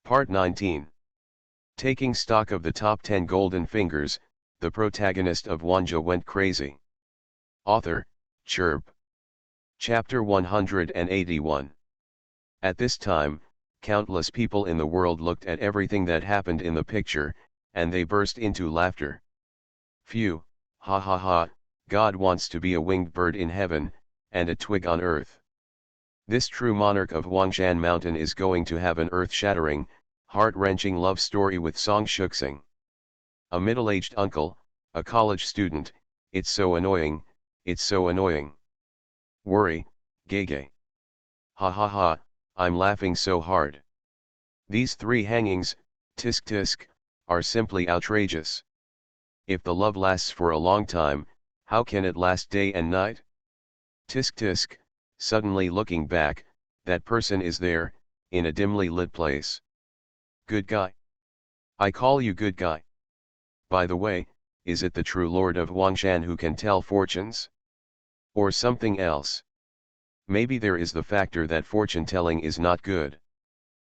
Part 19. Taking stock of the top 10 golden fingers, the protagonist of Wanjie went crazy. Author, Chirp. Chapter 181. At this time, countless people in the world looked at everything that happened in the picture, and they burst into laughter. Phew, ha ha ha, God wants to be a winged bird in heaven, and a twig on earth. This true monarch of Wangshan Mountain is going to have an earth-shattering, heart-wrenching love story with Song Shuxing. A middle-aged uncle, a college student, it's so annoying, it's so annoying. Worry, gay. Ha ha ha, I'm laughing so hard. These three hangings, tisk tisk, are simply outrageous. If the love lasts for a long time, how can it last day and night? Tisk tisk, suddenly looking back, that person is there, in a dimly lit place. Good guy. I call you good guy. By the way, is it the true lord of Wangshan who can tell fortunes? Or something else? Maybe there is the factor that fortune telling is not good.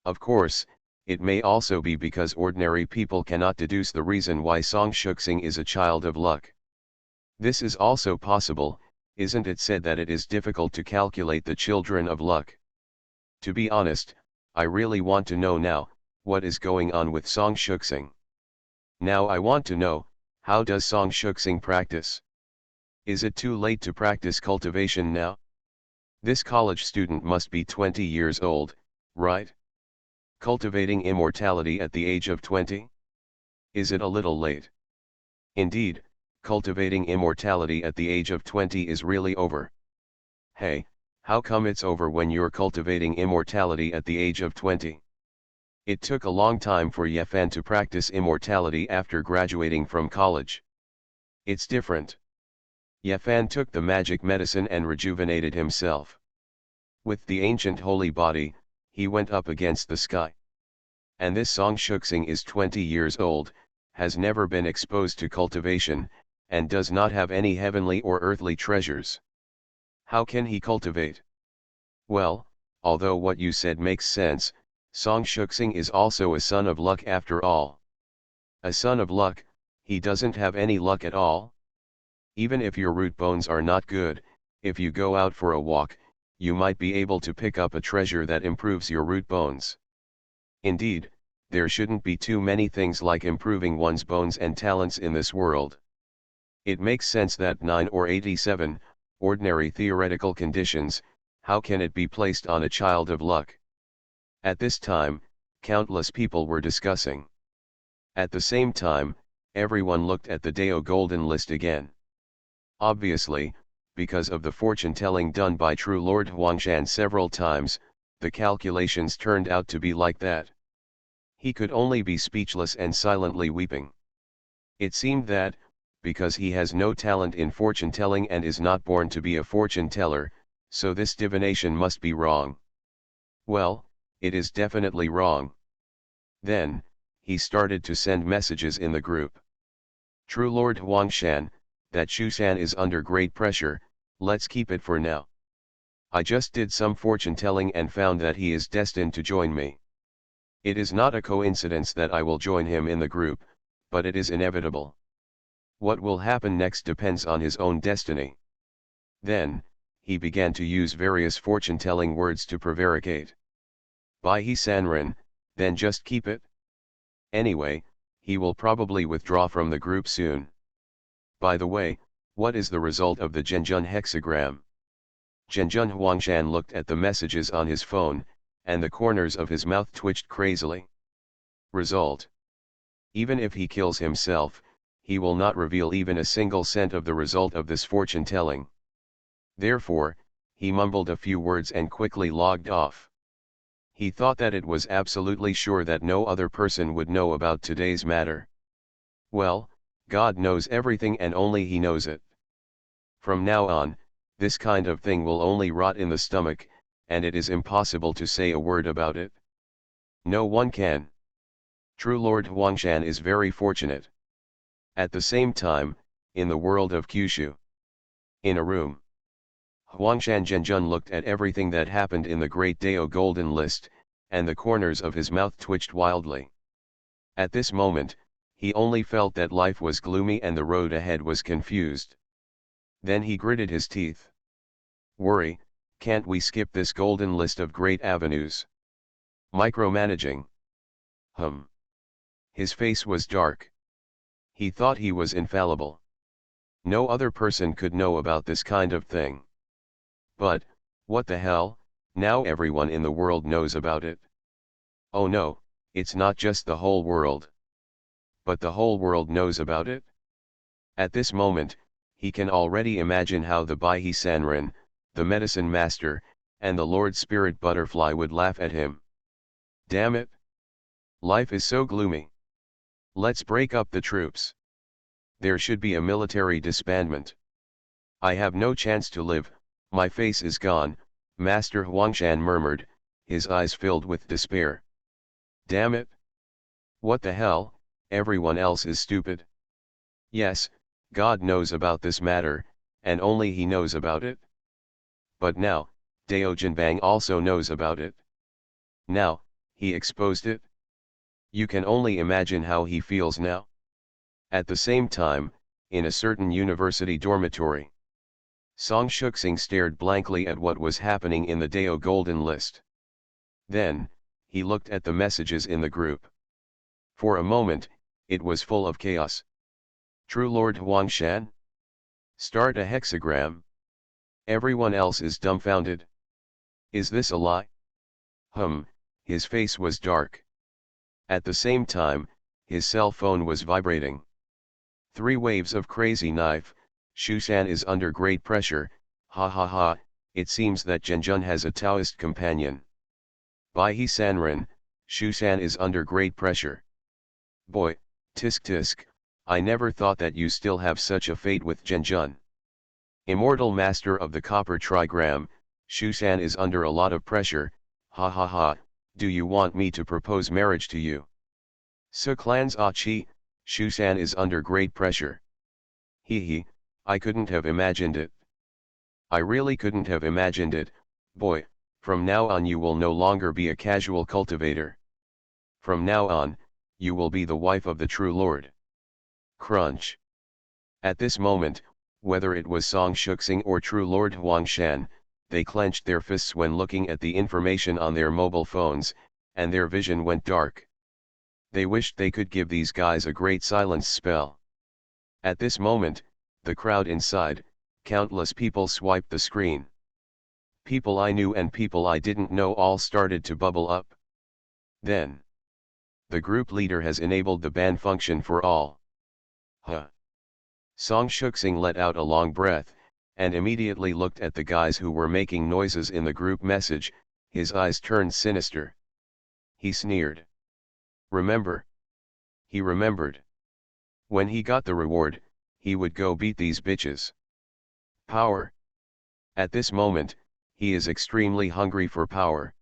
Of course, it may also be because ordinary people cannot deduce the reason why Song Shuxing is a child of luck. This is also possible. Isn't it said that it is difficult to calculate the children of luck? To be honest, I really want to know now, what is going on with Song Shuxing? Now I want to know, how does Song Shuxing practice? Is it too late to practice cultivation now? This college student must be 20 years old, right? Cultivating immortality at the age of 20? Is it a little late? Indeed, cultivating immortality at the age of 20 is really over. Hey, how come it's over when you're cultivating immortality at the age of 20? It took a long time for Yefan to practice immortality after graduating from college. It's different. Yefan took the magic medicine and rejuvenated himself. With the ancient holy body, he went up against the sky. And this Song Shuxing is 20 years old, has never been exposed to cultivation, and does not have any heavenly or earthly treasures. How can he cultivate? Well, although what you said makes sense, Song Shuxing is also a son of luck after all. A son of luck, he doesn't have any luck at all? Even if your root bones are not good, if you go out for a walk, you might be able to pick up a treasure that improves your root bones. Indeed, there shouldn't be too many things like improving one's bones and talents in this world. It makes sense that 9 or 87, ordinary theoretical conditions, how can it be placed on a child of luck? At this time, countless people were discussing. At the same time, everyone looked at the Dao Golden List again. Obviously, because of the fortune-telling done by True Lord Huangshan several times, the calculations turned out to be like that. He could only be speechless and silently weeping. It seemed that, because he has no talent in fortune-telling and is not born to be a fortune-teller, so this divination must be wrong. Well, it is definitely wrong. Then, he started to send messages in the group. True Lord Huangshan, that Shushan is under great pressure, let's keep it for now. I just did some fortune-telling and found that he is destined to join me. It is not a coincidence that I will join him in the group, but it is inevitable. What will happen next depends on his own destiny. Then, he began to use various fortune-telling words to prevaricate. Bai he Sanren, then just keep it. Anyway, he will probably withdraw from the group soon. By the way, what is the result of the Zhenjun hexagram? Zhenjun Huangshan looked at the messages on his phone, and the corners of his mouth twitched crazily. Result. Even if he kills himself, he will not reveal even a single cent of the result of this fortune-telling. Therefore, he mumbled a few words and quickly logged off. He thought that it was absolutely sure that no other person would know about today's matter. Well, God knows everything and only He knows it. From now on, this kind of thing will only rot in the stomach, and it is impossible to say a word about it. No one can. True Lord Huangshan is very fortunate. At the same time, in the world of Kyushu. In a room. Huangshan Zhenjun looked at everything that happened in the Great Dao Golden List, and the corners of his mouth twitched wildly. At this moment, he only felt that life was gloomy and the road ahead was confused. Then he gritted his teeth. Worry, can't we skip this golden list of great avenues? Micromanaging. His face was dark. He thought he was infallible. No other person could know about this kind of thing. But, what the hell, now everyone in the world knows about it. Oh no, it's not just the whole world. But the whole world knows about it? At this moment, he can already imagine how the Bai Sanrin, the medicine master, and the Lord Spirit Butterfly would laugh at him. Damn it! Life is so gloomy. Let's break up the troops. There should be a military disbandment. I have no chance to live, my face is gone, Master Huangshan murmured, his eyes filled with despair. Damn it! What the hell, everyone else is stupid. Yes, God knows about this matter, and only he knows about it. But now, Dao Jinbang also knows about it. Now, he exposed it. You can only imagine how he feels now. At the same time, in a certain university dormitory, Song Shuxing stared blankly at what was happening in the Dao Golden List. Then, he looked at the messages in the group. For a moment, it was full of chaos. True Lord Huangshan? Start a hexagram. Everyone else is dumbfounded. Is this a lie? His face was dark. At the same time, his cell phone was vibrating. 3 waves of crazy knife, Shushan is under great pressure, ha ha ha, it seems that Zhenjun has a Taoist companion. Bai Sanrin, Shushan is under great pressure. Boy, tisk tisk, I never thought that you still have such a fate with Zhenjun. Immortal master of the copper trigram, Shushan is under a lot of pressure, ha ha ha, do you want me to propose marriage to you? Su clans Achi, Shushan is under great pressure. Hee, I couldn't have imagined it. I really couldn't have imagined it, boy, from now on you will no longer be a casual cultivator. From now on, you will be the wife of the true Lord. Crunch. At this moment, whether it was Song Shuxing or true Lord Huangshan, they clenched their fists when looking at the information on their mobile phones, and their vision went dark. They wished they could give these guys a great silence spell. At this moment, the crowd inside, countless people swiped the screen. People I knew and people I didn't know all started to bubble up. Then, the group leader has enabled the ban function for all. Song Shuxing let out a long breath, and immediately looked at the guys who were making noises in the group message, his eyes turned sinister. He sneered. Remember? He remembered. When he got the reward, he would go beat these bitches. Power. At this moment, he is extremely hungry for power.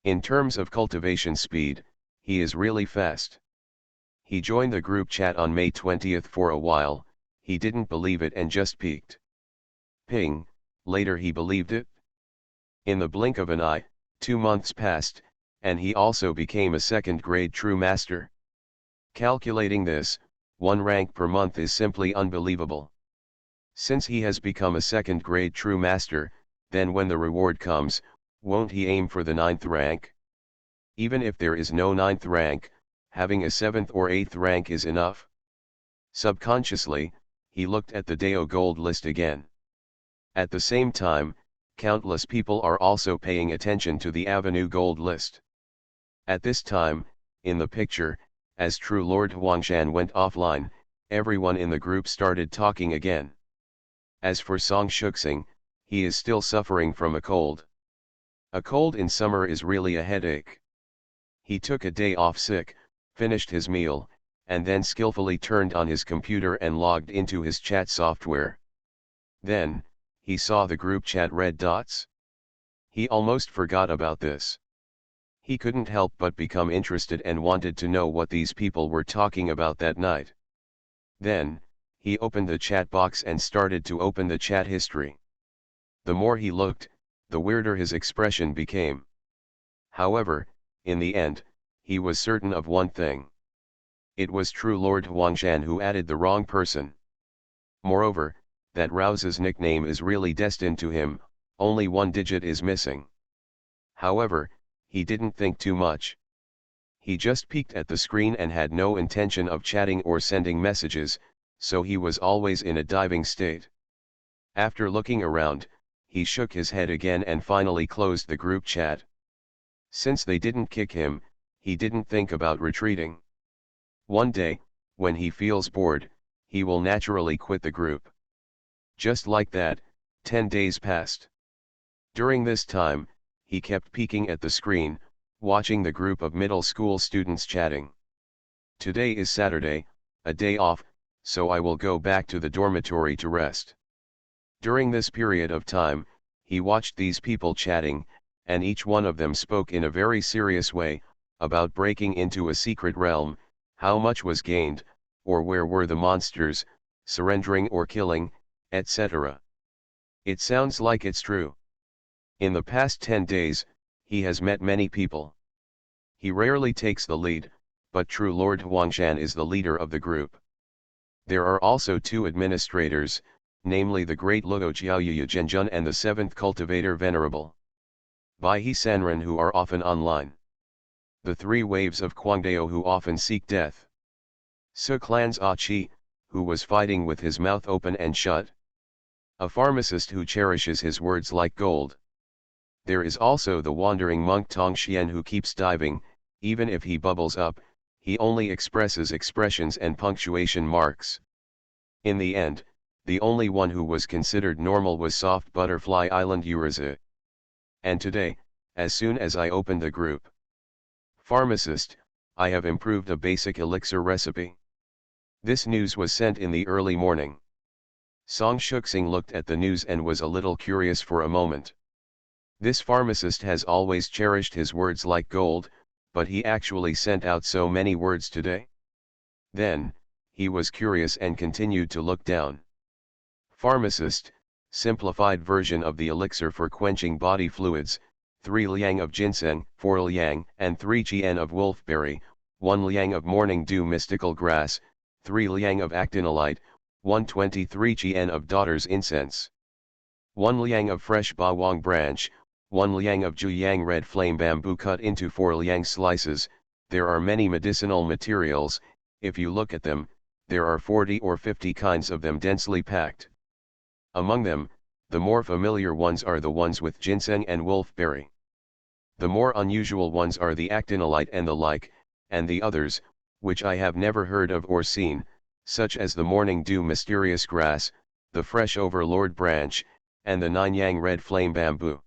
In terms of cultivation speed, he is really fast. He joined the group chat on May 20th for a while, he didn't believe it and just peeked. Ping, later he believed it. In the blink of an eye, 2 months passed, and he also became a second-grade true master. Calculating this, 1 rank per month is simply unbelievable. Since he has become a second-grade true master, then when the reward comes, won't he aim for the 9th rank? Even if there is no 9th rank, having a 7th or 8th rank is enough. Subconsciously, he looked at the Dao Gold list again. At the same time, countless people are also paying attention to the Avenue Gold list. At this time, in the picture, as true Lord Huangshan went offline, everyone in the group started talking again. As for Song Shuxing, he is still suffering from a cold. A cold in summer is really a headache. He took a day off sick, finished his meal, and then skillfully turned on his computer and logged into his chat software. Then, he saw the group chat red dots. He almost forgot about this. He couldn't help but become interested and wanted to know what these people were talking about that night. Then, he opened the chat box and started to open the chat history. The more he looked, the weirder his expression became. However, in the end, he was certain of one thing. It was true Lord Huangshan who added the wrong person. Moreover, that Rouse's nickname is really destined to him, only one digit is missing. However, he didn't think too much. He just peeked at the screen and had no intention of chatting or sending messages, so he was always in a diving state. After looking around, he shook his head again and finally closed the group chat. Since they didn't kick him, he didn't think about retreating. One day, when he feels bored, he will naturally quit the group. Just like that, 10 days passed. During this time, he kept peeking at the screen, watching the group of middle school students chatting. Today is Saturday, a day off, so I will go back to the dormitory to rest. During this period of time, he watched these people chatting, and each one of them spoke in a very serious way, about breaking into a secret realm, how much was gained, or where were the monsters, surrendering or killing, etc. It sounds like it's true. In the past 10 days, he has met many people. He rarely takes the lead, but true Lord Huangshan is the leader of the group. There are also 2 administrators, namely the great Luo Jiaoyu Zhenjun and the 7th cultivator Venerable Bai He Sanren, who are often online. The 3 waves of Guangdao who often seek death. Su Clan's Ah Qi, who was fighting with his mouth open and shut. A pharmacist who cherishes his words like gold. There is also the wandering monk Tong Xian who keeps diving, even if he bubbles up, he only expresses expressions and punctuation marks. In the end, the only one who was considered normal was Soft Butterfly Island Uriza. And today, as soon as I opened the group Pharmacist, I have improved a basic elixir recipe. This news was sent in the early morning. Song Shuxing looked at the news and was a little curious for a moment. This pharmacist has always cherished his words like gold, but he actually sent out so many words today? Then, he was curious and continued to look down. Pharmacist, simplified version of the elixir for quenching body fluids, 3 liang of ginseng, 4 liang and 3 gn of wolfberry, 1 liang of morning dew mystical grass, 3 liang of actinolite, 123 gn of daughter's incense. 1 liang of fresh bawang branch, 1 liang of juyang red flame bamboo cut into 4 liang slices. There are many medicinal materials, if you look at them, there are 40 or 50 kinds of them densely packed. Among them, the more familiar ones are the ones with ginseng and wolfberry. The more unusual ones are the actinolite and the like, and the others, which I have never heard of or seen, such as the morning dew mysterious grass, the fresh overlord branch, and the 9 yang red flame bamboo.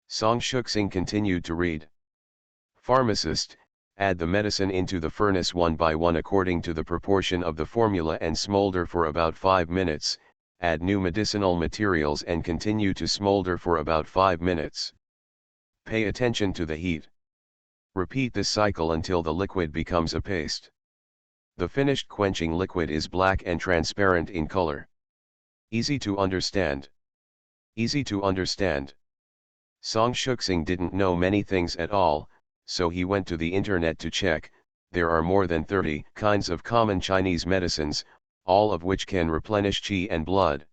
Song Shuxing continued to read. Pharmacist, add the medicine into the furnace one by one according to the proportion of the formula and smolder for about 5 minutes, add new medicinal materials and continue to smolder for about 5 minutes. Pay attention to the heat. Repeat this cycle until the liquid becomes a paste. The finished quenching liquid is black and transparent in color. Easy to understand. Easy to understand. Song Shuxing didn't know many things at all, so he went to the internet to check. There are more than 30 kinds of common Chinese medicines, all of which can replenish qi and blood.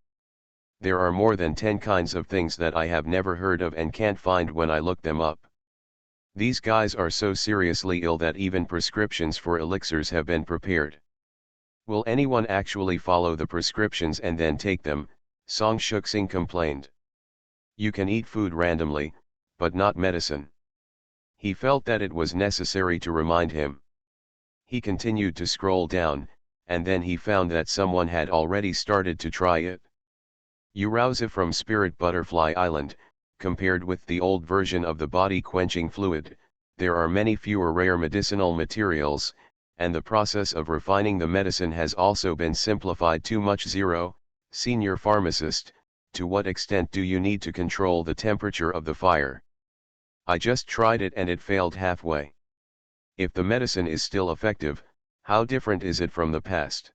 There are more than 10 kinds of things that I have never heard of and can't find when I look them up. These guys are so seriously ill that even prescriptions for elixirs have been prepared. Will anyone actually follow the prescriptions and then take them? Song Shuxing complained. You can eat food randomly, but not medicine. He felt that it was necessary to remind him. He continued to scroll down, and then he found that someone had already started to try it. Urauza from Spirit Butterfly Island, compared with the old version of the body quenching fluid, there are many fewer rare medicinal materials, and the process of refining the medicine has also been simplified too much. 0. Senior pharmacist, to what extent do you need to control the temperature of the fire? I just tried it and it failed halfway. If the medicine is still effective, how different is it from the past?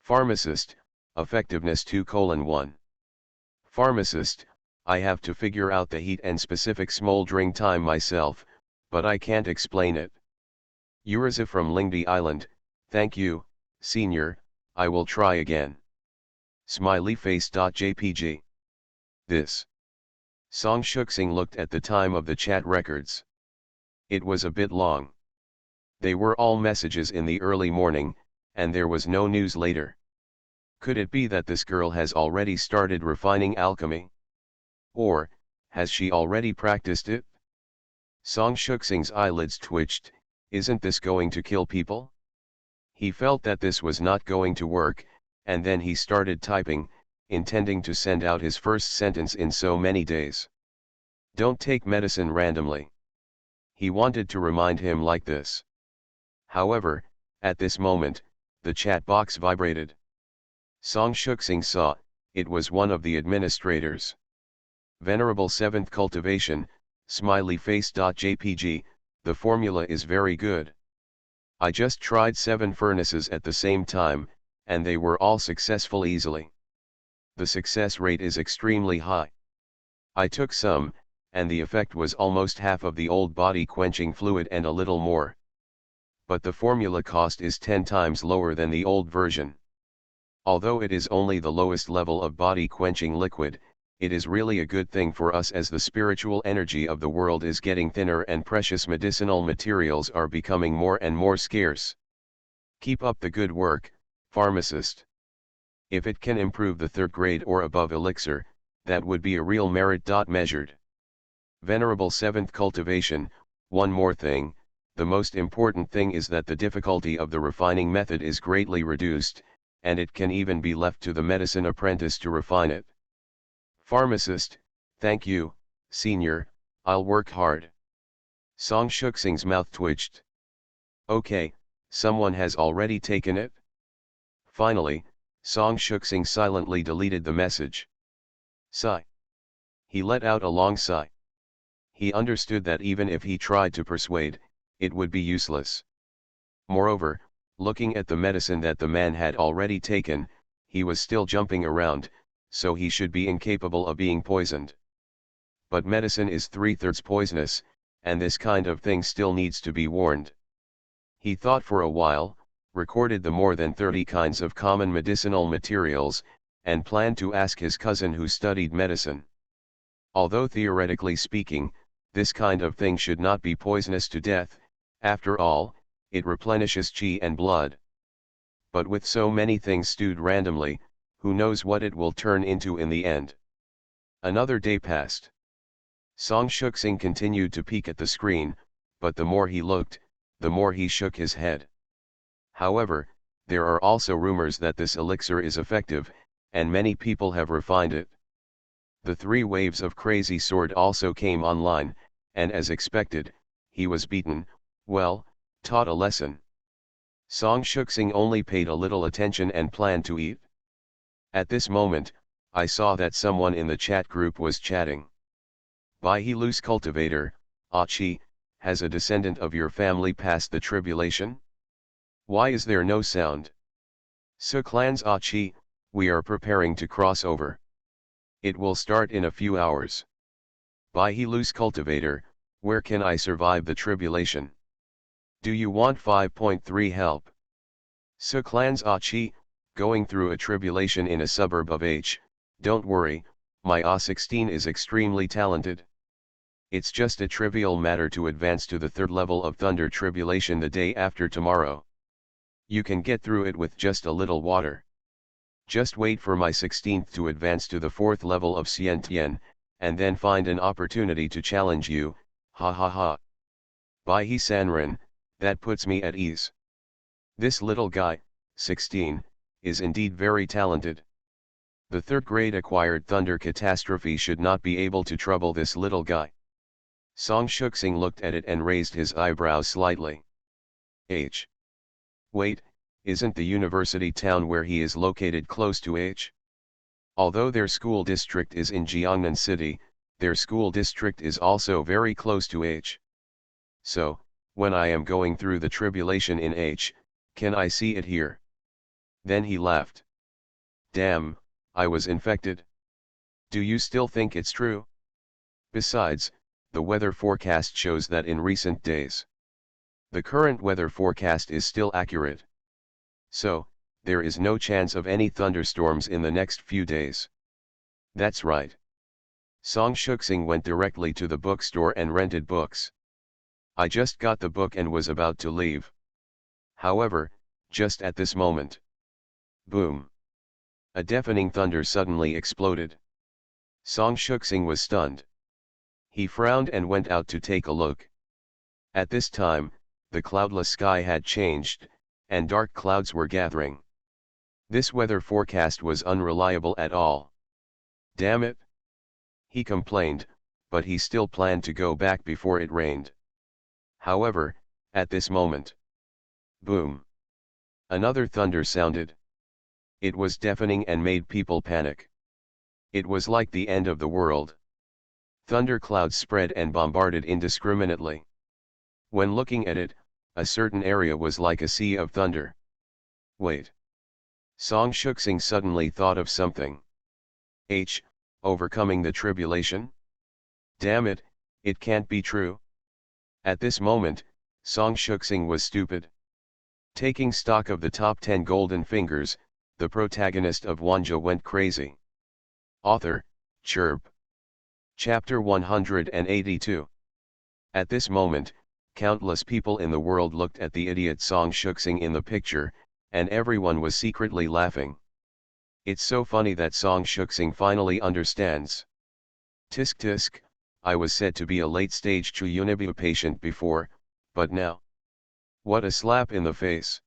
Pharmacist, effectiveness 2:1. Pharmacist, I have to figure out the heat and specific smoldering time myself, But I can't explain it. Uriza from Lingdi Island, thank you, senior, I will try again. Smiley face.jpg. This. Song Shuxing looked at the time of the chat records. It was a bit long. They were all messages in the early morning, and there was no news later. Could it be that this girl has already started refining alchemy? Or, has she already practiced it? Song Shuxing's eyelids twitched. Isn't this going to kill people? He felt that this was not going to work, and then he started typing, intending to send out his first sentence in so many days. Don't take medicine randomly. He wanted to remind him like this. However, at this moment, the chat box vibrated. Song Shuxing saw, it was one of the administrators. Venerable 7th Cultivation, smiley face.jpg, the formula is very good. I just tried 7 furnaces at the same time, and they were all successful easily. The success rate is extremely high. I took some, and the effect was almost half of the old body quenching fluid and a little more. But the formula cost is 10 times lower than the old version. Although it is only the lowest level of body quenching liquid, it is really a good thing for us as the spiritual energy of the world is getting thinner and precious medicinal materials are becoming more and more scarce. Keep up the good work, pharmacist. If it can improve the 3rd grade or above elixir, that would be a real merit. Measured. Venerable 7th Cultivation, one more thing, the most important thing is that the difficulty of the refining method is greatly reduced, and it can even be left to the medicine apprentice to refine it. Pharmacist, thank you, senior, I'll work hard. Song Shuxing's mouth twitched. Okay, someone has already taken it? Finally, Song Shuxing silently deleted the message. Sigh. He let out a long sigh. He understood that even if he tried to persuade, it would be useless. Moreover, looking at the medicine that the man had already taken, he was still jumping around, so he should be incapable of being poisoned. But medicine is 3/3 poisonous, and this kind of thing still needs to be warned. He thought for a while, recorded the more than 30 kinds of common medicinal materials, and planned to ask his cousin who studied medicine. Although theoretically speaking, this kind of thing should not be poisonous to death, after all, it replenishes qi and blood. But with so many things stewed randomly, who knows what it will turn into in the end. Another day passed. Song Shuxing continued to peek at the screen, but the more he looked, the more he shook his head. However, there are also rumors that this elixir is effective, and many people have refined it. The 3 waves of Crazy Sword also came online, and as expected, he was beaten, well, taught a lesson. Song Shuxing only paid a little attention and planned to eat. At this moment, I saw that someone in the chat group was chatting. By he loose cultivator, Achi, has a descendant of your family passed the tribulation? Why is there no sound? So clans Achi, we are preparing to cross over. It will start in a few hours. By he loose cultivator, where can I survive the tribulation? Do you want 5.3 help? So clans Achi, going through a tribulation in a suburb of H, don't worry, my A16 is extremely talented. It's just a trivial matter to advance to the 3rd level of Thunder Tribulation the day after tomorrow. You can get through it with just a little water. Just wait for my 16th to advance to the 4th level of Xiantian, and then find an opportunity to challenge you, ha ha ha. Bai He Sanren, that puts me at ease. This little guy, 16, is indeed very talented. The 3rd grade acquired Thunder Catastrophe should not be able to trouble this little guy. Song Shuxing looked at it and raised his eyebrows slightly. H. Wait, isn't the university town where he is located close to H? Although their school district is in Jiangnan City, their school district is also very close to H. So, when I am going through the tribulation in H, can I see it here? Then he laughed. Damn, I was infected. Do you still think it's true? Besides, the weather forecast shows that in recent days. The current weather forecast is still accurate. So, there is no chance of any thunderstorms in the next few days. That's right. Song Shuxing went directly to the bookstore and rented books. I just got the book and was about to leave. However, just at this moment. Boom! A deafening thunder suddenly exploded. Song Shuxing was stunned. He frowned and went out to take a look. At this time, the cloudless sky had changed, and dark clouds were gathering. This weather forecast was unreliable at all. Damn it! He complained, but he still planned to go back before it rained. However, at this moment. Boom! Another thunder sounded. It was deafening and made people panic. It was like the end of the world. Thunder clouds spread and bombarded indiscriminately. When looking at it, a certain area was like a sea of thunder. Wait. Song Shuxing suddenly thought of something. Overcoming the tribulation? Damn it, it can't be true. At this moment, Song Shuxing was stupid. Taking stock of the top 10 golden fingers, the protagonist of Wanjie went crazy. Author, Chirp. Chapter 182. At this moment, countless people in the world looked at the idiot Song Shuxing in the picture, and everyone was secretly laughing. It's so funny that Song Shuxing finally understands. Tisk tisk, I was said to be a late-stage Chuyunibu patient before, but now. What a slap in the face.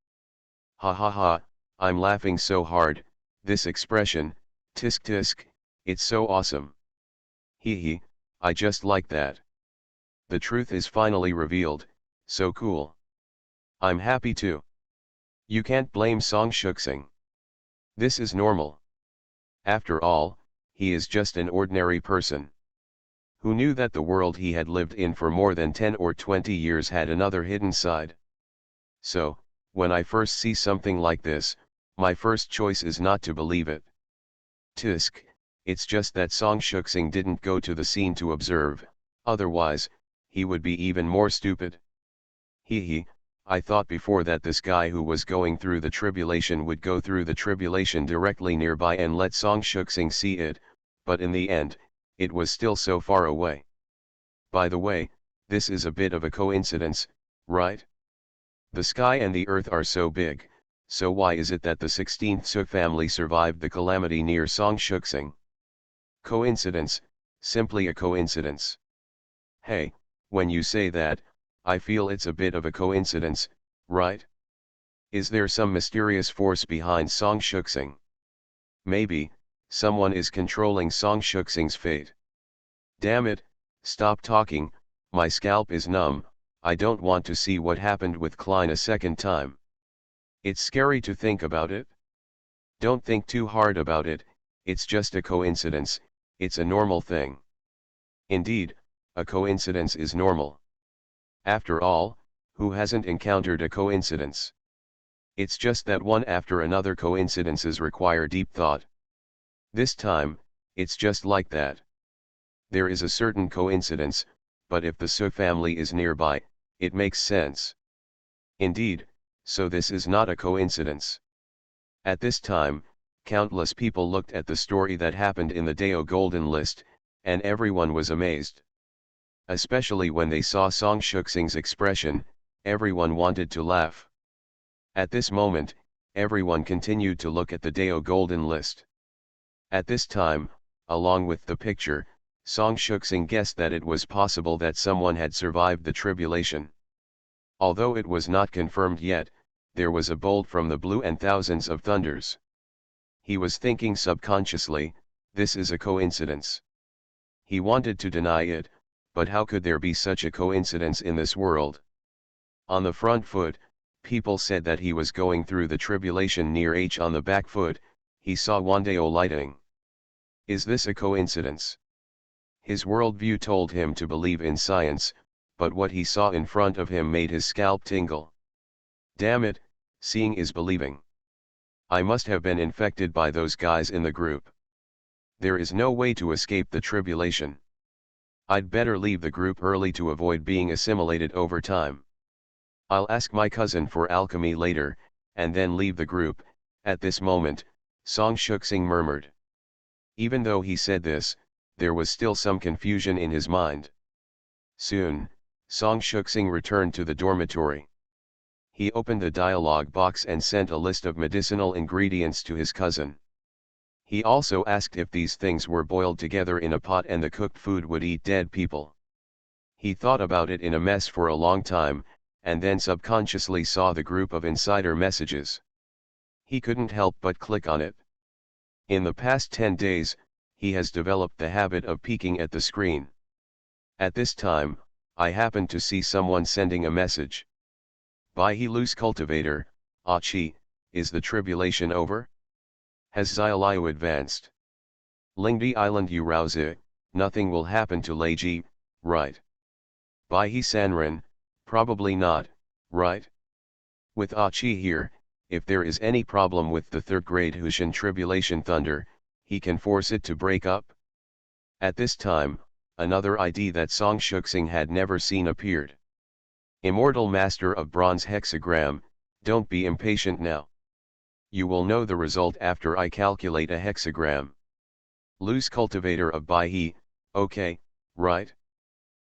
Ha ha ha, I'm laughing so hard, this expression, tisk tisk, it's so awesome. Hee hee, I just like that. The truth is finally revealed, so cool. I'm happy too. You can't blame Song Shuxing. This is normal. After all, he is just an ordinary person. Who knew that the world he had lived in for more than 10 or 20 years had another hidden side? So, when I first see something like this, my first choice is not to believe it. Tisk, it's just that Song Shuxing didn't go to the scene to observe, otherwise, he would be even more stupid. Hee hee, I thought before that this guy who was going through the tribulation would go through the tribulation directly nearby and let Song Shuxing see it, but in the end, it was still so far away. By the way, this is a bit of a coincidence, right? The sky and the earth are so big, so why is it that the 16th Su family survived the calamity near Song Shuxing? Coincidence, simply a coincidence. Hey, when you say that, I feel it's a bit of a coincidence, right? Is there some mysterious force behind Song Shuxing? Maybe, someone is controlling Song Shuxing's fate. Damn it, stop talking, my scalp is numb, I don't want to see what happened with Klein a second time. It's scary to think about it. Don't think too hard about it, it's just a coincidence, it's a normal thing. Indeed, a coincidence is normal. After all, who hasn't encountered a coincidence? It's just that one after another coincidences require deep thought. This time, it's just like that. There is a certain coincidence, but if the Su family is nearby, it makes sense. Indeed, so this is not a coincidence. At this time, countless people looked at the story that happened in the Dao Golden List, and everyone was amazed. Especially when they saw Song Shuxing's expression, everyone wanted to laugh. At this moment, everyone continued to look at the Dao Golden List. At this time, along with the picture, Song Shuxing guessed that it was possible that someone had survived the tribulation. Although it was not confirmed yet, there was a bolt from the blue and thousands of thunders. He was thinking subconsciously, this is a coincidence. He wanted to deny it, but how could there be such a coincidence in this world? On the front foot, people said that he was going through the tribulation near H. On the back foot, he saw Wandao lighting. Is this a coincidence? His worldview told him to believe in science, but what he saw in front of him made his scalp tingle. Damn it, seeing is believing. I must have been infected by those guys in the group. There is no way to escape the tribulation. I'd better leave the group early to avoid being assimilated over time. I'll ask my cousin for alchemy later, and then leave the group. At this moment, Song Shuxing murmured. Even though he said this, there was still some confusion in his mind. Soon, Song Shuxing returned to the dormitory. He opened the dialogue box and sent a list of medicinal ingredients to his cousin. He also asked if these things were boiled together in a pot and the cooked food would eat dead people. He thought about it in a mess for a long time, and then subconsciously saw the group of insider messages. He couldn't help but click on it. In the past 10 days, he has developed the habit of peeking at the screen. At this time, I happened to see someone sending a message. By he loose cultivator, Achi, is the tribulation over? Has Xiaoliu advanced? Lingdi Island Urauzi, nothing will happen to Leiji, right? By he Sanren, probably not, right? With Achi here, if there is any problem with the third grade Hushan tribulation thunder, he can force it to break up. At this time, another ID that Song Shuxing had never seen appeared. Immortal Master of Bronze Hexagram, don't be impatient now. You will know the result after I calculate a hexagram. Loose Cultivator of Baihe, okay, right?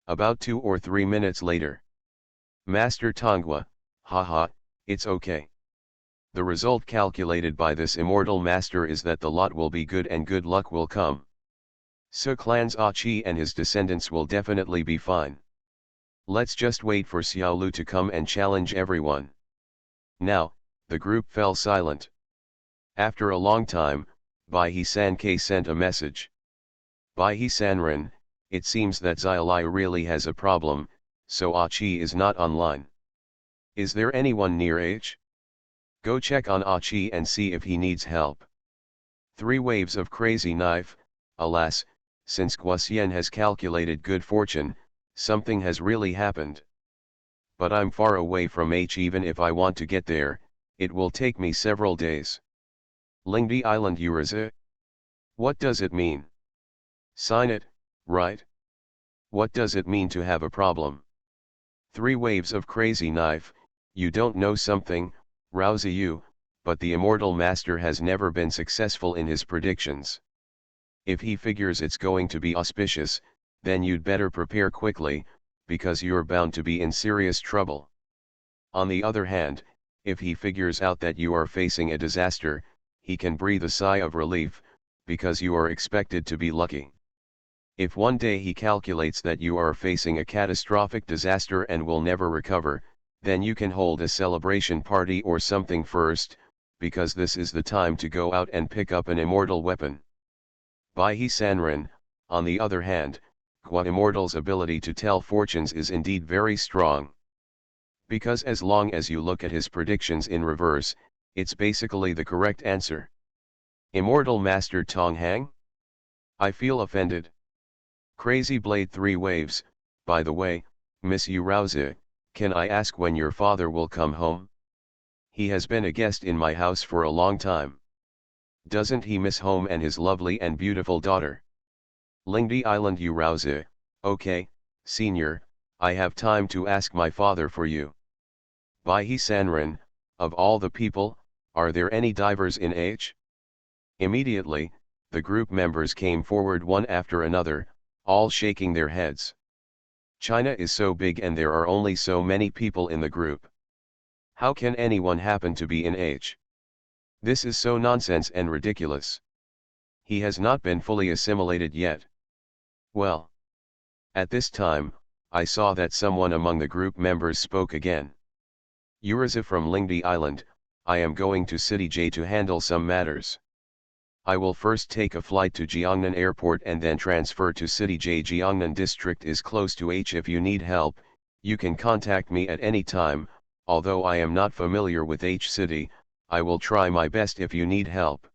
About 2 or 3 minutes later. Master Tongwa, haha, it's okay. The result calculated by this immortal master is that the lot will be good and good luck will come. So Clan's Achi and his descendants will definitely be fine. Let's just wait for Xiaolu to come and challenge everyone. Now, the group fell silent. After a long time, Baihe Sankei sent a message. Baihe Sanren, it seems that Xiaoliu really has a problem, so Achi is not online. Is there anyone near H? Go check on Achi and see if he needs help. 3 waves of crazy knife, alas, since Guasian has calculated good fortune, something has really happened. But I'm far away from H. Even if I want to get there, it will take me several days. Lingdi Island Urazi? What does it mean? Sign it, right? What does it mean to have a problem? 3 waves of crazy knife, you don't know something, Rousey you, but the immortal master has never been successful in his predictions. If he figures it's going to be auspicious, then you'd better prepare quickly, because you're bound to be in serious trouble. On the other hand, if he figures out that you are facing a disaster, he can breathe a sigh of relief, because you are expected to be lucky. If one day he calculates that you are facing a catastrophic disaster and will never recover, then you can hold a celebration party or something first, because this is the time to go out and pick up an immortal weapon. Baihe Sanren, on the other hand, Gua Immortal's ability to tell fortunes is indeed very strong. Because as long as you look at his predictions in reverse, it's basically the correct answer. Immortal Master Tonghang? I feel offended. Crazy Blade 3 waves, by the way, Miss Urauzi, can I ask when your father will come home? He has been a guest in my house for a long time. Doesn't he miss home and his lovely and beautiful daughter? Lingdi Island Urauzi, okay, senior, I have time to ask my father for you. Baihe Sanren, of all the people, are there any divers in H? Immediately, the group members came forward one after another, all shaking their heads. China is so big and there are only so many people in the group. How can anyone happen to be in H? This is so nonsense and ridiculous. He has not been fully assimilated yet. Well. At this time, I saw that someone among the group members spoke again. Urazi from Lingdi Island, I am going to City J to handle some matters. I will first take a flight to Jiangnan Airport and then transfer to City J. Jiangnan District is close to H. If you need help, you can contact me at any time, although I am not familiar with H City, I will try my best if you need help.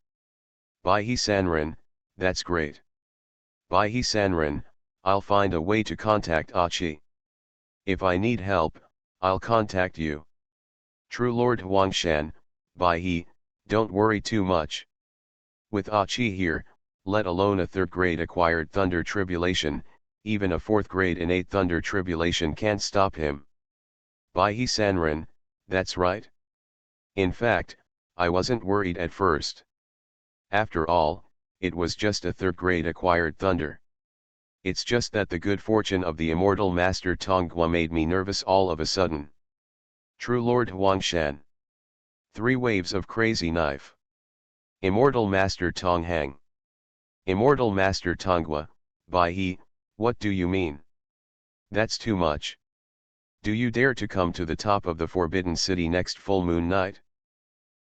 Baihe Sanren, that's great. Baihe Sanren, I'll find a way to contact Achi. If I need help, I'll contact you. True Lord Huangshan, Baihe, don't worry too much. With Achi here, let alone a third grade acquired thunder tribulation, even a 4th grade innate thunder tribulation can't stop him. Bai He Sanren, that's right. In fact, I wasn't worried at first. After all, it was just a 3rd grade acquired thunder. It's just that the good fortune of the immortal Master Tonghua made me nervous all of a sudden. True Lord Huangshan. 3 waves of crazy knife. Immortal Master Tonghang. Immortal Master Tonghua, Bai He, what do you mean? That's too much. Do you dare to come to the top of the Forbidden City next full moon night?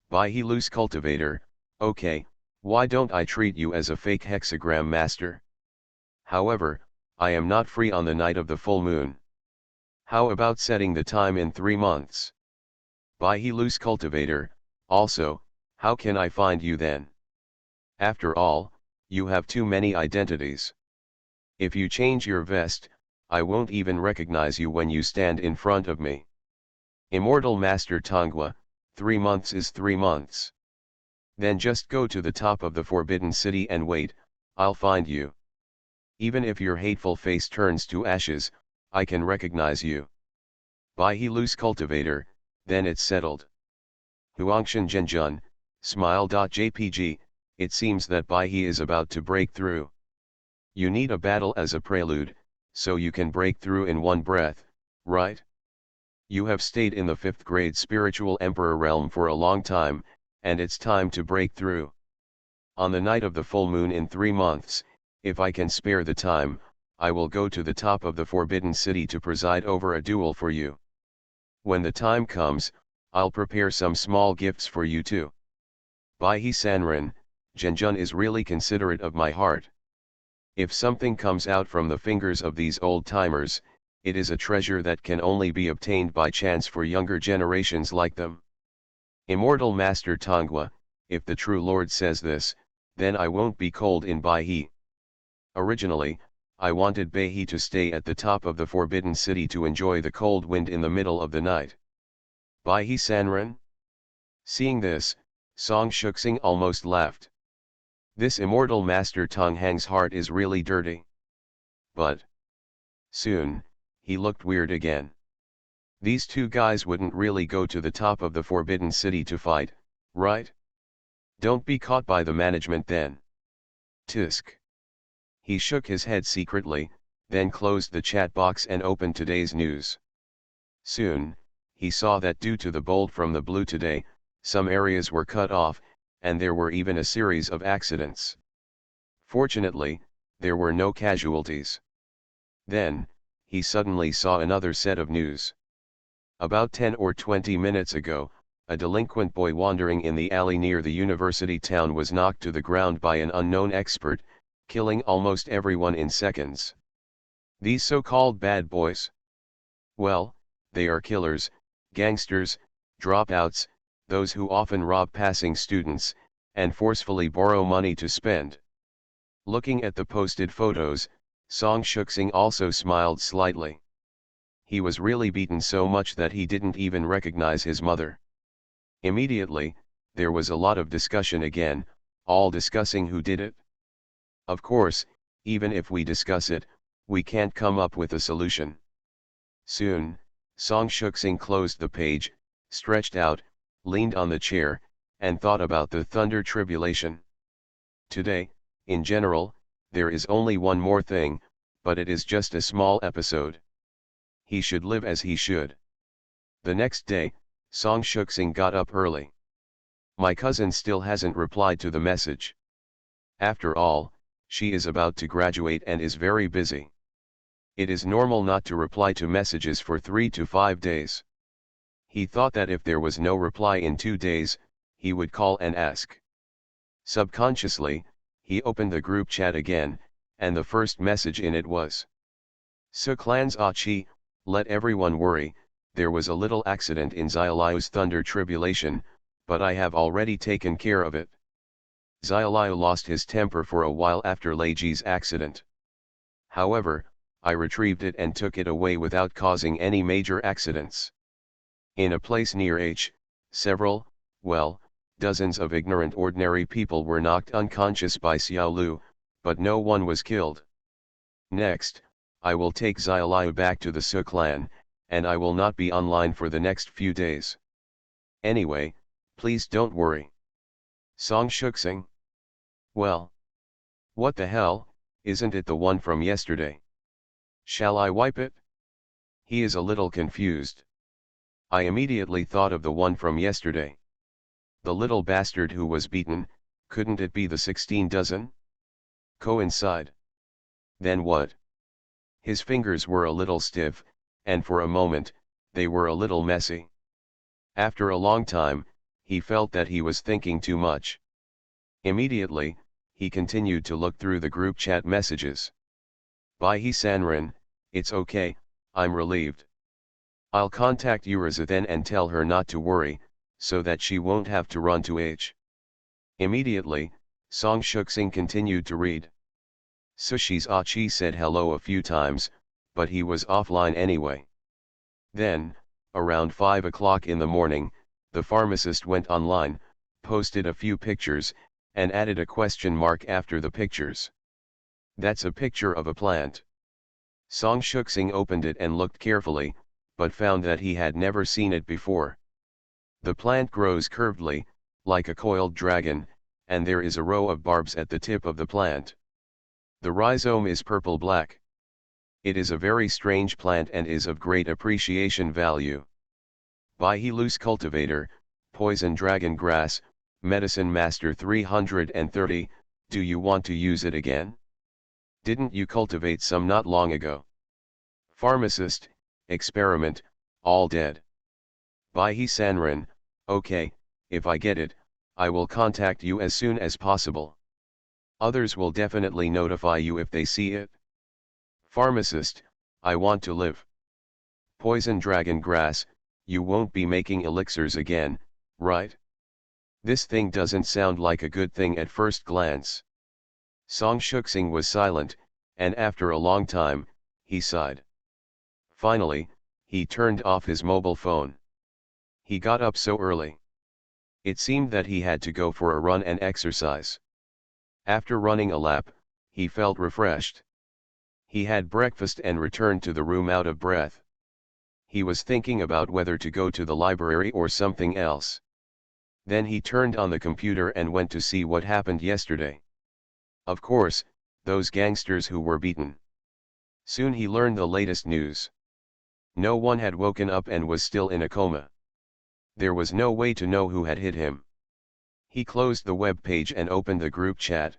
Bai He Loose Cultivator, okay, why don't I treat you as a fake hexagram master? However, I am not free on the night of the full moon. How about setting the time in 3 months? Bai He Loose Cultivator, also, how can I find you then? After all, you have too many identities. If you change your vest, I won't even recognize you when you stand in front of me. Immortal Master Tonghua, 3 months is 3 months. Then just go to the top of the Forbidden City and wait, I'll find you. Even if your hateful face turns to ashes, I can recognize you. Bai He Loose Cultivator, then it's settled. Huangshan Zhenjun, smile.jpg, it seems that Bai He is about to break through. You need a battle as a prelude, so you can break through in one breath, right? You have stayed in the 5th grade spiritual emperor realm for a long time, and it's time to break through. On the night of the full moon in 3 months, if I can spare the time, I will go to the top of the Forbidden City to preside over a duel for you. When the time comes, I'll prepare some small gifts for you too. Bai He Sanren, Zhenjun is really considerate of my heart. If something comes out from the fingers of these old-timers, it is a treasure that can only be obtained by chance for younger generations like them. Immortal Master Tonghua, if the true Lord says this, then I won't be cold in Bai He. Originally, I wanted Bai He to stay at the top of the Forbidden City to enjoy the cold wind in the middle of the night. Bai He Sanren? Seeing this, Song Shuxing almost laughed. This immortal Master Tonghang's heart is really dirty. But soon, he looked weird again. These 2 guys wouldn't really go to the top of the Forbidden City to fight, right? Don't be caught by the management then. Tisk. He shook his head secretly, then closed the chat box and opened today's news. Soon, he saw that due to the bolt from the blue today, some areas were cut off, and there were even a series of accidents. Fortunately, there were no casualties. Then, he suddenly saw another set of news. About 10 or 20 minutes ago, a delinquent boy wandering in the alley near the university town was knocked to the ground by an unknown expert, killing almost everyone in seconds. These so-called bad boys? Well, they are killers, gangsters, dropouts, those who often rob passing students, and forcefully borrow money to spend. Looking at the posted photos, Song Shuxing also smiled slightly. He was really beaten so much that he didn't even recognize his mother. Immediately, there was a lot of discussion again, all discussing who did it. Of course, even if we discuss it, we can't come up with a solution. Soon, Song Shuxing closed the page, stretched out, leaned on the chair, and thought about the thunder tribulation. Today, in general, there is only one more thing, but it is just a small episode. He should live as he should. The next day, Song Shuxing got up early. My cousin still hasn't replied to the message. After all, she is about to graduate and is very busy. It is normal not to reply to messages for 3 to 5 days. He thought that if there was no reply in 2 days, he would call and ask. Subconsciously, he opened the group chat again, and the first message in it was: "So clans Achi, let everyone worry, there was a little accident in Xiaoliu's thunder tribulation, but I have already taken care of it." Xiaoliu lost his temper for a while after Leiji's accident. However, I retrieved it and took it away without causing any major accidents. In a place near H, several, well, dozens of ignorant ordinary people were knocked unconscious by Xiaolu, but no one was killed. Next, I will take Xiaoliu back to the Su clan, and I will not be online for the next few days. Anyway, please don't worry. Song Shuxing? Well. What the hell, isn't it the one from yesterday? Shall I wipe it? He is a little confused. I immediately thought of the one from yesterday. The little bastard who was beaten, couldn't it be the 16 dozen? Coincide. Then what? His fingers were a little stiff, and for a moment, they were a little messy. After a long time, he felt that he was thinking too much. Immediately, he continued to look through the group chat messages. Bai He Sanrin, it's okay, I'm relieved. I'll contact Uriza then and tell her not to worry, so that she won't have to run to H. Immediately, Song Shuxing continued to read. Sushi's Achi said hello a few times, but he was offline anyway. Then, around 5 o'clock in the morning, the pharmacist went online, posted a few pictures, and added a question mark after the pictures. That's a picture of a plant. Song Shuxing opened it and looked carefully, but found that he had never seen it before. The plant grows curvedly, like a coiled dragon, and there is a row of barbs at the tip of the plant. The rhizome is purple-black. It is a very strange plant and is of great appreciation value. Bai Loose Cultivator, Poison Dragon Grass, Medicine Master 330, do you want to use it again? Didn't you cultivate some not long ago? Pharmacist, Experiment, all dead. Bai Sanrin, okay, if I get it, I will contact you as soon as possible. Others will definitely notify you if they see it. Pharmacist, I want to live. Poison Dragon Grass, you won't be making elixirs again, right? This thing doesn't sound like a good thing at first glance. Song Shuxing was silent, and after a long time, he sighed. Finally, he turned off his mobile phone. He got up so early. It seemed that he had to go for a run and exercise. After running a lap, he felt refreshed. He had breakfast and returned to the room out of breath. He was thinking about whether to go to the library or something else. Then he turned on the computer and went to see what happened yesterday. Of course, those gangsters who were beaten. Soon he learned the latest news. No one had woken up and was still in a coma. There was no way to know who had hit him. He closed the web page and opened the group chat.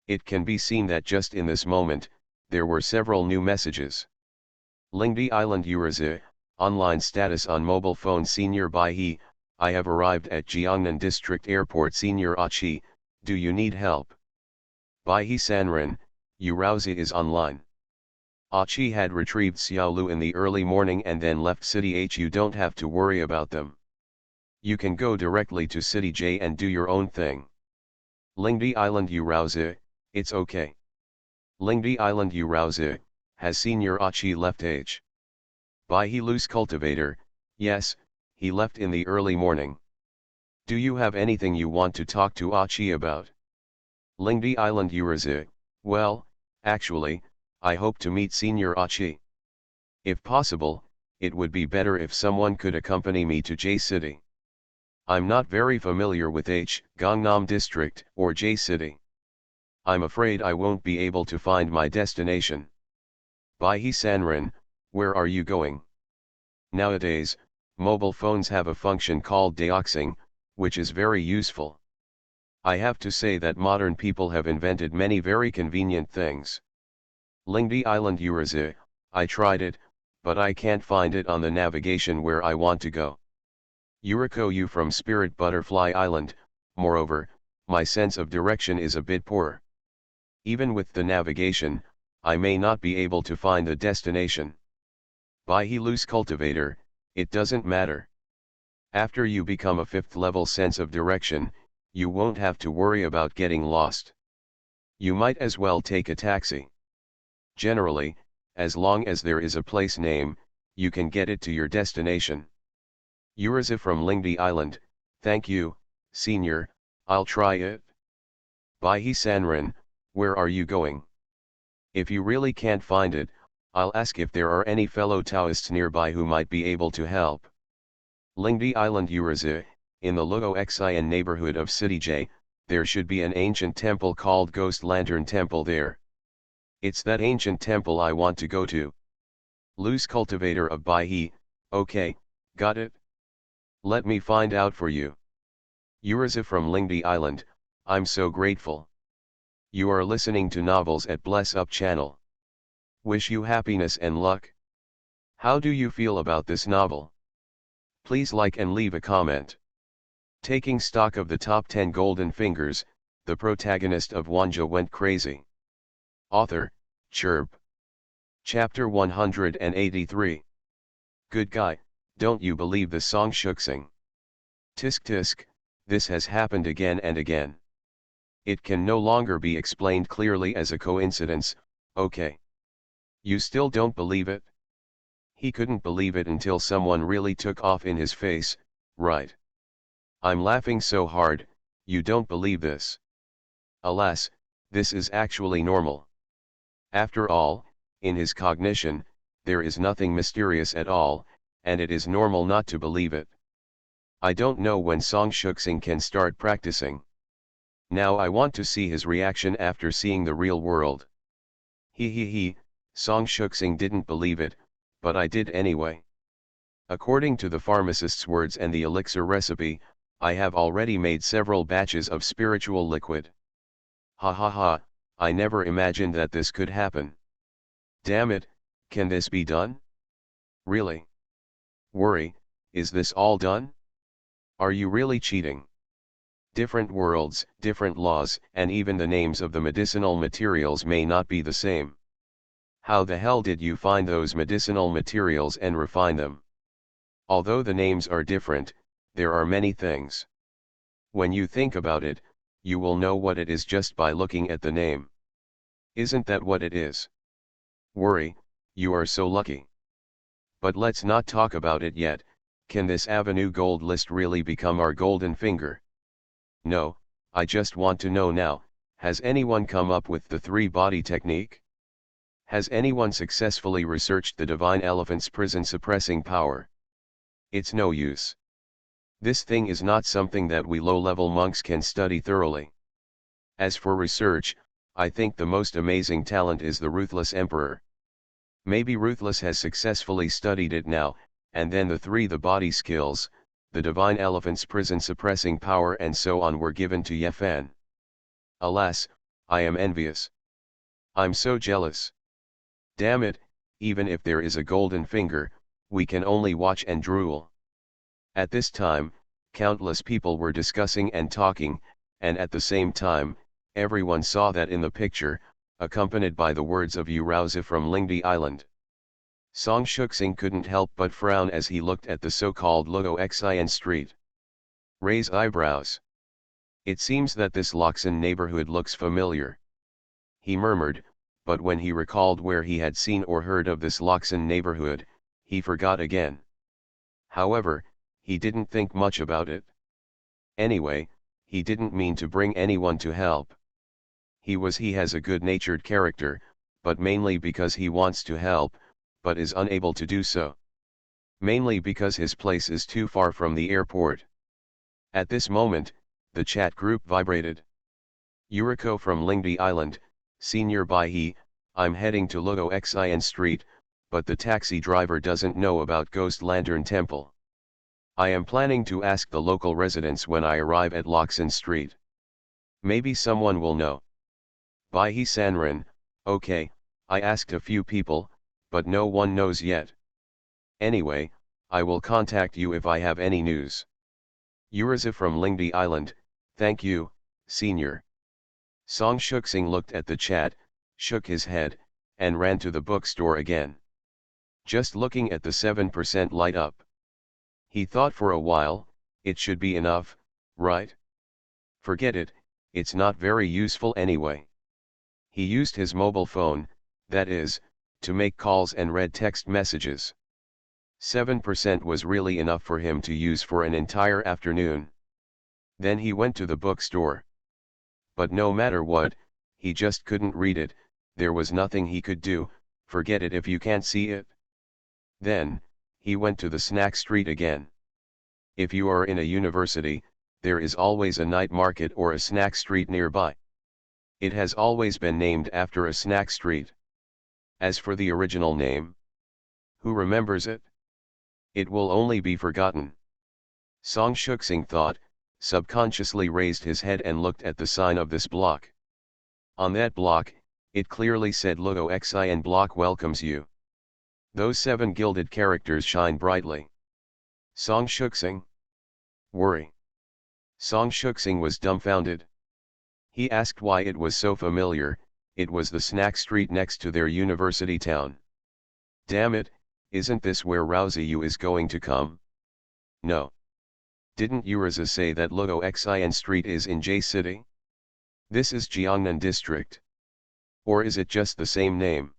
It can be seen that just in this moment, there were several new messages. Lingdi Island Uriza, online status on mobile phone Senior Bai He, I have arrived at Jiangnan District Airport Senior Achi, do you need help? Bai He Sanrin, Uriza is online. Achi had retrieved Xiaolu in the early morning and then left City H. You don't have to worry about them. You can go directly to City J and do your own thing. Lingdi Island Uriza, it's okay. Lingdi Island Uriza, has Senior Achi left H? Bai He Loose Cultivator, yes, he left in the early morning. Do you have anything you want to talk to Achi about? Lingdi Island Uriza, well, actually, I hope to meet Senior Achi. If possible, it would be better if someone could accompany me to J City. I'm not very familiar with H, Gangnam District, or J City. I'm afraid I won't be able to find my destination. Bai He Sanrin, where are you going? Nowadays, mobile phones have a function called doxing, which is very useful. I have to say that modern people have invented many very convenient things. Lingdi Island Uriza, I tried it, but I can't find it on the navigation where I want to go. Yuriko you from Spirit Butterfly Island, moreover, my sense of direction is a bit poor. Even with the navigation, I may not be able to find the destination. Bai He Loose Cultivator, it doesn't matter. After you become a 5th level sense of direction, you won't have to worry about getting lost. You might as well take a taxi. Generally, as long as there is a place name, you can get it to your destination. Uriza from Lingdi Island, thank you, Senior, I'll try it. Bai He Sanrin, where are you going? If you really can't find it, I'll ask if there are any fellow Taoists nearby who might be able to help. Lingdi Island Urazi, in the Luo Xian neighborhood of City J, there should be an ancient temple called Ghost Lantern Temple there. It's that ancient temple I want to go to. Loose cultivator of Bai He, okay, got it? Let me find out for you. Urazi from Lingdi Island, I'm so grateful. You are listening to Novels at Bless Up channel. Wish you happiness and luck. How do you feel about this novel? Please like and leave a comment. Taking stock of the top 10 golden fingers, the protagonist of Wanjie went crazy. Author, Chirp. Chapter 183. Good guy, don't you believe the song Shuxing? Tisk tisk, this has happened again and again. It can no longer be explained clearly as a coincidence, okay. You still don't believe it? He couldn't believe it until someone really took off in his face, right? I'm laughing so hard, you don't believe this. Alas, this is actually normal. After all, in his cognition, there is nothing mysterious at all, and it is normal not to believe it. I don't know when Song Shuxing can start practicing. Now I want to see his reaction after seeing the real world. He, Song Shuxing didn't believe it, but I did anyway. According to the pharmacist's words and the elixir recipe, I have already made several batches of spiritual liquid. Ha ha ha, I never imagined that this could happen. Damn it, can this be done? Really? Worry, is this all done? Are you really cheating? Different worlds, different laws, and even the names of the medicinal materials may not be the same. How the hell did you find those medicinal materials and refine them? Although the names are different, there are many things. When you think about it, you will know what it is just by looking at the name. Isn't that what it is? Worry, you are so lucky. But let's not talk about it yet. Can this Avenue Gold list really become our golden finger? No, I just want to know now, has anyone come up with the three-body technique? Has anyone successfully researched the divine elephant's prison suppressing power? It's no use. This thing is not something that we low-level monks can study thoroughly. As for research, I think the most amazing talent is the Ruthless Emperor. Maybe Ruthless has successfully studied it now, and then the body skills, the divine elephant's prison suppressing power and so on were given to Yefan. Alas, I am envious. I'm so jealous. Damn it, even if there is a golden finger, we can only watch and drool. At this time, countless people were discussing and talking, and at the same time, everyone saw that in the picture, accompanied by the words of Urazi from Lingdi Island. Song Shuxing couldn't help but frown as he looked at the so-called Luo Xian street. Raise eyebrows. It seems that this Loxin neighborhood looks familiar. He murmured, but when he recalled where he had seen or heard of this Loxin neighborhood, he forgot again. However, he didn't think much about it. Anyway, he didn't mean to bring anyone to help. He has a good-natured character, but mainly because he wants to help, but is unable to do so. Mainly because his place is too far from the airport. At this moment, the chat group vibrated. Yuriko from Lingdi Island, Senior Baihi, I'm heading to Luo Xian Street, but the taxi driver doesn't know about Ghost Lantern Temple. I am planning to ask the local residents when I arrive at Loxin Street. Maybe someone will know. Baihi Sanran, okay, I asked a few people, but no one knows yet. Anyway, I will contact you if I have any news. Urazi from Lingdi Island, thank you, Senior. Song Shuxing looked at the chat, shook his head, and ran to the bookstore again. Just looking at the 7% light up. He thought for a while, it should be enough, right? Forget it, it's not very useful anyway. He used his mobile phone, that is, to make calls and read text messages. 7% was really enough for him to use for an entire afternoon. Then he went to the bookstore. But no matter what, he just couldn't read it, there was nothing he could do, Forget it if you can't see it. Then, he went to the snack street again. If you are in a university, there is always a night market or a snack street nearby. It has always been named after a snack street. As for the original name, who remembers it? It will only be forgotten. Song Shuxing thought, subconsciously raised his head and looked at the sign of this block. On that block, it clearly said Luo Xin block welcomes you. Those 7 gilded characters shine brightly. Song Shuxing? Worry. Song Shuxing was dumbfounded. He asked why it was so familiar. It was the snack street next to their university town. Damn it, isn't this where Rouziyu is going to come? No. Didn't Uriza say that Luo Xin Street is in J City? This is Jiangnan District. Or is it just the same name?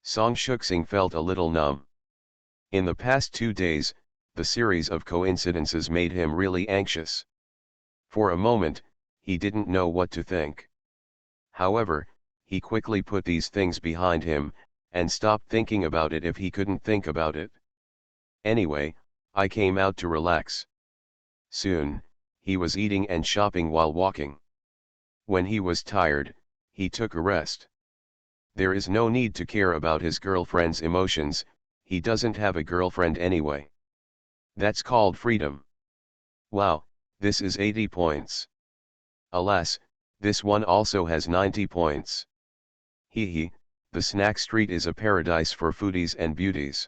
Song Shuxing felt a little numb. In the past 2 days, the series of coincidences made him really anxious. For a moment, he didn't know what to think. However, he quickly put these things behind him, and stopped thinking about it if he couldn't think about it. Anyway, I came out to relax. Soon, he was eating and shopping while walking. When he was tired, he took a rest. There is no need to care about his girlfriend's emotions, he doesn't have a girlfriend anyway. That's called freedom. Wow, this is 80 points. Alas, this one also has 90 points. Hee, the snack street is a paradise for foodies and beauties.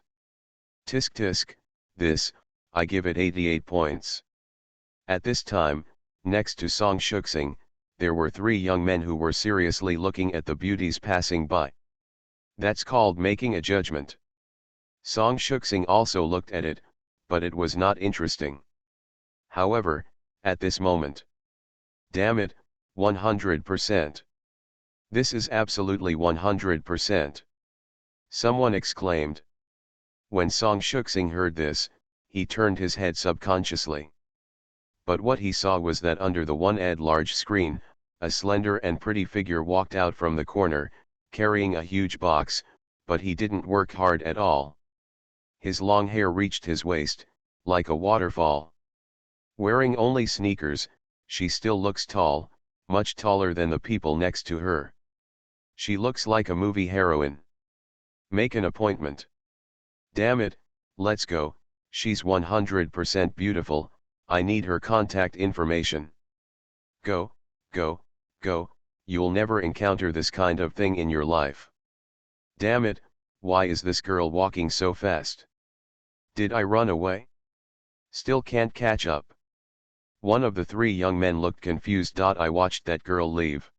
Tisk tisk, this, I give it 88 points. At this time, next to Song Shuxing, there were 3 young men who were seriously looking at the beauties passing by. That's called making a judgment. Song Shuxing also looked at it, but it was not interesting. However, at this moment. Damn it, 100%. This is absolutely 100%. Someone exclaimed. When Song Shuxing heard this, he turned his head subconsciously. But what he saw was that under the one-ed large screen, a slender and pretty figure walked out from the corner, carrying a huge box, but he didn't work hard at all. His long hair reached his waist, like a waterfall. Wearing only sneakers, she still looks tall, much taller than the people next to her. She looks like a movie heroine. Make an appointment. Damn it, let's go, she's 100% beautiful, I need her contact information. Go, go, go, you'll never encounter this kind of thing in your life. Damn it, why is this girl walking so fast? Did I run away? Still can't catch up. One of the 3 young men looked confused. I watched that girl leave.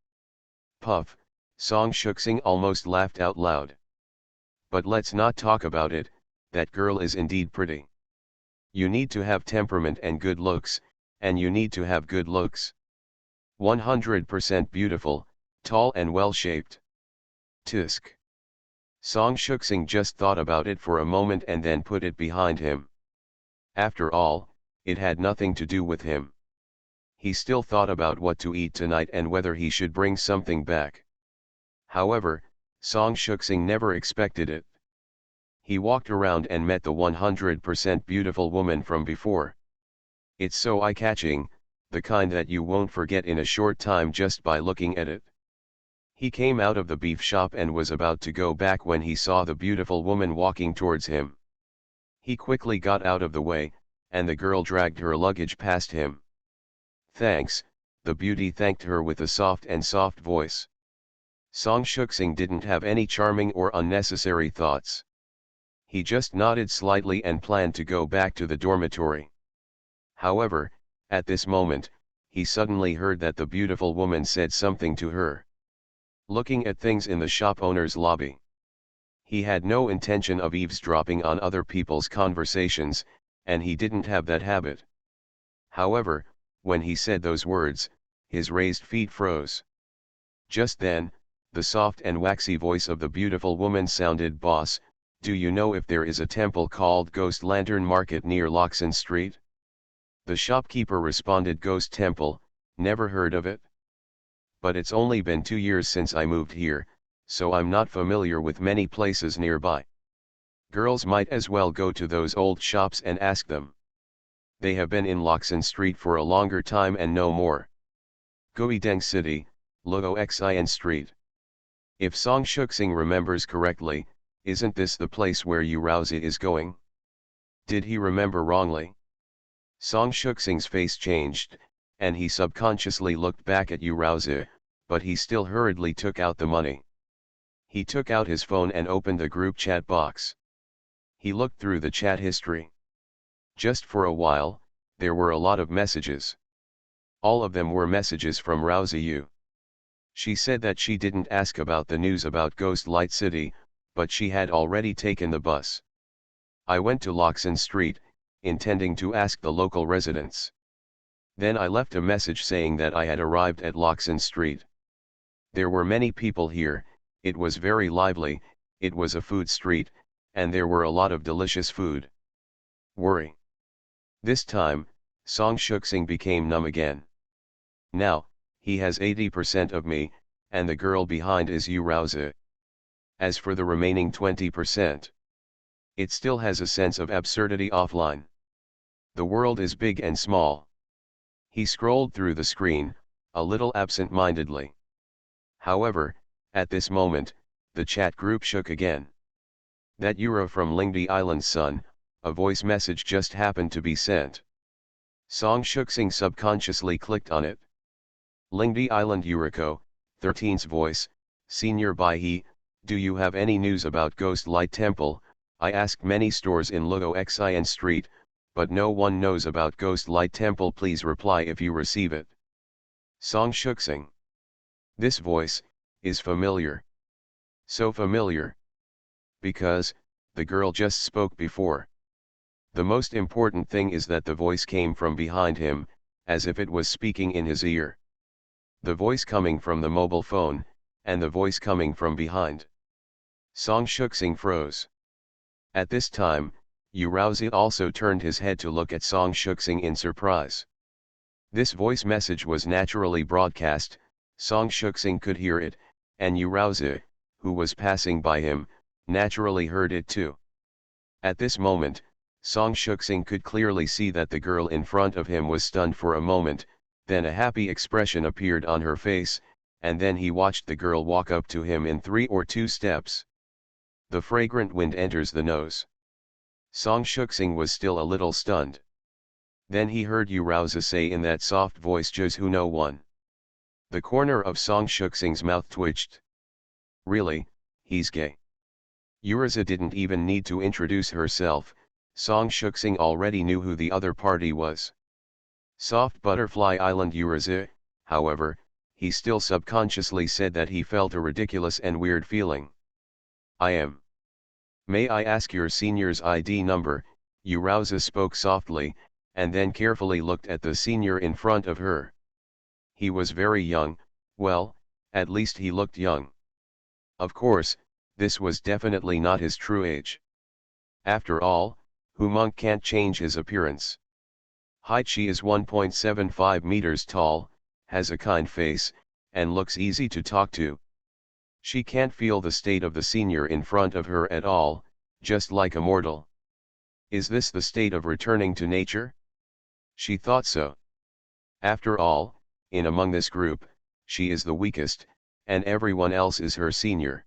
Puff, Song Shuxing almost laughed out loud. But let's not talk about it, that girl is indeed pretty. You need to have temperament and good looks, and you need to have good looks. 100% beautiful, tall and well-shaped. Tisk. Song Shuxing just thought about it for a moment and then put it behind him. After all, it had nothing to do with him. He still thought about what to eat tonight and whether he should bring something back. However, Song Shuxing never expected it. He walked around and met the 100% beautiful woman from before. It's so eye-catching, the kind that you won't forget in a short time just by looking at it. He came out of the beef shop and was about to go back when he saw the beautiful woman walking towards him. He quickly got out of the way, and the girl dragged her luggage past him. Thanks, the beauty thanked her with a soft voice. Song Shuxing didn't have any charming or unnecessary thoughts. He just nodded slightly and planned to go back to the dormitory. However, at this moment, he suddenly heard that the beautiful woman said something to her. Looking at things in the shop owner's lobby. He had no intention of eavesdropping on other people's conversations, and he didn't have that habit. However, when he said those words, his raised feet froze. Just then, the soft and waxy voice of the beautiful woman sounded, "Boss, do you know if there is a temple called Ghost Lantern Market near Loxon Street?" The shopkeeper responded, "Ghost Temple, never heard of it. But it's only been 2 years since I moved here, so I'm not familiar with many places nearby. Girls might as well go to those old shops and ask them. They have been in Loxin Street for a longer time and know more. Guideng City, Luo Xin Street. If Song Shuxing remembers correctly, isn't this the place where Yu Raozi is going? Did he remember wrongly? Song Shuxing's face changed, and he subconsciously looked back at Yu Raozi, but he still hurriedly took out the money. He took out his phone and opened the group chat box. He looked through the chat history. Just for a while, there were a lot of messages. All of them were messages from Raozi Yu. She said that she didn't ask about the news about Ghost Light City, but she had already taken the bus. I went to Loxin Street, intending to ask the local residents. Then I left a message saying that I had arrived at Loxin Street. There were many people here, it was very lively, it was a food street, and there were a lot of delicious food. Worry. This time, Song Shuxing became numb again. Now, he has 80% of me, and the girl behind is Yu Raozi. As for the remaining 20%, it still has a sense of absurdity offline. The world is big and small. He scrolled through the screen, a little absent-mindedly. However, at this moment, the chat group shook again. That Yura from Lingdi Island's son, a voice message just happened to be sent. Song Shuxing subconsciously clicked on it. Lingdi Island Yuriko, 13's voice, Senior Bai, do you have any news about Ghost Light Temple? I asked many stores in Luo Xin Street, but no one knows about Ghost Light Temple. Please reply if you receive it. Song Shuxing. This voice is familiar. So familiar. Because the girl just spoke before. The most important thing is that the voice came from behind him, as if it was speaking in his ear. The voice coming from the mobile phone, and the voice coming from behind. Song Shuxing froze. At this time, Yu Raozi also turned his head to look at Song Shuxing in surprise. This voice message was naturally broadcast, Song Shuxing could hear it, and Yu Raozi, who was passing by him, naturally heard it too. At this moment, Song Shuxing could clearly see that the girl in front of him was stunned for a moment, then a happy expression appeared on her face, and then he watched the girl walk up to him in 3 or 2 steps. The fragrant wind enters the nose. Song Shuxing was still a little stunned. Then he heard Yu Raozi say in that soft voice, "Just who no one." The corner of Song Shuxing's mouth twitched. Really, he's gay. Yuraza didn't even need to introduce herself, Song Shuxing already knew who the other party was. Soft Butterfly Island Yuraza, however, he still subconsciously said that he felt a ridiculous and weird feeling. I am. May I ask your senior's ID number? Yu Raozi spoke softly, and then carefully looked at the senior in front of her. He was very young, well, at least he looked young. Of course, this was definitely not his true age. After all, Hu Monk can't change his appearance. Height: she is 1.75 meters tall, has a kind face, and looks easy to talk to. She can't feel the state of the senior in front of her at all, just like a mortal. Is this the state of returning to nature? She thought so. After all, in among this group, she is the weakest, and everyone else is her senior.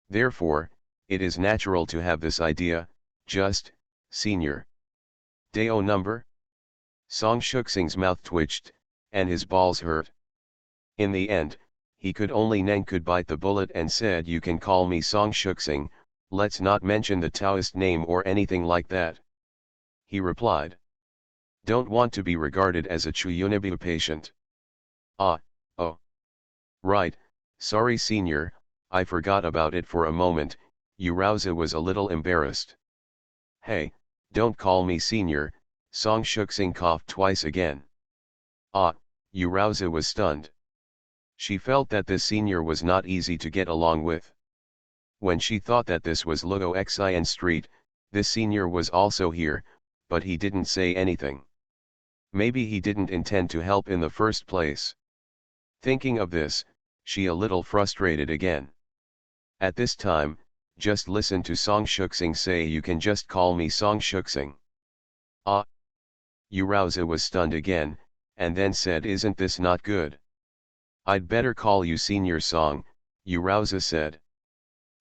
Therefore, it is natural to have this idea, just, senior. Dao number? Song Shuxing's mouth twitched, and his balls hurt. In the end, he could only could bite the bullet and said, "You can call me Song Shuxing, let's not mention the Taoist name or anything like that." He replied. Don't want to be regarded as a Chuyunibu patient. Ah, oh. Right, sorry senior, I forgot about it for a moment. Yu Raozi was a little embarrassed. Hey, don't call me senior, Song Shuxing coughed twice again. Ah, Yu Raozi was stunned. She felt that this senior was not easy to get along with. When she thought that this was Luo Xin Street, this senior was also here, but he didn't say anything. Maybe he didn't intend to help in the first place. Thinking of this, she a little frustrated again. At this time, just listen to Song Shuxing say, "You can just call me Song Shuxing." Ah! Yurouza was stunned again, and then said, "Isn't this not good?" "I'd better call you Senior Song," Yurouza said.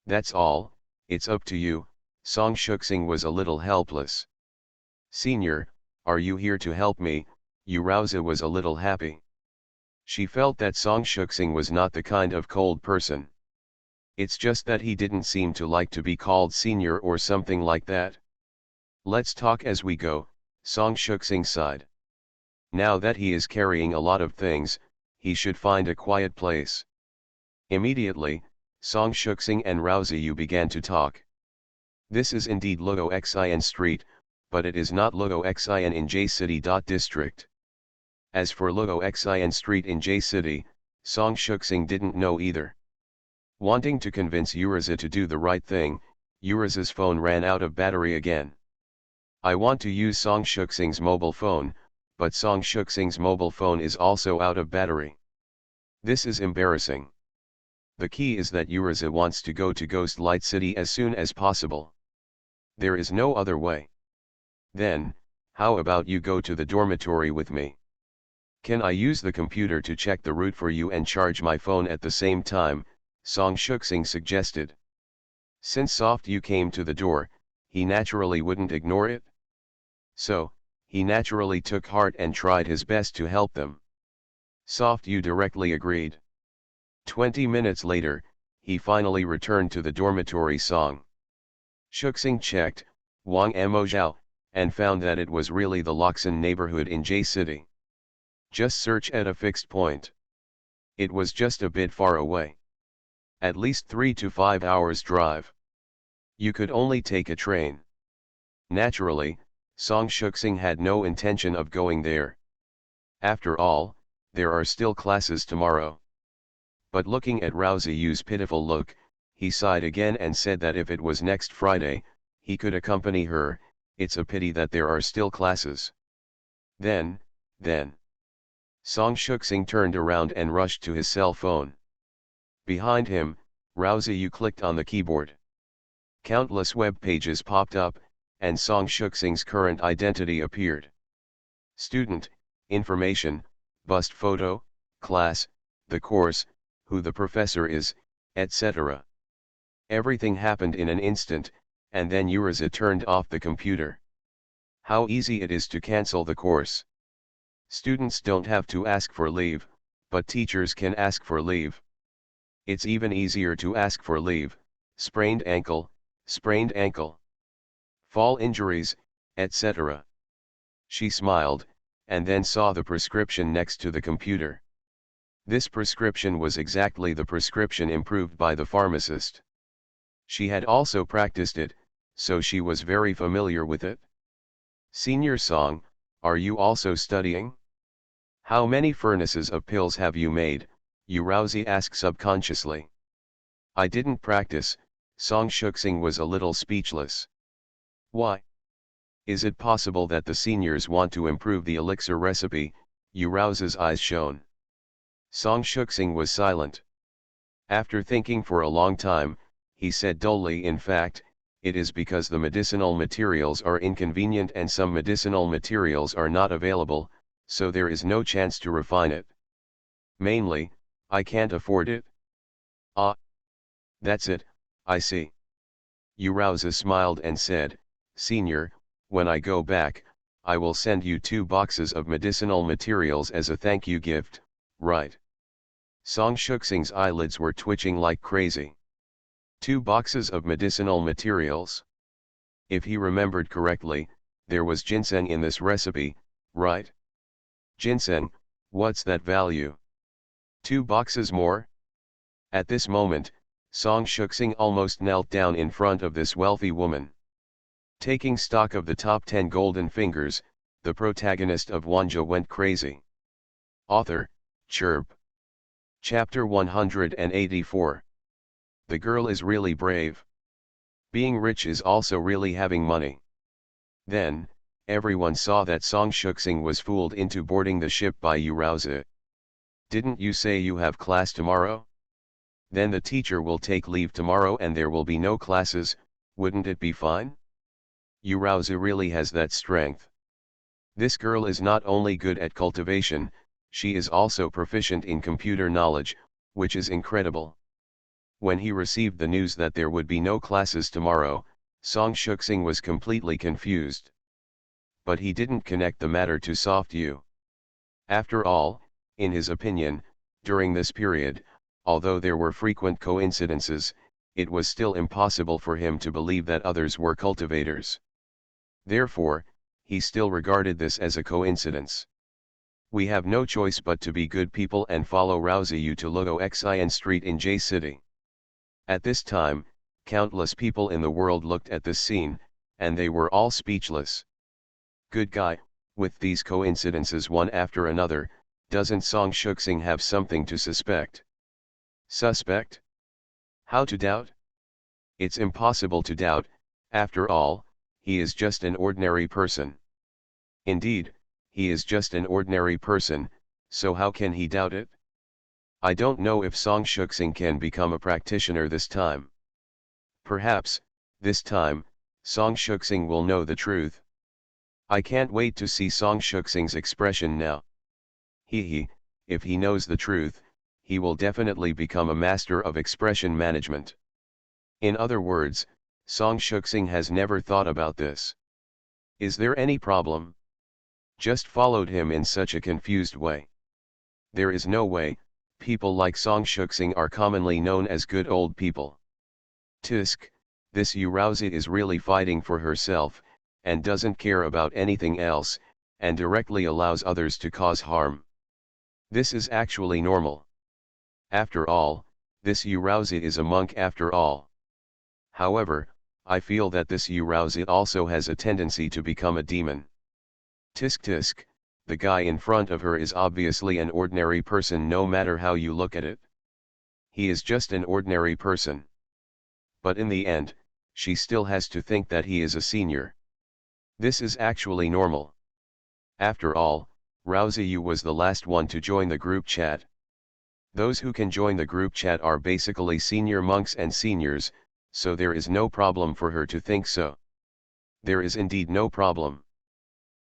"That's all, it's up to you." Song Shuxing was a little helpless. "Senior, are you here to help me?" Yurouza was a little happy. She felt that Song Shuxing was not the kind of cold person. It's just that he didn't seem to like to be called senior or something like that. "Let's talk as we go," Song Shuxing sighed. Now that he is carrying a lot of things, he should find a quiet place. Immediately, Song Shuxing and Raoziyu began to talk. This is indeed Luo Xin Street, but it is not Luo Xin in J City. District. As for Luo Xin Street in J City, Song Shuxing didn't know either. Wanting to convince Uriza to do the right thing, Uriza's phone ran out of battery again. "I want to use Song Shuxing's mobile phone, but Song Shuxing's mobile phone is also out of battery. This is embarrassing." The key is that Uriza wants to go to Ghost Light City as soon as possible. There is no other way. "Then, how about you go to the dormitory with me? Can I use the computer to check the route for you and charge my phone at the same time?" Song Shuxing suggested. Since Soft Yu came to the door, he naturally wouldn't ignore it. So, he naturally took heart and tried his best to help them. Soft Yu directly agreed. 20 minutes later, he finally returned to the dormitory. Song Shuxing checked Wang Emozhao, and found that it was really the Loxin neighborhood in J City. Just search at a fixed point. It was just a bit far away. At least 3 to 5 hours drive. You could only take a train. Naturally, Song Shuxing had no intention of going there. After all, there are still classes tomorrow. But looking at Raoziyu's pitiful look, he sighed again and said that if it was next Friday, he could accompany her. It's a pity that there are still classes. Then. Song Shuxing turned around and rushed to his cell phone. Behind him, Raoziyu clicked on the keyboard. Countless web pages popped up, and Song Shuxing's current identity appeared. Student, information, bust photo, class, the course, who the professor is, etc. Everything happened in an instant, and then Uriza turned off the computer. How easy it is to cancel the course. Students don't have to ask for leave, but teachers can ask for leave. It's even easier to ask for leave: sprained ankle, fall injuries, etc. She smiled, and then saw the prescription next to the computer. This prescription was exactly the prescription improved by the pharmacist. She had also practiced it, so she was very familiar with it. "Senior Song, are you also studying? How many furnaces of pills have you made?" Uraozi asked subconsciously. "I didn't practice." Song Shuxing was a little speechless. "Why? Is it possible that the seniors want to improve the elixir recipe?" Uraozi's eyes shone. Song Shuxing was silent. After thinking for a long time, he said dully, "In fact, it is because the medicinal materials are inconvenient and some medicinal materials are not available, so there is no chance to refine it. Mainly, I can't afford it." "Ah. That's it, I see." Uraozi smiled and said, "Senior, when I go back, I will send you 2 boxes of medicinal materials as a thank you gift, right?" Song Shuxing's eyelids were twitching like crazy. 2 boxes of medicinal materials? If he remembered correctly, there was ginseng in this recipe, right? Ginseng, what's that value? 2 boxes more? At this moment, Song Shuxing almost knelt down in front of this wealthy woman. Taking stock of the top 10 golden fingers, the protagonist of Wanjie went crazy. Author, Chirp. Chapter 184. The girl is really brave. Being rich is also really having money. Then, everyone saw that Song Shuxing was fooled into boarding the ship by Uraozi. "Didn't you say you have class tomorrow?" Then the teacher will take leave tomorrow and there will be no classes, wouldn't it be fine? Yurouzu really has that strength. This girl is not only good at cultivation, she is also proficient in computer knowledge, which is incredible. When he received the news that there would be no classes tomorrow, Song Shuxing was completely confused. But he didn't connect the matter to Soft Yu. After all, in his opinion, during this period, although there were frequent coincidences, it was still impossible for him to believe that others were cultivators. Therefore, he still regarded this as a coincidence. We have no choice but to be good people and follow Raoziyu to Luo Xin Street in J City. At this time, countless people in the world looked at this scene, and they were all speechless. Good guy, with these coincidences one after another, doesn't Song Shuxing have something to suspect? Suspect? How to doubt? It's impossible to doubt, after all, he is just an ordinary person. Indeed, he is just an ordinary person, so how can he doubt it? I don't know if Song Shuxing can become a practitioner this time. Perhaps, this time, Song Shuxing will know the truth. I can't wait to see Song Shuxing's expression now. If he knows the truth, he will definitely become a master of expression management. In other words, Song Shuxing has never thought about this. Is there any problem? Just followed him in such a confused way. There is no way. People like Song Shuxing are commonly known as good old people. Tisk, this Yurouzi is really fighting for herself, and doesn't care about anything else, and directly allows others to cause harm. This is actually normal. After all, this Yurouzi is a monk after all. However, I feel that this Yurouzi also has a tendency to become a demon. Tisk tisk. The guy in front of her is obviously an ordinary person no matter how you look at it. He is just an ordinary person. But in the end, she still has to think that he is a senior. This is actually normal. After all, Raoziyu was the last one to join the group chat. Those who can join the group chat are basically senior monks and seniors, so there is no problem for her to think so. There is indeed no problem.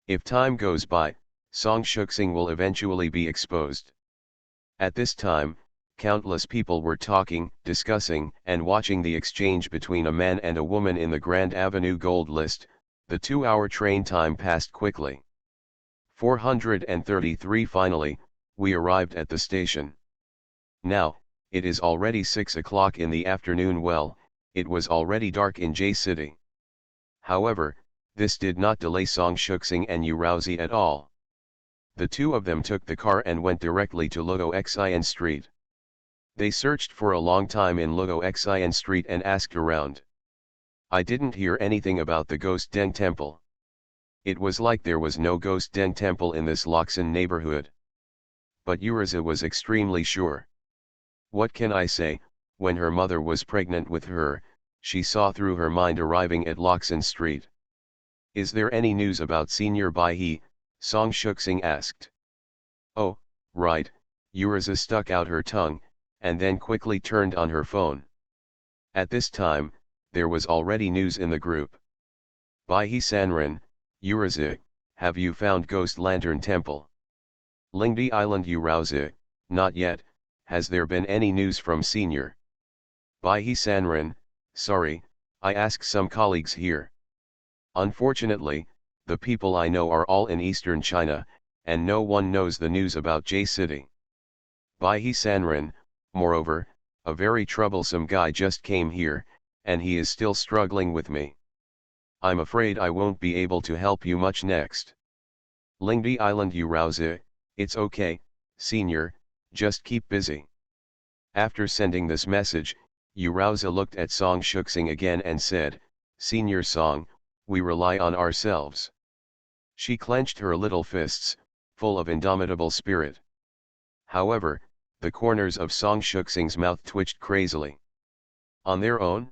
If time goes by, Song Shuxing will eventually be exposed. At this time, countless people were talking, discussing, and watching the exchange between a man and a woman in the Grand Avenue Gold List. The 2-hour train time passed quickly. 433. Finally, we arrived at the station. Now, it is already 6 o'clock in the afternoon. Well, it was already dark in J City. However, this did not delay Song Shuxing and Yurouzi at all. The two of them took the car and went directly to Luo Xin Street. They searched for a long time in Luo Xin Street and asked around. I didn't hear anything about the Ghost Deng Temple. It was like there was no Ghost Deng Temple in this Loxin neighborhood. But Yuriza was extremely sure. What can I say, when her mother was pregnant with her, she saw through her mind arriving at Loxin Street. Is there any news about Senior Bai? Song Shuxing asked. Oh, right, Yuriza stuck out her tongue, and then quickly turned on her phone. At this time, there was already news in the group. Bai Sanren, Yuriza, have you found Ghost Lantern Temple? Lingdi Island Yurouzi, not yet. Has there been any news from Senior Bai Sanren? Sorry, I asked some colleagues here. Unfortunately, the people I know are all in eastern China, and no one knows the news about J City. Bai Sanren, moreover, a very troublesome guy just came here, and he is still struggling with me. I'm afraid I won't be able to help you much next. Lingdi Island Yurouzi, it's okay, Senior, just keep busy. After sending this message, Yurouzi looked at Song Shuxing again and said, Senior Song, we rely on ourselves. She clenched her little fists, full of indomitable spirit. However, the corners of Song Shuxing's mouth twitched crazily. On their own?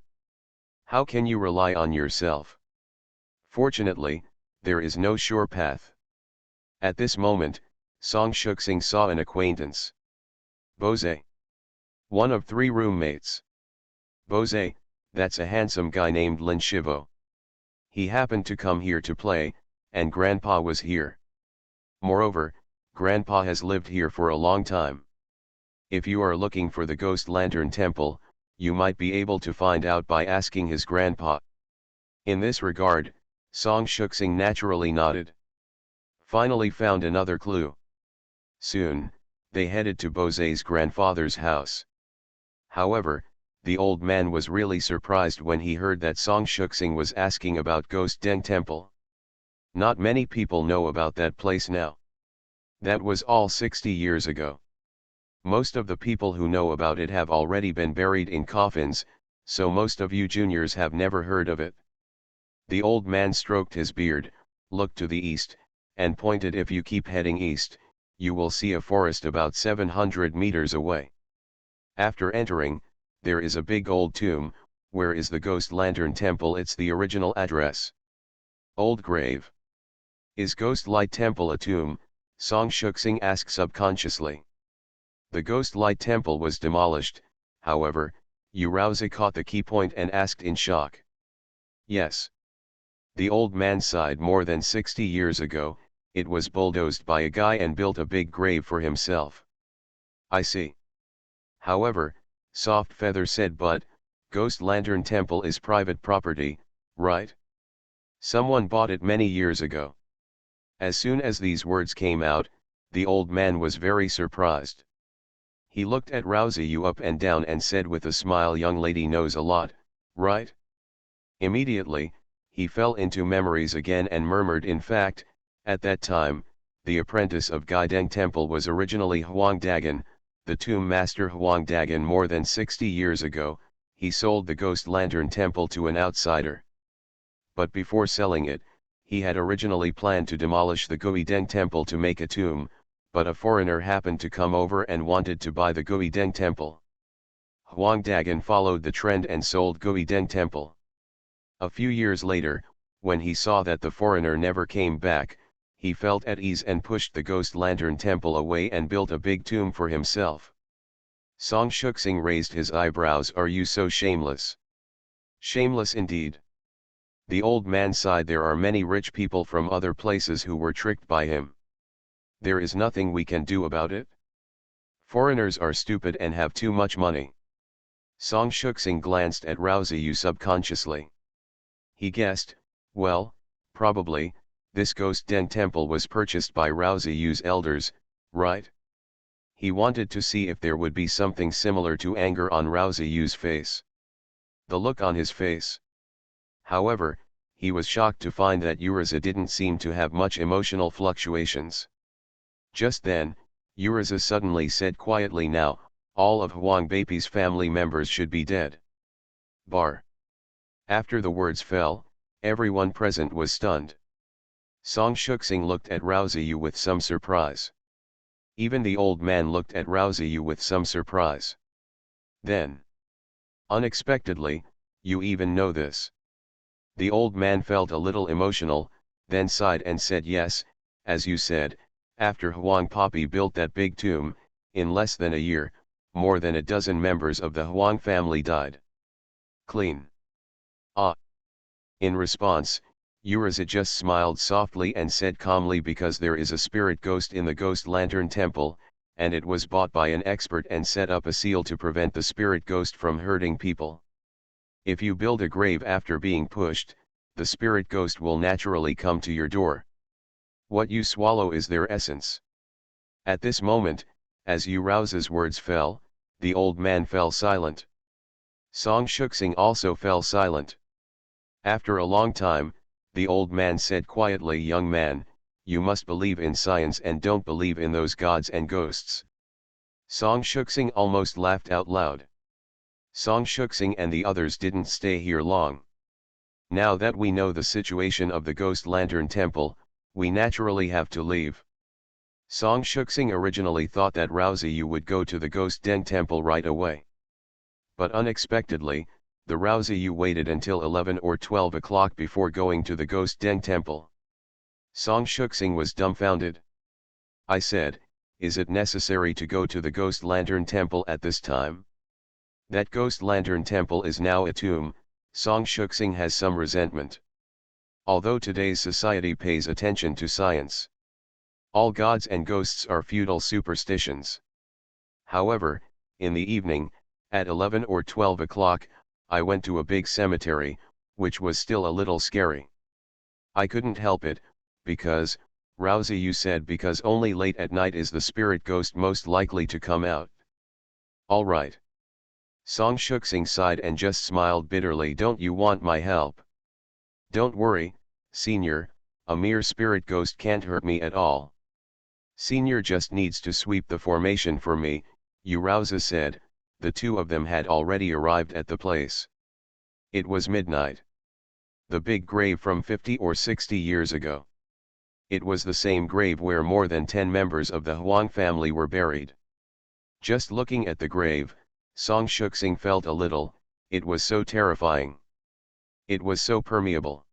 How can you rely on yourself? Fortunately, there is no sure path. At this moment, Song Shuxing saw an acquaintance. Bose. One of 3 roommates. Bose, that's a handsome guy named Lin Shivo. He happened to come here to play, and Grandpa was here. Moreover, Grandpa has lived here for a long time. If you are looking for the Ghost Lantern Temple, you might be able to find out by asking his grandpa. In this regard, Song Shuxing naturally nodded. Finally found another clue. Soon, they headed to Bose's grandfather's house. However, the old man was really surprised when he heard that Song Shuxing was asking about Ghost Deng Temple. Not many people know about that place now. That was all 60 years ago. Most of the people who know about it have already been buried in coffins, so most of you juniors have never heard of it. The old man stroked his beard, looked to the east, and pointed. If you keep heading east, you will see a forest about 700 meters away. After entering, there is a big old tomb. Where is the Ghost Lantern Temple? It's the original address. Old grave. Is Ghost Light Temple a tomb? Song Shuxing asked subconsciously. The Ghost Light Temple was demolished, however. Yu Raozi caught the key point and asked in shock. Yes. The old man sighed. More than 60 years ago, it was bulldozed by a guy and built a big grave for himself. I see. However, Soft Feather said, but, Ghost Lantern Temple is private property, right? Someone bought it many years ago. As soon as these words came out, the old man was very surprised. He looked at Raozi Yu up and down and said with a smile, young lady knows a lot, right? Immediately, he fell into memories again and murmured, in fact, at that time, the apprentice of Gaideng Temple was originally Huang Dagan, the tomb master Huang Dagan. More than 60 years ago, he sold the Ghost Lantern Temple to an outsider. But before selling it, he had originally planned to demolish the Guideng Temple to make a tomb, but a foreigner happened to come over and wanted to buy the Guideng Temple. Huang Dagan followed the trend and sold Guideng Temple. A few years later, when he saw that the foreigner never came back, he felt at ease and pushed the Ghost Lantern Temple away and built a big tomb for himself. Song Shuxing raised his eyebrows. Are you so shameless? Shameless indeed. The old man sighed. There are many rich people from other places who were tricked by him. There is nothing we can do about it. Foreigners are stupid and have too much money. Song Shuxing glanced at Raozi Yu subconsciously. He guessed, well, probably, this Ghost Deng Temple was purchased by Raozi Yu's elders, right? He wanted to see if there would be something similar to anger on Raozi Yu's face. The look on his face. However, he was shocked to find that Uriza didn't seem to have much emotional fluctuations. Just then, Uriza suddenly said quietly, now, all of Huang Beipi's family members should be dead. Bar. After the words fell, everyone present was stunned. Song Shuxing looked at Raozi Yu with some surprise. Even the old man looked at Raozi Yu with some surprise. Then, unexpectedly, you even know this. The old man felt a little emotional, then sighed and said, yes, as you said, after Huang Papi built that big tomb, in less than a year, more than a dozen members of the Huang family died. Clean. Ah. In response, Uriza just smiled softly and said calmly, because there is a spirit ghost in the Ghost Lantern Temple, and it was bought by an expert and set up a seal to prevent the spirit ghost from hurting people. If you build a grave after being pushed, the spirit ghost will naturally come to your door. What you swallow is their essence. At this moment, as Yu Raozi's words fell, the old man fell silent. Song Shuxing also fell silent. After a long time, the old man said quietly, young man, you must believe in science and don't believe in those gods and ghosts. Song Shuxing almost laughed out loud. Song Shuxing and the others didn't stay here long. Now that we know the situation of the Ghost Lantern Temple, we naturally have to leave. Song Shuxing originally thought that Raozi Yu would go to the Ghost Deng Temple right away. But unexpectedly, the Raozi Yu waited until 11 or 12 o'clock before going to the Ghost Deng Temple. Song Shuxing was dumbfounded. I said, is it necessary to go to the Ghost Lantern Temple at this time? That ghost lantern temple is now a tomb. Song Shuxing has some resentment. Although today's society pays attention to science, all gods and ghosts are feudal superstitions. However, in the evening, at 11 or 12 o'clock, I went to a big cemetery, which was still a little scary. I couldn't help it, because, Rousey, you said, because only late at night is the spirit ghost most likely to come out. All right. Song Shuxing sighed and just smiled bitterly. Don't you want my help? Don't worry, Senior, a mere spirit ghost can't hurt me at all. Senior just needs to sweep the formation for me, Urauza said. The two of them had already arrived at the place. It was midnight. The big grave from 50 or 60 years ago. It was the same grave where more than 10 members of the Huang family were buried. Just looking at the grave, Song Shuxing felt a little, it was so terrifying. It was so permeable.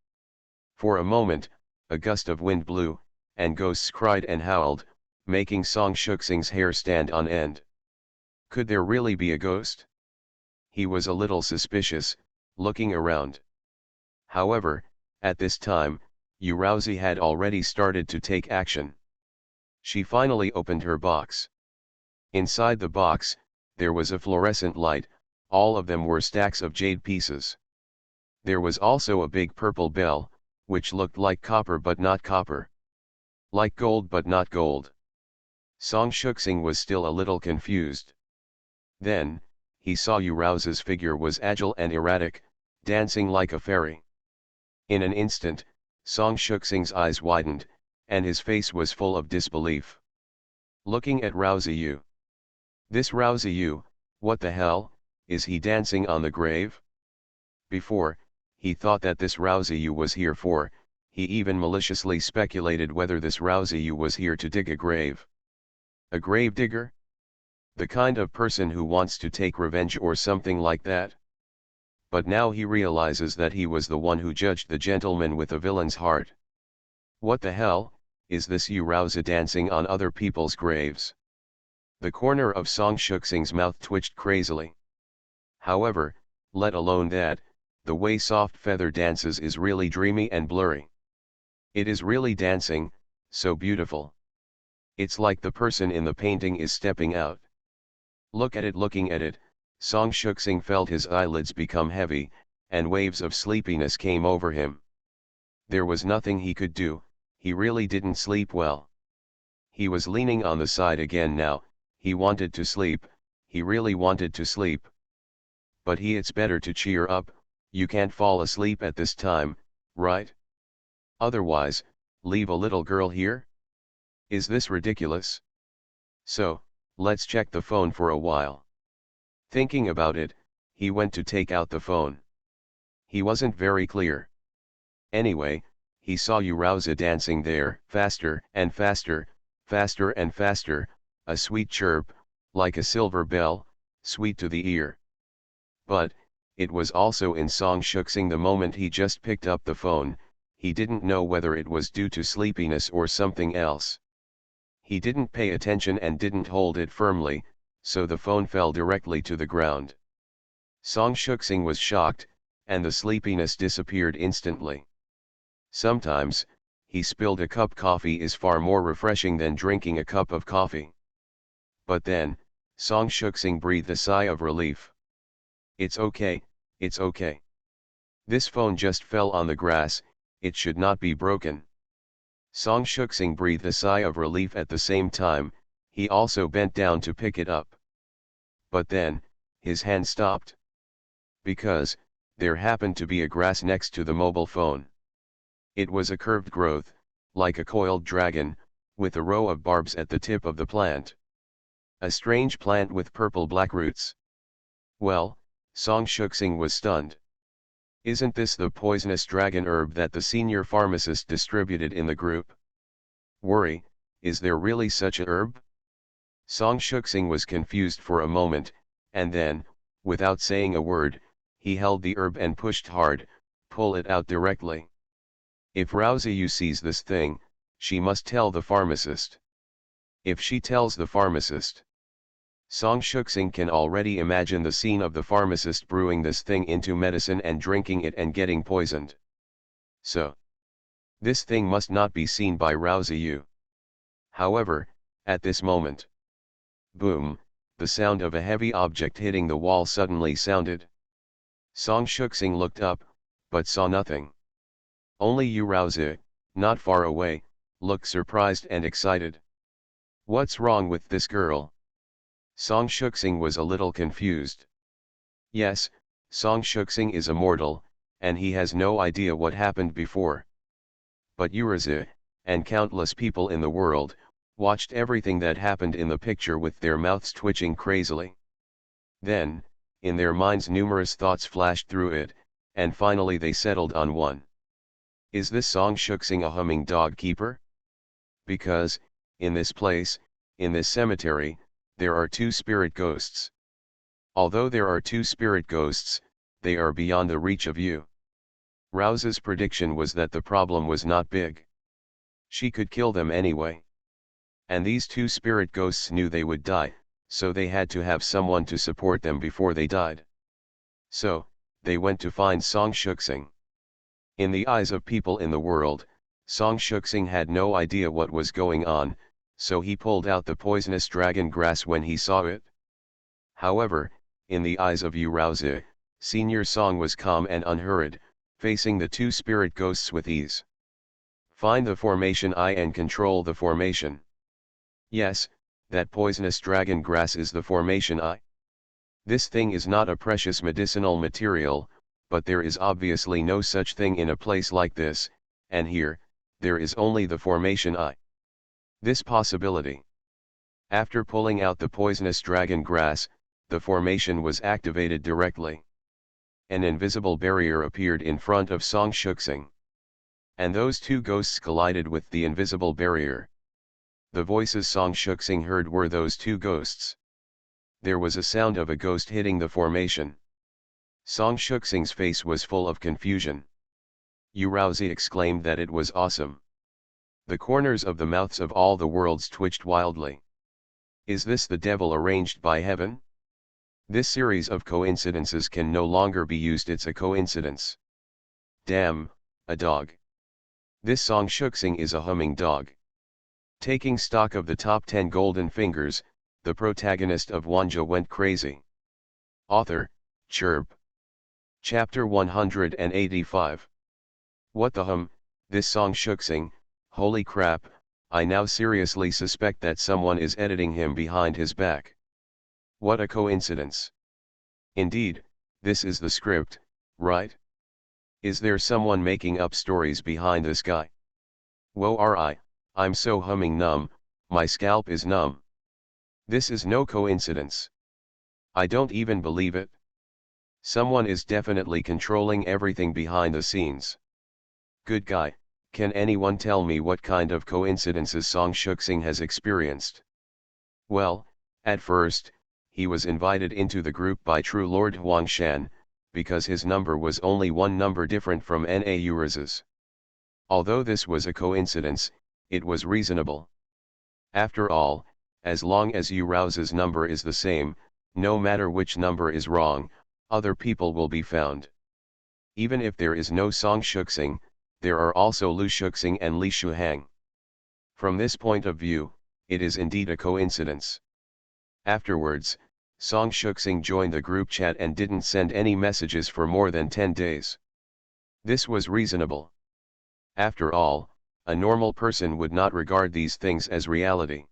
For a moment, a gust of wind blew, and ghosts cried and howled, making Song Shuxing's hair stand on end. Could there really be a ghost? He was a little suspicious, looking around. However, at this time, Urauzi had already started to take action. She finally opened her box. Inside the box, there was a fluorescent light, all of them were stacks of jade pieces. There was also a big purple bell, which looked like copper but not copper. Like gold but not gold. Song Shuxing was still a little confused. Then, he saw Urauza's figure was agile and erratic, dancing like a fairy. In an instant, Song Shuxing's eyes widened, and his face was full of disbelief. Looking at Rouziyu. This Rouziyu, what the hell, is he dancing on the grave? Before, he thought that this Rouziyu was here for, he even maliciously speculated whether this Rouziyu was here to dig a grave. A grave digger? The kind of person who wants to take revenge or something like that. But now he realizes that he was the one who judged the gentleman with a villain's heart. What the hell, is this Urauza dancing on other people's graves? The corner of Song Shuxing's mouth twitched crazily. However, let alone that, the way soft feather dances is really dreamy and blurry. It is really dancing, so beautiful. It's like the person in the painting is stepping out. Look at it. Looking at it, Song Shuxing felt his eyelids become heavy, and waves of sleepiness came over him. There was nothing he could do, he really didn't sleep well. He was leaning on the side again now, he wanted to sleep, he really wanted to sleep. But it's better to cheer up, you can't fall asleep at this time, right? Otherwise, leave a little girl here? Is this ridiculous? So, let's check the phone for a while. Thinking about it, he went to take out the phone. He wasn't very clear. Anyway, he saw Urauza dancing there, faster and faster, faster and faster, a sweet chirp, like a silver bell, sweet to the ear. But, it was also in Song Shuxing the moment he just picked up the phone, he didn't know whether it was due to sleepiness or something else. He didn't pay attention and didn't hold it firmly, so the phone fell directly to the ground. Song Shuxing was shocked, and the sleepiness disappeared instantly. Sometimes, he spilled a cup coffee is far more refreshing than drinking a cup of coffee. But then, Song Shuxing breathed a sigh of relief. It's okay, it's okay. This phone just fell on the grass, it should not be broken. Song Shuxing breathed a sigh of relief at the same time, he also bent down to pick it up. But then, his hand stopped. Because, there happened to be a grass next to the mobile phone. It was a curved growth, like a coiled dragon, with a row of barbs at the tip of the plant. A strange plant with purple-black roots. Well, Song Shuxing was stunned. Isn't this the poisonous dragon herb that the senior pharmacist distributed in the group? Worry, is there really such a herb? Song Shuxing was confused for a moment, and then, without saying a word, he held the herb and pushed hard, pull it out directly. If Rouziyu sees this thing, she must tell the pharmacist. If she tells the pharmacist, Song Shuxing can already imagine the scene of the pharmacist brewing this thing into medicine and drinking it and getting poisoned. So, this thing must not be seen by Yu. However, at this moment, boom, the sound of a heavy object hitting the wall suddenly sounded. Song Shuxing looked up, but saw nothing. Only Yu, not far away, looked surprised and excited. What's wrong with this girl? Song Shuxing was a little confused. Yes, Song Shuxing is a mortal, and he has no idea what happened before. But Yu, and countless people in the world, watched everything that happened in the picture with their mouths twitching crazily. Then, in their minds numerous thoughts flashed through it, and finally they settled on one. Is this Song Shuxing a humming dog keeper? Because, in this place, in this cemetery, there are two spirit ghosts. Although there are two spirit ghosts, they are beyond the reach of Yu. Rouse's prediction was that the problem was not big. She could kill them anyway. And these two spirit ghosts knew they would die, so they had to have someone to support them before they died. So, they went to find Song Shuxing. In the eyes of people in the world, Song Shuxing had no idea what was going on, so he pulled out the poisonous dragon grass when he saw it. However, in the eyes of Yu, Senior Song was calm and unhurried, facing the two spirit ghosts with ease. Find the formation I and control the formation. Yes, that poisonous dragon grass is the formation I. This thing is not a precious medicinal material, but there is obviously no such thing in a place like this, and here, there is only the formation I. This possibility. After pulling out the poisonous dragon grass, the formation was activated directly. An invisible barrier appeared in front of Song Shuxing. And those two ghosts collided with the invisible barrier. The voices Song Shuxing heard were those two ghosts. There was a sound of a ghost hitting the formation. Song Shuxing's face was full of confusion. Yu exclaimed that it was awesome. The corners of the mouths of all the worlds twitched wildly. Is this the devil arranged by heaven? This series of coincidences can no longer be used. It's a coincidence. Damn, a dog. This Song Shuxing is a humming dog. Taking stock of the top 10 golden fingers, the protagonist of Wanjie went crazy. Author, Chirp. Chapter 185. What the this Song Shuxing, holy crap, I now seriously suspect that someone is editing him behind his back. What a coincidence. Indeed, this is the script, right? Is there someone making up stories behind this guy? Whoa, I'm so humming numb, my scalp is numb. This is no coincidence. I don't even believe it. Someone is definitely controlling everything behind the scenes. Good guy, can anyone tell me what kind of coincidences Song Shuxing has experienced? Well, at first, he was invited into the group by True Lord Huangshan, because his number was only one number different from Yu's. Although this was a coincidence, it was reasonable. After all, as long as Yu's number is the same, no matter which number is wrong, other people will be found. Even if there is no Song Shuxing, there are also Lu Shuxing and Li Shuhang. From this point of view, it is indeed a coincidence. Afterwards, Song Shuxing joined the group chat and didn't send any messages for more than 10 days. This was reasonable. After all, a normal person would not regard these things as reality.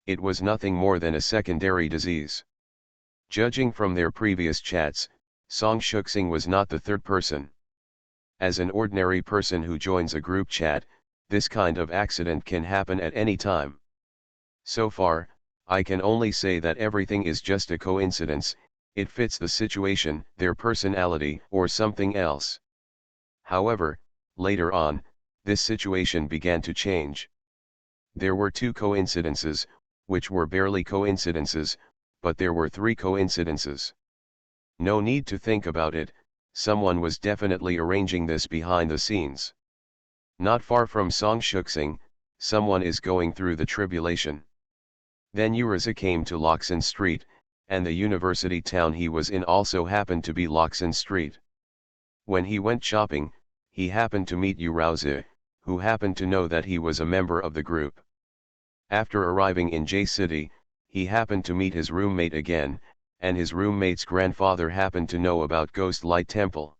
It was nothing more than a secondary disease. Judging from their previous chats, Song Shuxing was not the third person. As an ordinary person who joins a group chat, this kind of accident can happen at any time. So far, I can only say that everything is just a coincidence, it fits the situation, their personality, or something else. However, later on, this situation began to change. There were two coincidences, which were barely coincidences, but there were three coincidences. No need to think about it, someone was definitely arranging this behind the scenes. Not far from Song Shuxing, someone is going through the tribulation. Then Uriza came to Loxon Street, and the university town he was in also happened to be Loxon Street. When he went shopping, he happened to meet Uriza, who happened to know that he was a member of the group. After arriving in J City, he happened to meet his roommate again, and his roommate's grandfather happened to know about Ghost Light Temple.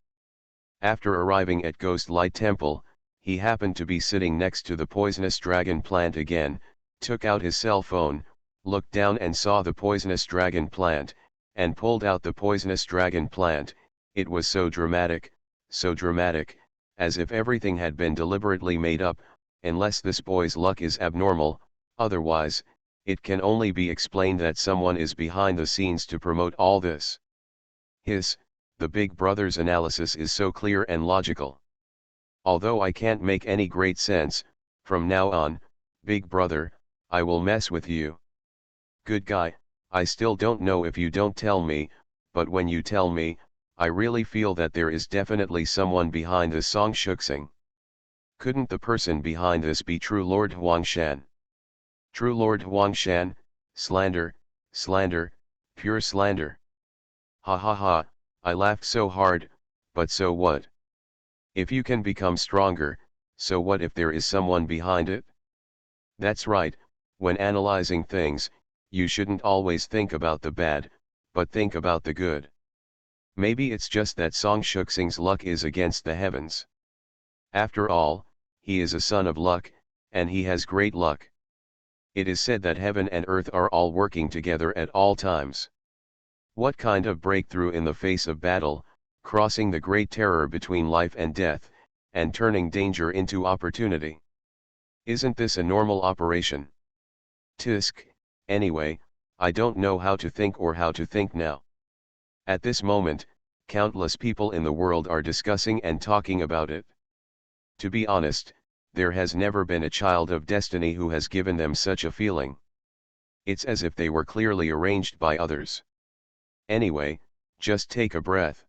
After arriving at Ghost Light Temple, he happened to be sitting next to the poisonous dragon plant again, took out his cell phone, looked down and saw the poisonous dragon plant, and pulled out the poisonous dragon plant. It was so dramatic, as if everything had been deliberately made up, unless this boy's luck is abnormal, otherwise, it can only be explained that someone is behind the scenes to promote all this. The Big Brother's analysis is so clear and logical. Although I can't make any great sense, from now on, Big Brother, I will mess with you. Good guy, I still don't know if you don't tell me, but when you tell me, I really feel that there is definitely someone behind this song Shuxing. Couldn't the person behind this be True Lord Huangshan? True Lord Huangshan, slander, pure slander. Ha ha ha, I laughed so hard, but so what? If you can become stronger, so what if there is someone behind it? That's right, when analyzing things, you shouldn't always think about the bad, but think about the good. Maybe it's just that Song Shuxing's luck is against the heavens. After all, he is a son of luck, and he has great luck. It is said that heaven and earth are all working together at all times. What kind of breakthrough in the face of battle, crossing the great terror between life and death, and turning danger into opportunity? Isn't this a normal operation? Tisk, anyway, I don't know how to think or how to think now. At this moment, countless people in the world are discussing and talking about it. To be honest, there has never been a child of destiny who has given them such a feeling. It's as if they were clearly arranged by others. Anyway, just take a breath.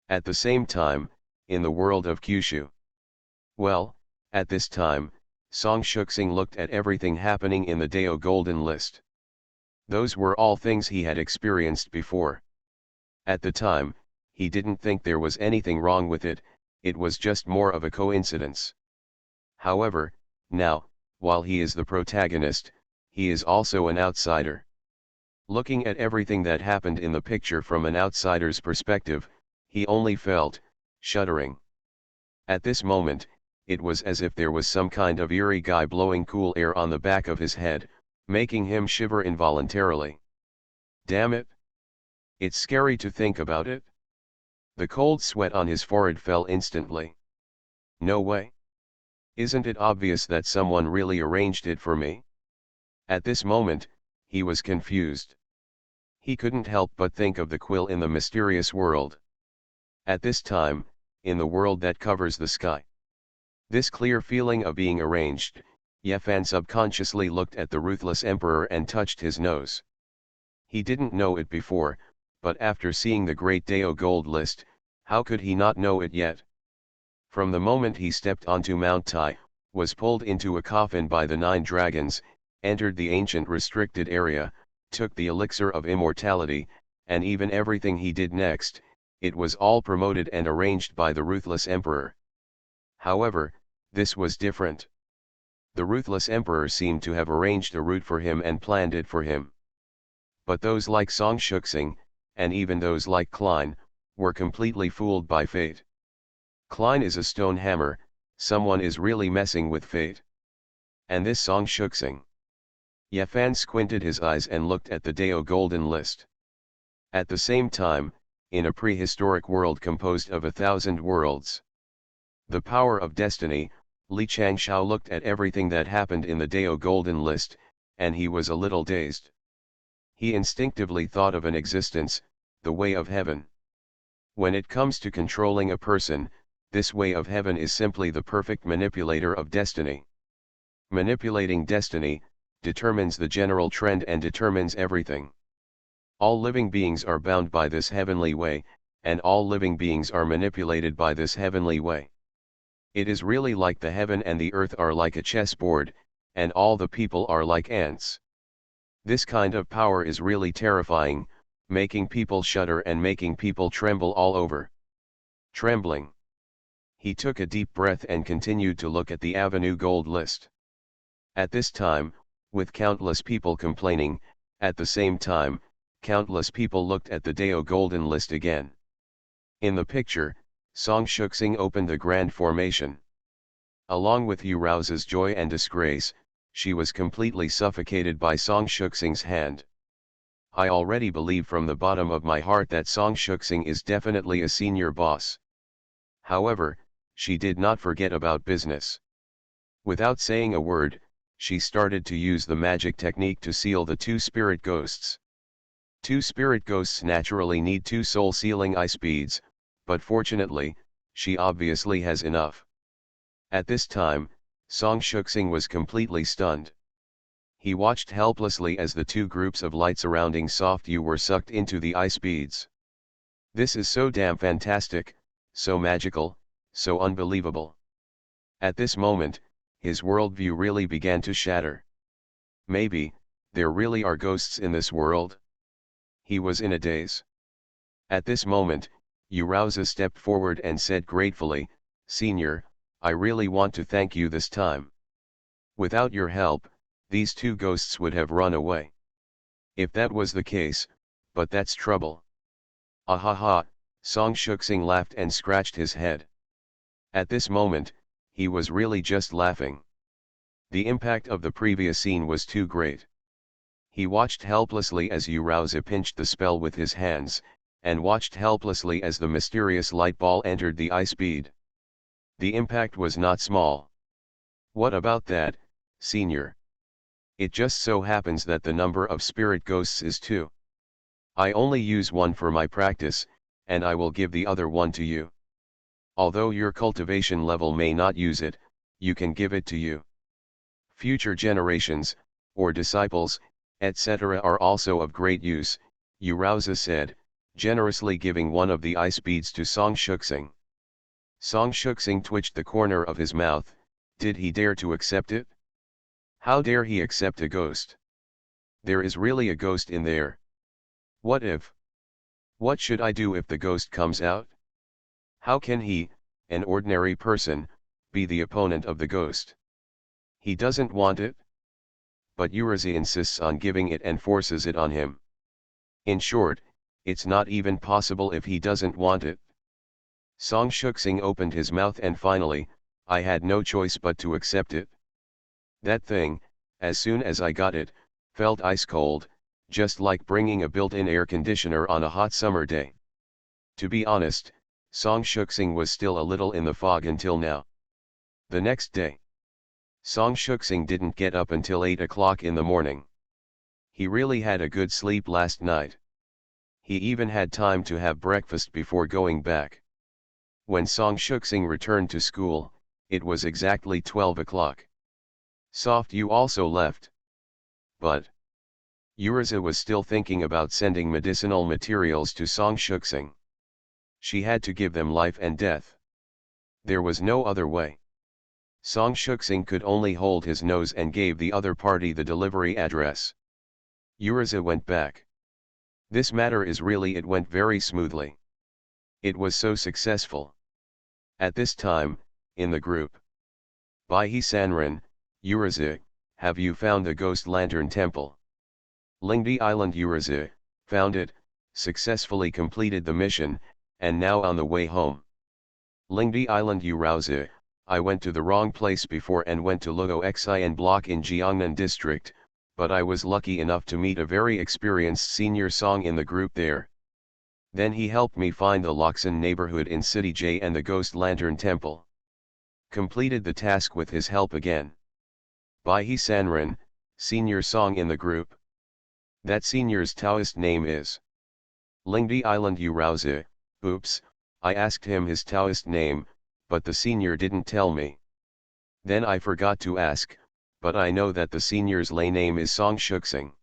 At the same time, in the world of Kyushu. Well, at this time, Song Shuxing looked at everything happening in the Dao Golden List. Those were all things he had experienced before. At the time, he didn't think there was anything wrong with it, it was just more of a coincidence. However, now, while he is the protagonist, he is also an outsider. Looking at everything that happened in the picture from an outsider's perspective, he only felt, shuddering. At this moment, it was as if there was some kind of eerie guy blowing cool air on the back of his head, making him shiver involuntarily. Damn it! It's scary to think about it. The cold sweat on his forehead fell instantly. No way. Isn't it obvious that someone really arranged it for me? At this moment, he was confused. He couldn't help but think of the quill in the mysterious world. At this time, in the world that covers the sky. This clear feeling of being arranged, Yefan subconsciously looked at the ruthless emperor and touched his nose. He didn't know it before, but after seeing the great Dao Gold List, how could he not know it yet? From the moment he stepped onto Mount Tai, was pulled into a coffin by the 9 dragons, entered the ancient restricted area, took the elixir of immortality, and even everything he did next, it was all promoted and arranged by the ruthless emperor. However, this was different. The ruthless emperor seemed to have arranged a route for him and planned it for him. But those like Song Shuxing, and even those like Klein, were completely fooled by fate. Klein is a stone hammer, someone is really messing with fate. And this Song Shuxing. Yefan squinted his eyes and looked at the Dao Golden List. At the same time, in a prehistoric world composed of 1,000 worlds. The power of destiny, Li Changshao looked at everything that happened in the Dao Golden List, and he was a little dazed. He instinctively thought of an existence, the way of heaven. When it comes to controlling a person, this way of heaven is simply the perfect manipulator of destiny. Manipulating destiny, determines the general trend and determines everything. All living beings are bound by this heavenly way, and all living beings are manipulated by this heavenly way. It is really like the heaven and the earth are like a chessboard, and all the people are like ants. This kind of power is really terrifying, making people shudder and making people tremble all over. Trembling. He took a deep breath and continued to look at the Avenue Gold list. At this time, with countless people complaining, at the same time, countless people looked at the Deo Golden list again. In the picture, Song Shuxing opened the grand formation. Along with Yu Rao's joy and disgrace, she was completely suffocated by Song Shuxing's hand. I already believe from the bottom of my heart that Song Shuxing is definitely a senior boss. However, she did not forget about business. Without saying a word, she started to use the magic technique to seal the two spirit ghosts. Two spirit ghosts naturally need two soul-sealing ice beads, but fortunately, she obviously has enough. At this time, Song Shuxing was completely stunned. He watched helplessly as the two groups of light surrounding Soft Yu were sucked into the ice beads. This is so damn fantastic, so magical, so unbelievable. At this moment, his worldview really began to shatter. Maybe, there really are ghosts in this world? He was in a daze. At this moment, Yu Raoza stepped forward and said gratefully, "Senior, I really want to thank you this time. Without your help, these two ghosts would have run away." If that was the case, but that's trouble. Ahaha, Song Shuxing laughed and scratched his head. At this moment, he was really just laughing. The impact of the previous scene was too great. He watched helplessly as Yu Raoza pinched the spell with his hands, and watched helplessly as the mysterious light ball entered the ice bead. The impact was not small. What about that, Senior? It just so happens that the number of spirit ghosts is 2. I only use one for my practice, and I will give the other one to you. Although your cultivation level may not use it, you can give it to you. Future generations, or disciples, etc. are also of great use, Yu Raoza said, generously giving one of the ice beads to Song Shuxing. Song Shuxing twitched the corner of his mouth. Did he dare to accept it? How dare he accept a ghost? There is really a ghost in there. What if? What should I do if the ghost comes out? How can he, an ordinary person, be the opponent of the ghost? He doesn't want it? But Urazi insists on giving it and forces it on him. In short, it's not even possible if he doesn't want it. Song Shuxing opened his mouth and finally, I had no choice but to accept it. That thing, as soon as I got it, felt ice cold, just like bringing a built-in air conditioner on a hot summer day. To be honest, Song Shuxing was still a little in the fog until now. The next day, Song Shuxing didn't get up until 8 o'clock in the morning. He really had a good sleep last night. He even had time to have breakfast before going back. When Song Shuxing returned to school, it was exactly 12 o'clock. Soft Yu also left. But Uraza was still thinking about sending medicinal materials to Song Shuxing. She had to give them life and death. There was no other way. Song Shuxing could only hold his nose and gave the other party the delivery address. Uraza went back. This matter is really it went very smoothly. It was so successful. At this time, in the group. Baihe Sanren, Uraza, have you found the Ghost Lantern Temple? Lingdi Island Uraza, found it, successfully completed the mission, and now on the way home. Lingdi Island Uraza, I went to the wrong place before and went to Luo Xian block in Jiangnan district, but I was lucky enough to meet a very experienced senior Song in the group there. Then he helped me find the Loxin neighborhood in City J and the Ghost Lantern Temple. Completed the task with his help again. Baihe Sanren, senior Song in the group. That senior's Taoist name is Lingdi Island Uraoza. Oops, I asked him his Taoist name, but the senior didn't tell me. Then I forgot to ask, but I know that the senior's lay name is Song Shuxing.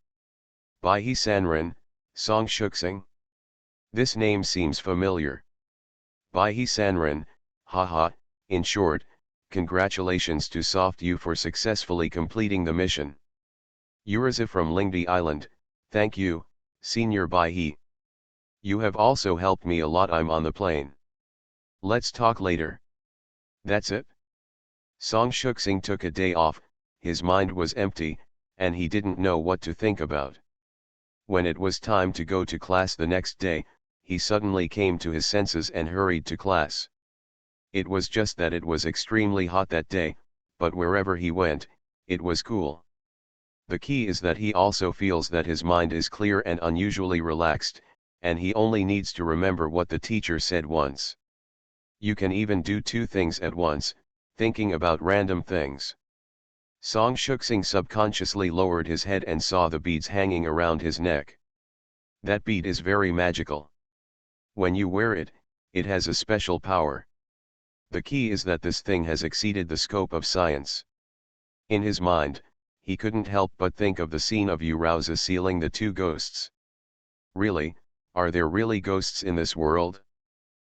Baihe Sanren, Song Shuxing? This name seems familiar. Baihe Sanren, haha, in short, congratulations to Soft Yu for successfully completing the mission. Uriza from Lingdi Island, thank you, Senior Bai. You have also helped me a lot. I'm on the plane. Let's talk later. That's it? Song Shuxing took a day off, his mind was empty, and he didn't know what to think about. When it was time to go to class the next day, he suddenly came to his senses and hurried to class. It was just that it was extremely hot that day, but wherever he went, it was cool. The key is that he also feels that his mind is clear and unusually relaxed, and he only needs to remember what the teacher said once. You can even do two things at once, thinking about random things. Song Shuxing subconsciously lowered his head and saw the beads hanging around his neck. That bead is very magical. When you wear it, it has a special power. The key is that this thing has exceeded the scope of science. In his mind, he couldn't help but think of the scene of Urauza sealing the two ghosts. Really, are there really ghosts in this world?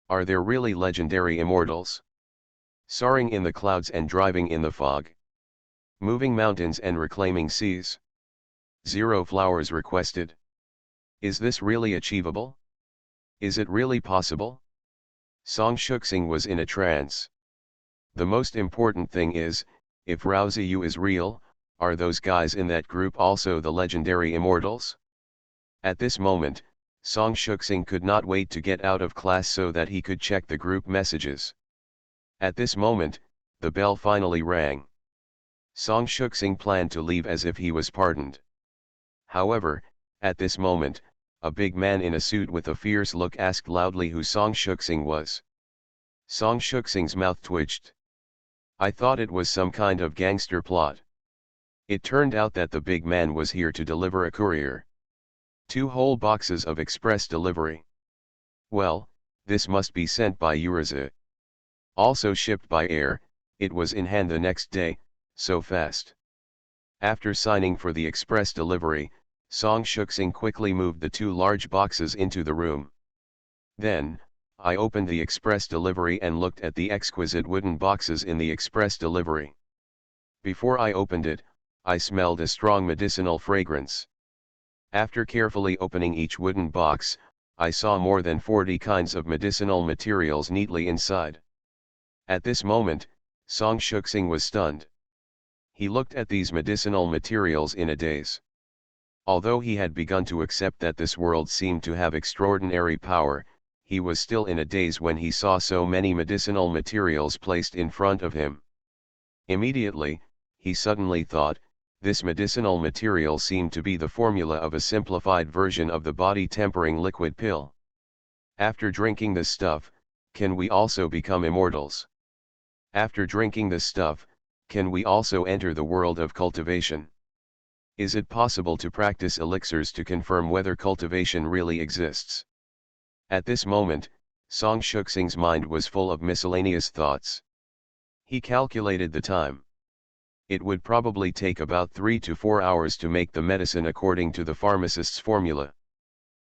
Are there really legendary immortals? Soaring in the clouds and driving in the fog. Moving mountains and reclaiming seas. 0 flowers requested. Is this really achievable? Is it really possible? Song Shuxing was in a trance. The most important thing is, if Raoziyu is real, are those guys in that group also the legendary immortals? At this moment, Song Shuxing could not wait to get out of class so that he could check the group messages. At this moment, the bell finally rang. Song Shuxing planned to leave as if he was pardoned. However, at this moment, a big man in a suit with a fierce look asked loudly who Song Shuxing was. Song Shuxing's mouth twitched. I thought it was some kind of gangster plot. It turned out that the big man was here to deliver a courier. 2 whole boxes of express delivery. Well, this must be sent by Uriza. Also shipped by air, it was in hand the next day, so fast. After signing for the express delivery, Song Shuxing quickly moved the 2 large boxes into the room. Then, I opened the express delivery and looked at the exquisite wooden boxes in the express delivery. Before I opened it, I smelled a strong medicinal fragrance. After carefully opening each wooden box, I saw more than 40 kinds of medicinal materials neatly inside. At this moment, Song Shuxing was stunned. He looked at these medicinal materials in a daze. Although he had begun to accept that this world seemed to have extraordinary power, he was still in a daze when he saw so many medicinal materials placed in front of him. Immediately, he suddenly thought, this medicinal material seemed to be the formula of a simplified version of the body-tempering liquid pill. After drinking this stuff, can we also become immortals? After drinking this stuff, can we also enter the world of cultivation? Is it possible to practice elixirs to confirm whether cultivation really exists? At this moment, Song Shuxing's mind was full of miscellaneous thoughts. He calculated the time. It would probably take about 3 to 4 hours to make the medicine according to the pharmacist's formula.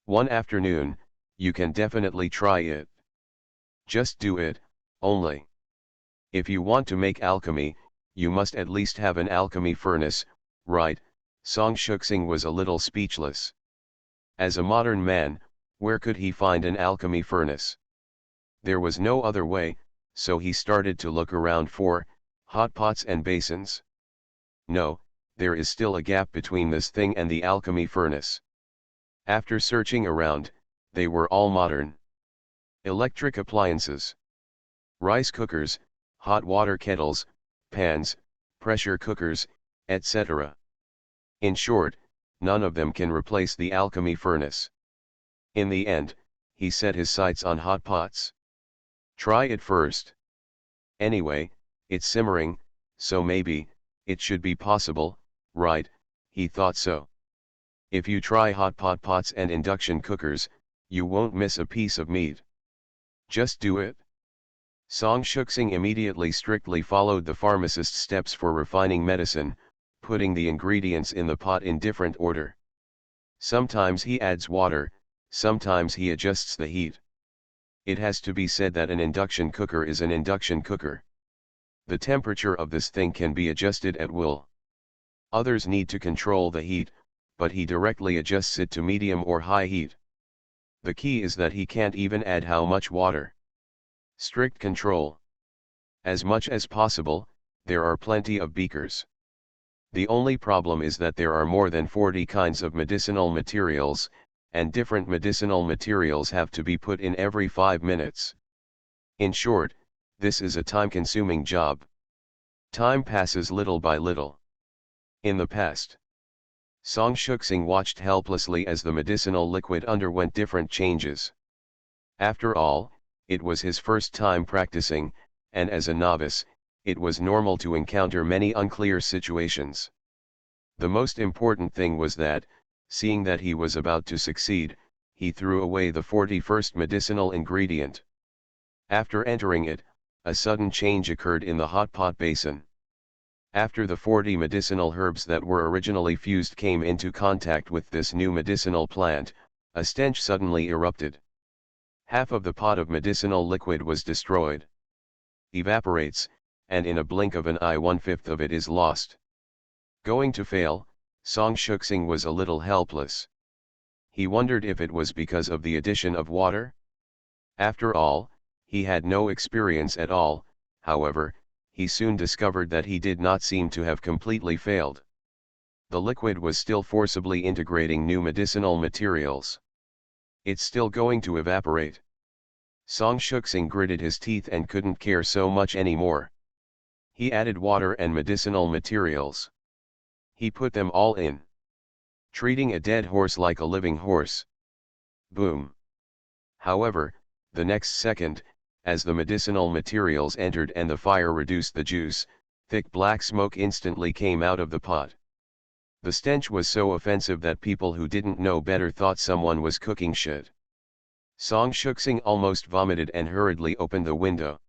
One afternoon, you can definitely try it. Just do it, only. If you want to make alchemy, you must at least have an alchemy furnace, right? Song Shuxing was a little speechless. As a modern man, where could he find an alchemy furnace? There was no other way, so he started to look around for hot pots and basins. No, there is still a gap between this thing and the alchemy furnace. After searching around, they were all modern. Electric appliances. Rice cookers, hot water kettles, pans, pressure cookers, etc. In short, none of them can replace the alchemy furnace. In the end, he set his sights on hot pots. Try it first. Anyway, it's simmering, so maybe, it should be possible, right? He thought so. If you try hot pots and induction cookers, you won't miss a piece of meat. Just do it. Song Shuxing immediately strictly followed the pharmacist's steps for refining medicine, putting the ingredients in the pot in different order. Sometimes he adds water, sometimes he adjusts the heat. It has to be said that an induction cooker is an induction cooker. The temperature of this thing can be adjusted at will. Others need to control the heat, but he directly adjusts it to medium or high heat. The key is that he can't even add how much water. Strict control. As much as possible, there are plenty of beakers. The only problem is that there are more than 40 kinds of medicinal materials, and different medicinal materials have to be put in every 5 minutes. In short, this is a time-consuming job. Time passes little by little. In the past, Song Shuxing watched helplessly as the medicinal liquid underwent different changes. After all, it was his first time practicing, and as a novice, it was normal to encounter many unclear situations. The most important thing was that, seeing that he was about to succeed, he threw away the 41st medicinal ingredient. After entering it, a sudden change occurred in the hot pot basin. After the 40 medicinal herbs that were originally fused came into contact with this new medicinal plant, a stench suddenly erupted. Half of the pot of medicinal liquid was destroyed. Evaporates, and in a blink of an eye 1/5 of it is lost. Going to fail, Song Shuxing was a little helpless. He wondered if it was because of the addition of water. After all, he had no experience at all. However, he soon discovered that he did not seem to have completely failed. The liquid was still forcibly integrating new medicinal materials. It's still going to evaporate. Song Shuxing gritted his teeth and couldn't care so much anymore. He added water and medicinal materials. He put them all in. Treating a dead horse like a living horse. Boom. However, the next second, as the medicinal materials entered and the fire reduced the juice, thick black smoke instantly came out of the pot. The stench was so offensive that people who didn't know better thought someone was cooking shit. Song Shuxing almost vomited and hurriedly opened the window.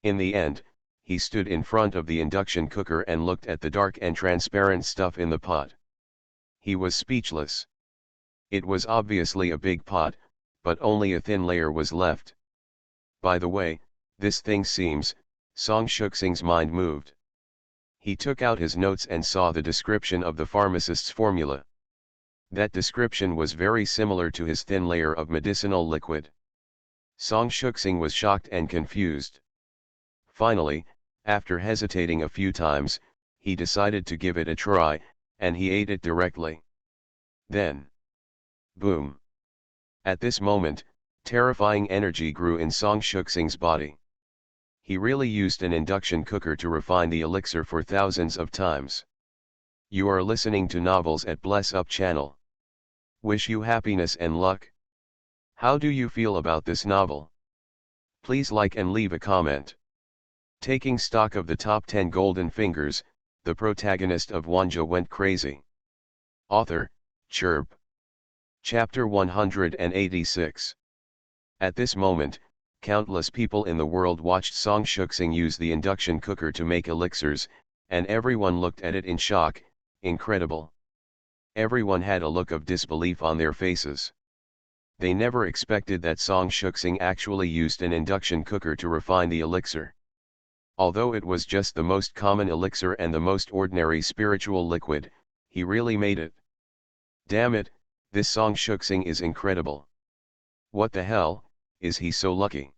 In the end, he stood in front of the induction cooker and looked at the dark and transparent stuff in the pot. He was speechless. It was obviously a big pot, but only a thin layer was left. By the way, this thing seems, Song Shuxing's mind moved. He took out his notes and saw the description of the pharmacist's formula. That description was very similar to his thin layer of medicinal liquid. Song Shuxing was shocked and confused. Finally, after hesitating a few times, he decided to give it a try, and he ate it directly. Then, boom. At this moment, terrifying energy grew in Song Shuxing's body. He really used an induction cooker to refine the elixir for thousands of times. You are listening to Novels at Bless Up channel. Wish you happiness and luck. How do you feel about this novel? Please like and leave a comment. Taking stock of the top 10 golden fingers, the protagonist of Wanjie went crazy. Author, Chirp. Chapter 186. At this moment, countless people in the world watched Song Shuxing use the induction cooker to make elixirs, and everyone looked at it in shock. Incredible. Everyone had a look of disbelief on their faces. They never expected that Song Shuxing actually used an induction cooker to refine the elixir. Although it was just the most common elixir and the most ordinary spiritual liquid, he really made it. Damn it, this Song Shuxing is incredible. What the hell, is he so lucky?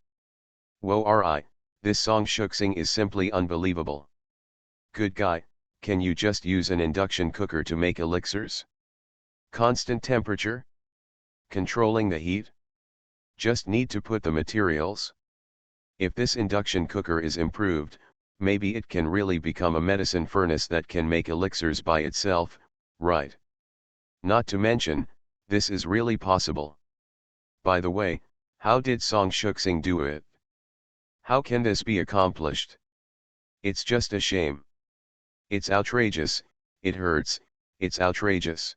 Whoa, this Song Shuxing is simply unbelievable. Good guy, can you just use an induction cooker to make elixirs? Constant temperature? Controlling the heat? Just need to put the materials? If this induction cooker is improved, maybe it can really become a medicine furnace that can make elixirs by itself, right? Not to mention, this is really possible. By the way, how did Song Shuxing do it? How can this be accomplished? It's just a shame. It's outrageous, it hurts, it's outrageous.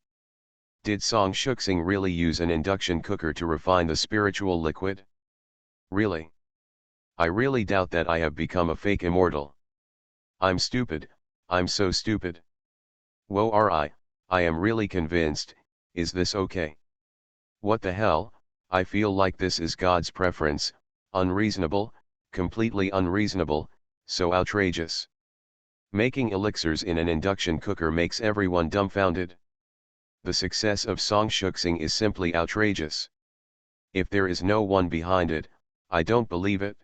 Did Song Shuxing really use an induction cooker to refine the spiritual liquid? Really? I really doubt that I have become a fake immortal. I'm stupid, I'm so stupid. Whoa, I am really convinced. Is this okay? What the hell, I feel like this is God's preference, unreasonable, completely unreasonable, so outrageous. Making elixirs in an induction cooker makes everyone dumbfounded. The success of songshuxing is simply outrageous. If there is no one behind it, I don't believe it.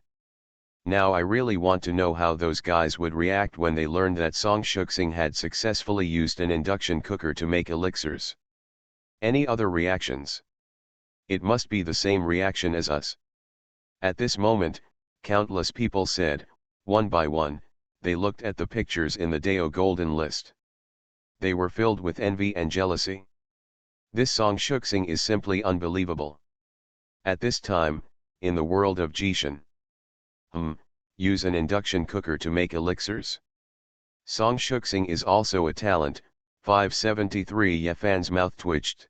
Now I really want to know how those guys would react when they learned that songshuxing had successfully used an induction cooker to make elixirs. Any other reactions? It must be the same reaction as us. At this moment, countless people said, one by one, they looked at the pictures in the Deo Golden List. They were filled with envy and jealousy. This songshuxing is simply unbelievable. At this time, in the world of Jishin. Use an induction cooker to make elixirs? Songshuxing is also a talent. 573 Yefan's mouth twitched.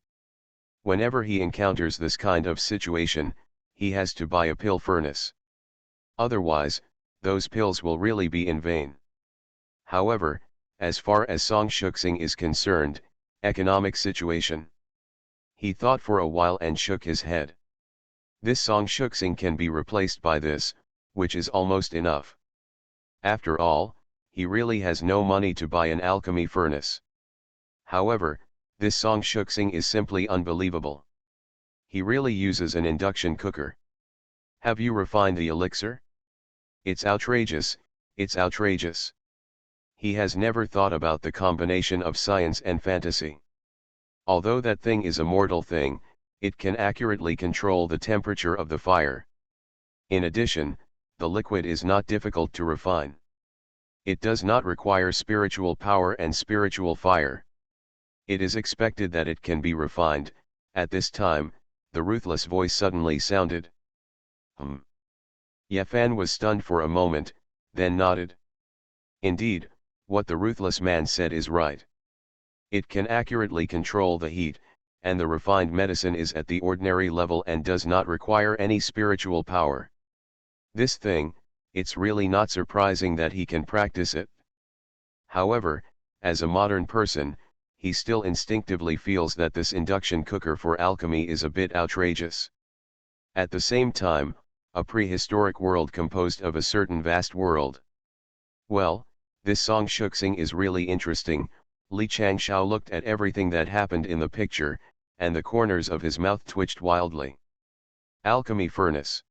Whenever he encounters this kind of situation, he has to buy a pill furnace. Otherwise, those pills will really be in vain. However, as far as songshuxing is concerned, economic situation. He thought for a while and shook his head. This songshuxing can be replaced by this, which is almost enough. After all, he really has no money to buy an alchemy furnace. However, this songshuxing is simply unbelievable. He really uses an induction cooker. Have you refined the elixir? It's outrageous, it's outrageous. He has never thought about the combination of science and fantasy. Although that thing is a mortal thing, it can accurately control the temperature of the fire. In addition, the liquid is not difficult to refine. It does not require spiritual power and spiritual fire. It is expected that it can be refined. At this time, the ruthless voice suddenly sounded. Yefan was stunned for a moment, then nodded. Indeed, what the ruthless man said is right. It can accurately control the heat, and the refined medicine is at the ordinary level and does not require any spiritual power. This thing, it's really not surprising that he can practice it. However, as a modern person, he still instinctively feels that this induction cooker for alchemy is a bit outrageous. At the same time, a prehistoric world composed of a certain vast world. Well, this songshuxing is really interesting. Li Changshao looked at everything that happened in the picture, and the corners of his mouth twitched wildly. Alchemy furnace.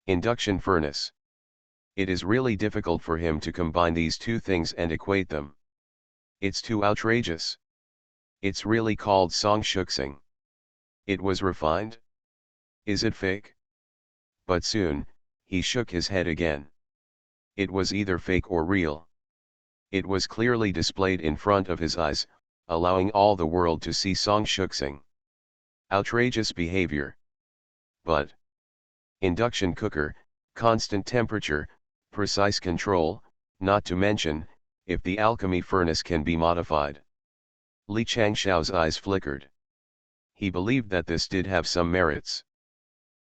Induction furnace. It is really difficult for him to combine these two things and equate them. It's too outrageous. It's really called songshuxing. It was refined? Is it fake? But soon, he shook his head again. It was either fake or real. It was clearly displayed in front of his eyes, allowing all the world to see songshuxing. Outrageous behavior. But induction cooker, constant temperature, precise control, not to mention, if the alchemy furnace can be modified. Li Changshao's eyes flickered. He believed that this did have some merits.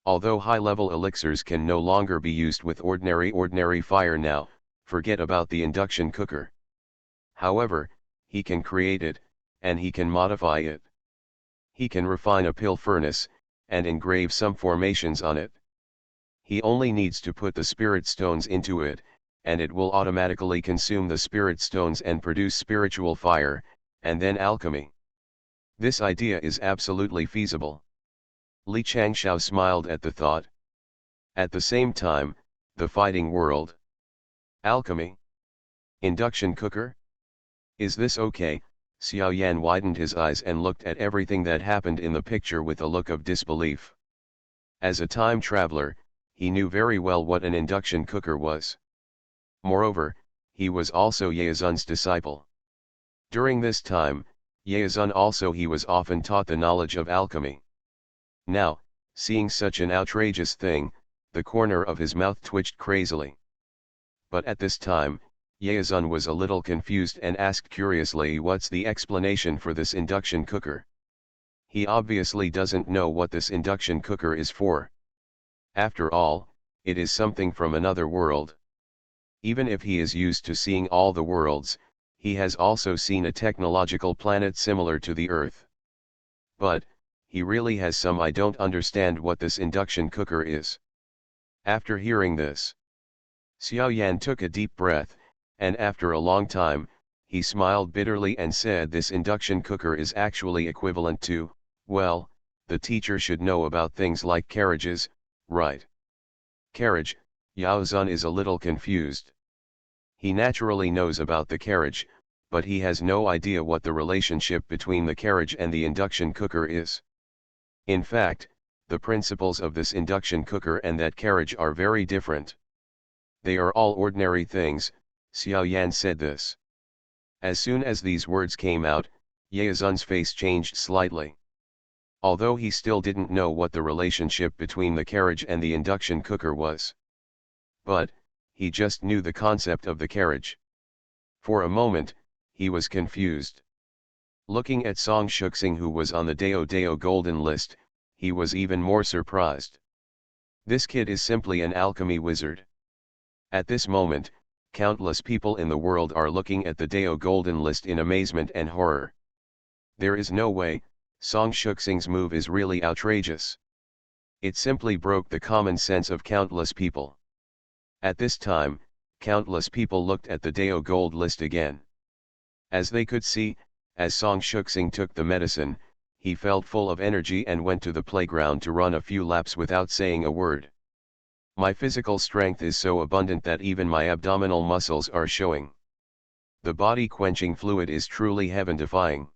Although high-level elixirs can no longer be used with ordinary fire now, forget about the induction cooker. However, he can create it, and he can modify it. He can refine a pill furnace, and engrave some formations on it. He only needs to put the spirit stones into it, and it will automatically consume the spirit stones and produce spiritual fire, and then alchemy. This idea is absolutely feasible. Li Changshao smiled at the thought. At the same time, the fighting world. Alchemy. Induction cooker? Is this okay? Xiao Yan widened his eyes and looked at everything that happened in the picture with a look of disbelief. As a time traveler, he knew very well what an induction cooker was. Moreover, he was also Yezun's disciple. During this time, Yezun also he was often taught the knowledge of alchemy. Now, seeing such an outrageous thing, the corner of his mouth twitched crazily. But at this time, Yezun was a little confused and asked curiously, what's the explanation for this induction cooker? He obviously doesn't know what this induction cooker is for. After all, it is something from another world. Even if he is used to seeing all the worlds, he has also seen a technological planet similar to the Earth. But, he really has some I don't understand what this induction cooker is. After hearing this, Xiao Yan took a deep breath, and after a long time, he smiled bitterly and said this induction cooker is actually equivalent to, well, the teacher should know about things like carriages, right? Carriage, Yao Zun is a little confused. He naturally knows about the carriage, but he has no idea what the relationship between the carriage and the induction cooker is. In fact, the principles of this induction cooker and that carriage are very different. They are all ordinary things, Xiao Yan said this. As soon as these words came out, Ye Zun's face changed slightly. Although he still didn't know what the relationship between the carriage and the induction cooker was. But, he just knew the concept of the carriage. For a moment, he was confused. Looking at Song Shuxing, who was on the Dao Dao Golden List, he was even more surprised. This kid is simply an alchemy wizard. At this moment, countless people in the world are looking at the Dao Golden List in amazement and horror. There is no way, Song Shuxing's move is really outrageous. It simply broke the common sense of countless people. At this time, countless people looked at the Dao Gold List again. As they could see, as Song Shuxing took the medicine, he felt full of energy and went to the playground to run a few laps without saying a word. My physical strength is so abundant that even my abdominal muscles are showing. The body-quenching fluid is truly heaven-defying.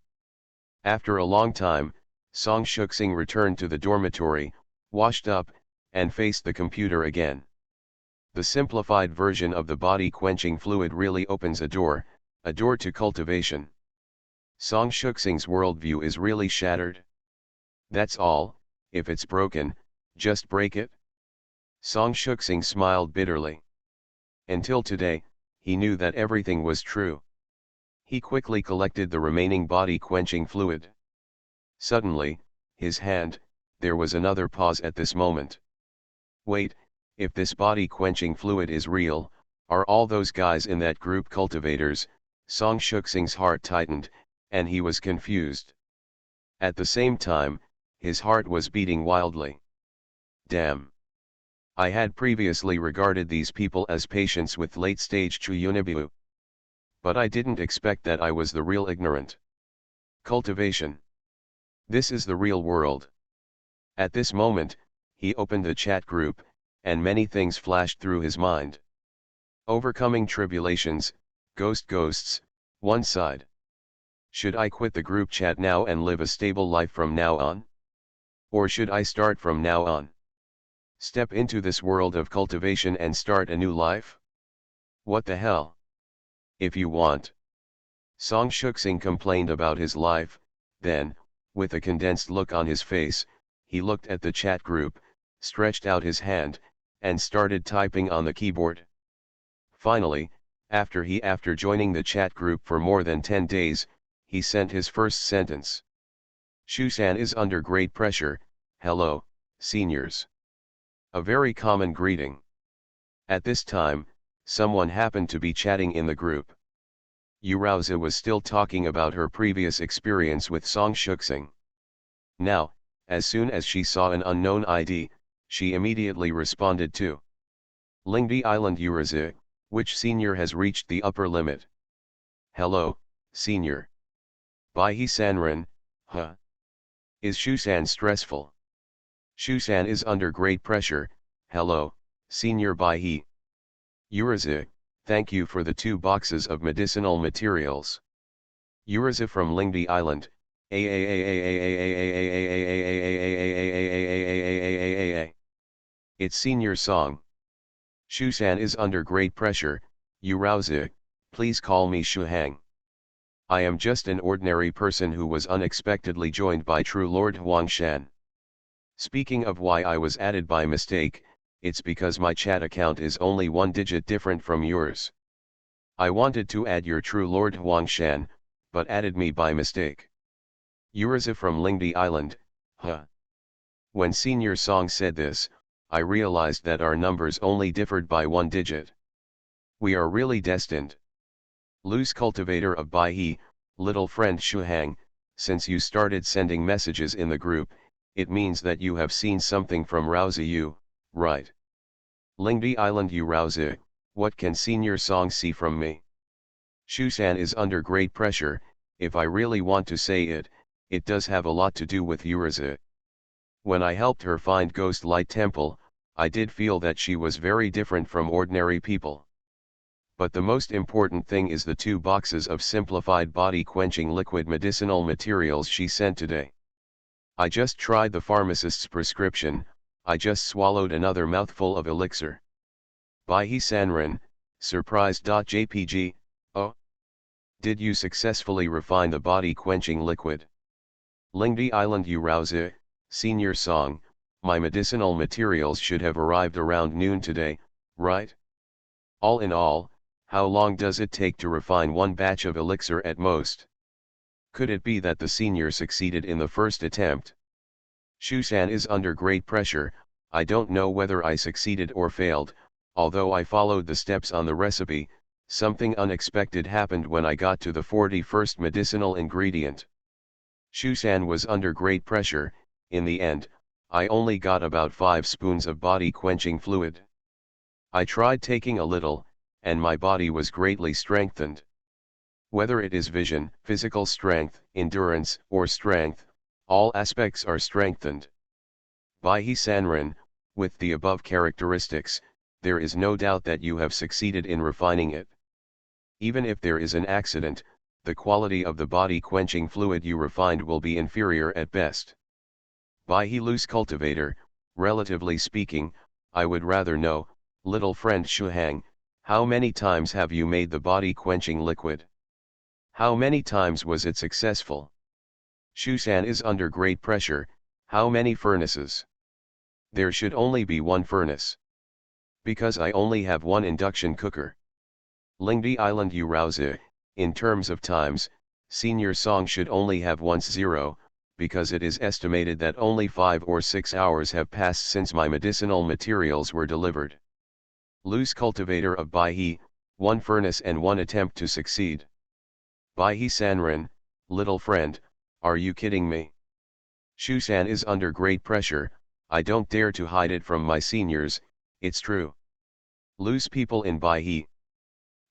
After a long time, Song Shuxing returned to the dormitory, washed up, and faced the computer again. The simplified version of the body-quenching fluid really opens a door to cultivation. Song Shuxing's worldview is really shattered. That's all, if it's broken, just break it. Song Shuxing smiled bitterly. Until today, he knew that everything was true. He quickly collected the remaining body-quenching fluid. Suddenly, his hand, there was another pause at this moment. Wait, if this body-quenching fluid is real, are all those guys in that group cultivators? Song Shuxing's heart tightened, and he was confused. At the same time, his heart was beating wildly. Damn. I had previously regarded these people as patients with late-stage Chuyunibu. But I didn't expect that I was the real ignorant. Cultivation. This is the real world. At this moment, he opened the chat group, and many things flashed through his mind. Overcoming tribulations, ghosts, one side. Should I quit the group chat now and live a stable life from now on? Or should I start from now on? Step into this world of cultivation and start a new life? What the hell? If you want. Song Shuxing complained about his life, then, with a condensed look on his face, he looked at the chat group, stretched out his hand, and started typing on the keyboard. Finally, after joining the chat group for more than 10 days, he sent his first sentence. Shusan is under great pressure, hello, seniors. A very common greeting. At this time, someone happened to be chatting in the group. Yurauza was still talking about her previous experience with Song Shuxing. Now, as soon as she saw an unknown ID, she immediately responded to Lingdi Island Yurauza, which senior has reached the upper limit? Hello, senior. Baihe Sanran, huh? Is Shusan stressful? Shusan is under great pressure, hello, senior Baihe. Yurauza, thank you for the 2 boxes of medicinal materials. Yurauza from Lingdi Island, It's senior Song. Shusan is under great pressure, Yurauza, please call me Shuhang. I am just an ordinary person who was unexpectedly joined by True Lord Huangshan. Speaking of why I was added by mistake, it's because my chat account is only 1 digit different from yours. I wanted to add your True Lord Huangshan, but added me by mistake. Yurauza from Lingdi Island, huh? When Senior Song said this, I realized that our numbers only differed by 1 digit. We are really destined. Loose cultivator of Baihe, little friend Shuhang, since you started sending messages in the group, it means that you have seen something from Raozi Yu, right? Lingdi Island Yu Raozi, what can Senior Song see from me? Shusan is under great pressure. If I really want to say it, it does have a lot to do with Uriza. When I helped her find Ghost Light Temple, I did feel that she was very different from ordinary people. But the most important thing is the 2 boxes of simplified body-quenching liquid medicinal materials she sent today. I just tried the pharmacist's prescription. I just swallowed another mouthful of elixir. Baihe Sanren, surprised.jpg, oh. Did you successfully refine the body-quenching liquid? Lingdi Island Urauze, Senior Song, my medicinal materials should have arrived around noon today, right? All in all, how long does it take to refine one batch of elixir at most? Could it be that the senior succeeded in the first attempt? Shusan is under great pressure. I don't know whether I succeeded or failed. Although I followed the steps on the recipe, something unexpected happened when I got to the 41st medicinal ingredient. Shusan was under great pressure. In the end, I only got about 5 spoons of body-quenching fluid. I tried taking a little, and my body was greatly strengthened. Whether it is vision, physical strength, endurance, or strength, all aspects are strengthened. Baihe Sanren, with the above characteristics, there is no doubt that you have succeeded in refining it. Even if there is an accident, the quality of the body-quenching fluid you refined will be inferior at best. Baihe Loose Cultivator, relatively speaking, I would rather know, little friend Shuhang, how many times have you made the body-quenching liquid? How many times was it successful? Shusan is under great pressure. How many furnaces? There should only be 1 furnace. Because I only have 1 induction cooker. Lingdi Island Urauze, in terms of times, Senior Song should only have once 0, because it is estimated that only 5 or 6 hours have passed since my medicinal materials were delivered. Loose Cultivator of Baihe, 1 furnace and 1 attempt to succeed. Baihe Sanren, little friend, are you kidding me? Shusan is under great pressure. I don't dare to hide it from my seniors, it's true. Loose people in Baihe.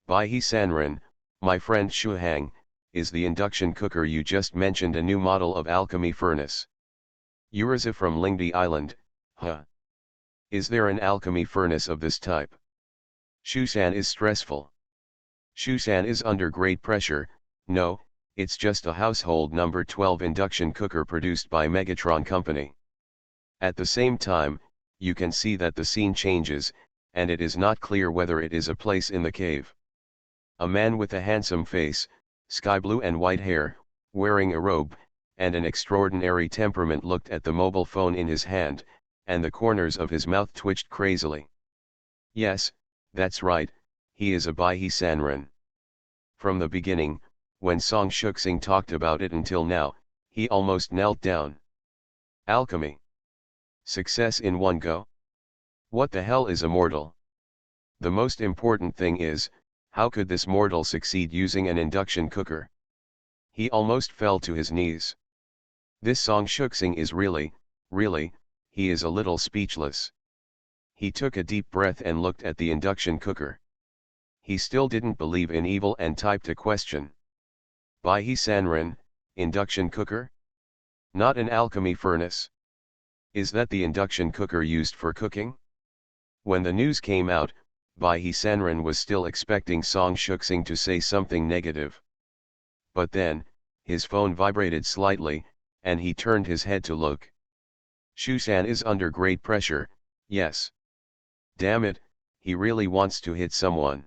Baihe Sanren, my friend Shuhang, is the induction cooker you just mentioned a new model of alchemy furnace? Uriza from Lingdi Island, huh? Is there an alchemy furnace of this type? Shusan is stressful. Shusan is under great pressure. No, it's just a household number 12 induction cooker produced by Megatron Company. At the same time, you can see that the scene changes, and it is not clear whether it is a place in the cave. A man with a handsome face, sky blue and white hair, wearing a robe, and an extraordinary temperament looked at the mobile phone in his hand, and the corners of his mouth twitched crazily. Yes, that's right, he is a Baihe Sanren. From the beginning, when Song Shuxing talked about it until now, he almost knelt down. Alchemy. Success in one go? What the hell is a mortal? The most important thing is, how could this mortal succeed using an induction cooker? He almost fell to his knees. This Song Shuxing is really, he is a little speechless. He took a deep breath and looked at the induction cooker. He still didn't believe in evil and typed a question. Baihe Sanren, induction cooker? Not an alchemy furnace? Is that the induction cooker used for cooking? When the news came out, Baihe Sanren was still expecting Song Shuxing to say something negative. But then, his phone vibrated slightly, and he turned his head to look. Shusan is under great pressure, yes. Damn it, he really wants to hit someone.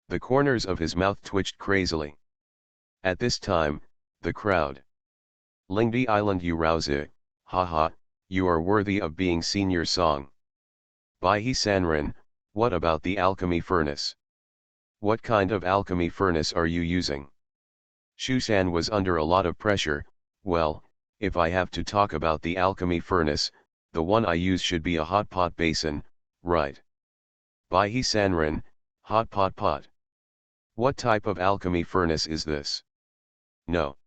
The corners of his mouth twitched crazily. At this time, the crowd. Lingdi Island Urauze, haha, you are worthy of being Senior Song. Baihe Sanren, what about the alchemy furnace? What kind of alchemy furnace are you using? Shusan was under a lot of pressure. Well, if I have to talk about the alchemy furnace, the one I use should be a hot pot basin, right? Baihe Sanren, hot pot. What type of alchemy furnace is this? No.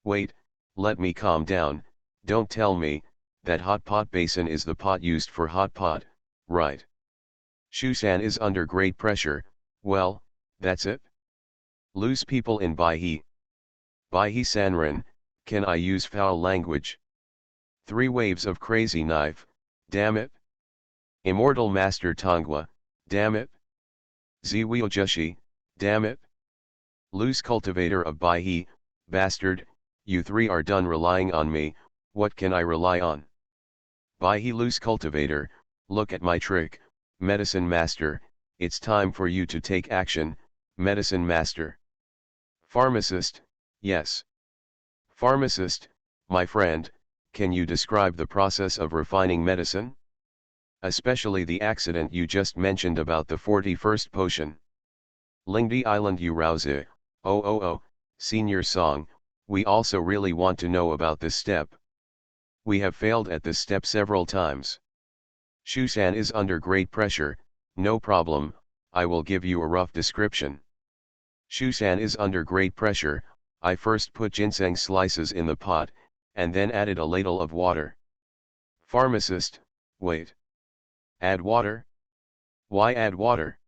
Wait, let me calm down. Don't tell me that hot pot basin is the pot used for hot pot, right? Shusan is under great pressure. Well, that's it? Lose people in Baihe. Baihe Sanran, can I use foul language? 3 waves of crazy knife, damn it. Immortal Master Tongwa, damn it. Ziwio Jushi, damn it. Loose cultivator of Baihe, bastard, you 3 are done relying on me, what can I rely on? Baihe loose cultivator, look at my trick, medicine master, it's time for you to take action, medicine master. Pharmacist, yes. Pharmacist, my friend, can you describe the process of refining medicine? Especially the accident you just mentioned about the 41st potion. Lingdi Island you rouse it, oh, senior song, we also really want to know about this step. We have failed at this step several times. Shusan is under great pressure, no problem, I will give you a rough description. Shusan is under great pressure, I first put ginseng slices in the pot, and then added a ladle of water. Pharmacist, wait. Add water? Why add water?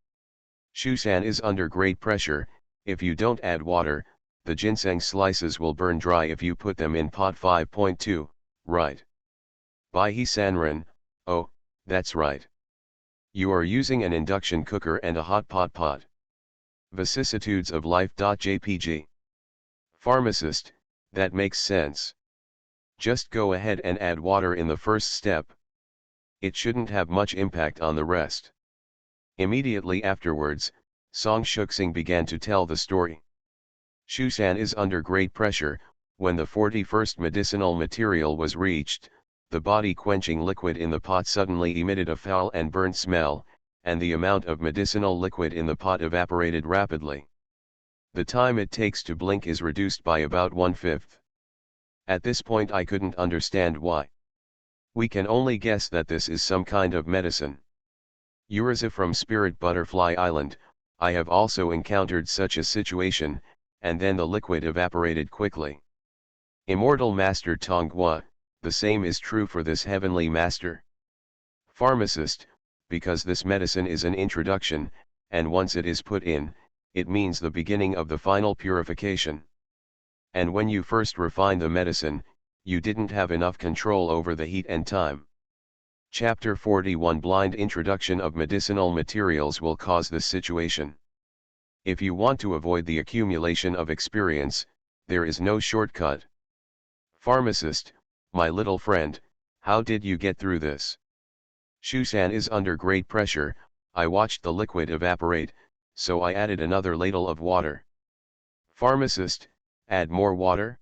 Shusan is under great pressure, if you don't add water, the ginseng slices will burn dry if you put them in pot 5.2, right? Baihe Sanran, oh, that's right. You are using an induction cooker and a hot pot. Vicissitudes of life.jpg. Pharmacist, that makes sense. Just go ahead and add water in the first step. It shouldn't have much impact on the rest. Immediately afterwards, Song Shuxing began to tell the story. Shusan is under great pressure, when the 41st medicinal material was reached, the body-quenching liquid in the pot suddenly emitted a foul and burnt smell, and the amount of medicinal liquid in the pot evaporated rapidly. The time it takes to blink is reduced by about 1/5. At this point I couldn't understand why. We can only guess that this is some kind of medicine. Uriza from Spirit Butterfly Island, I have also encountered such a situation, and then the liquid evaporated quickly. Immortal Master Tongwa, the same is true for this heavenly master. Pharmacist, because this medicine is an introduction, and once it is put in, it means the beginning of the final purification. And when you first refine the medicine, you didn't have enough control over the heat and time. Chapter 41 Blind introduction of medicinal materials will cause this situation. If you want to avoid the accumulation of experience, there is no shortcut. Pharmacist, my little friend, how did you get through this? Shusan is under great pressure, I watched the liquid evaporate, so I added another ladle of water. Pharmacist, add more water?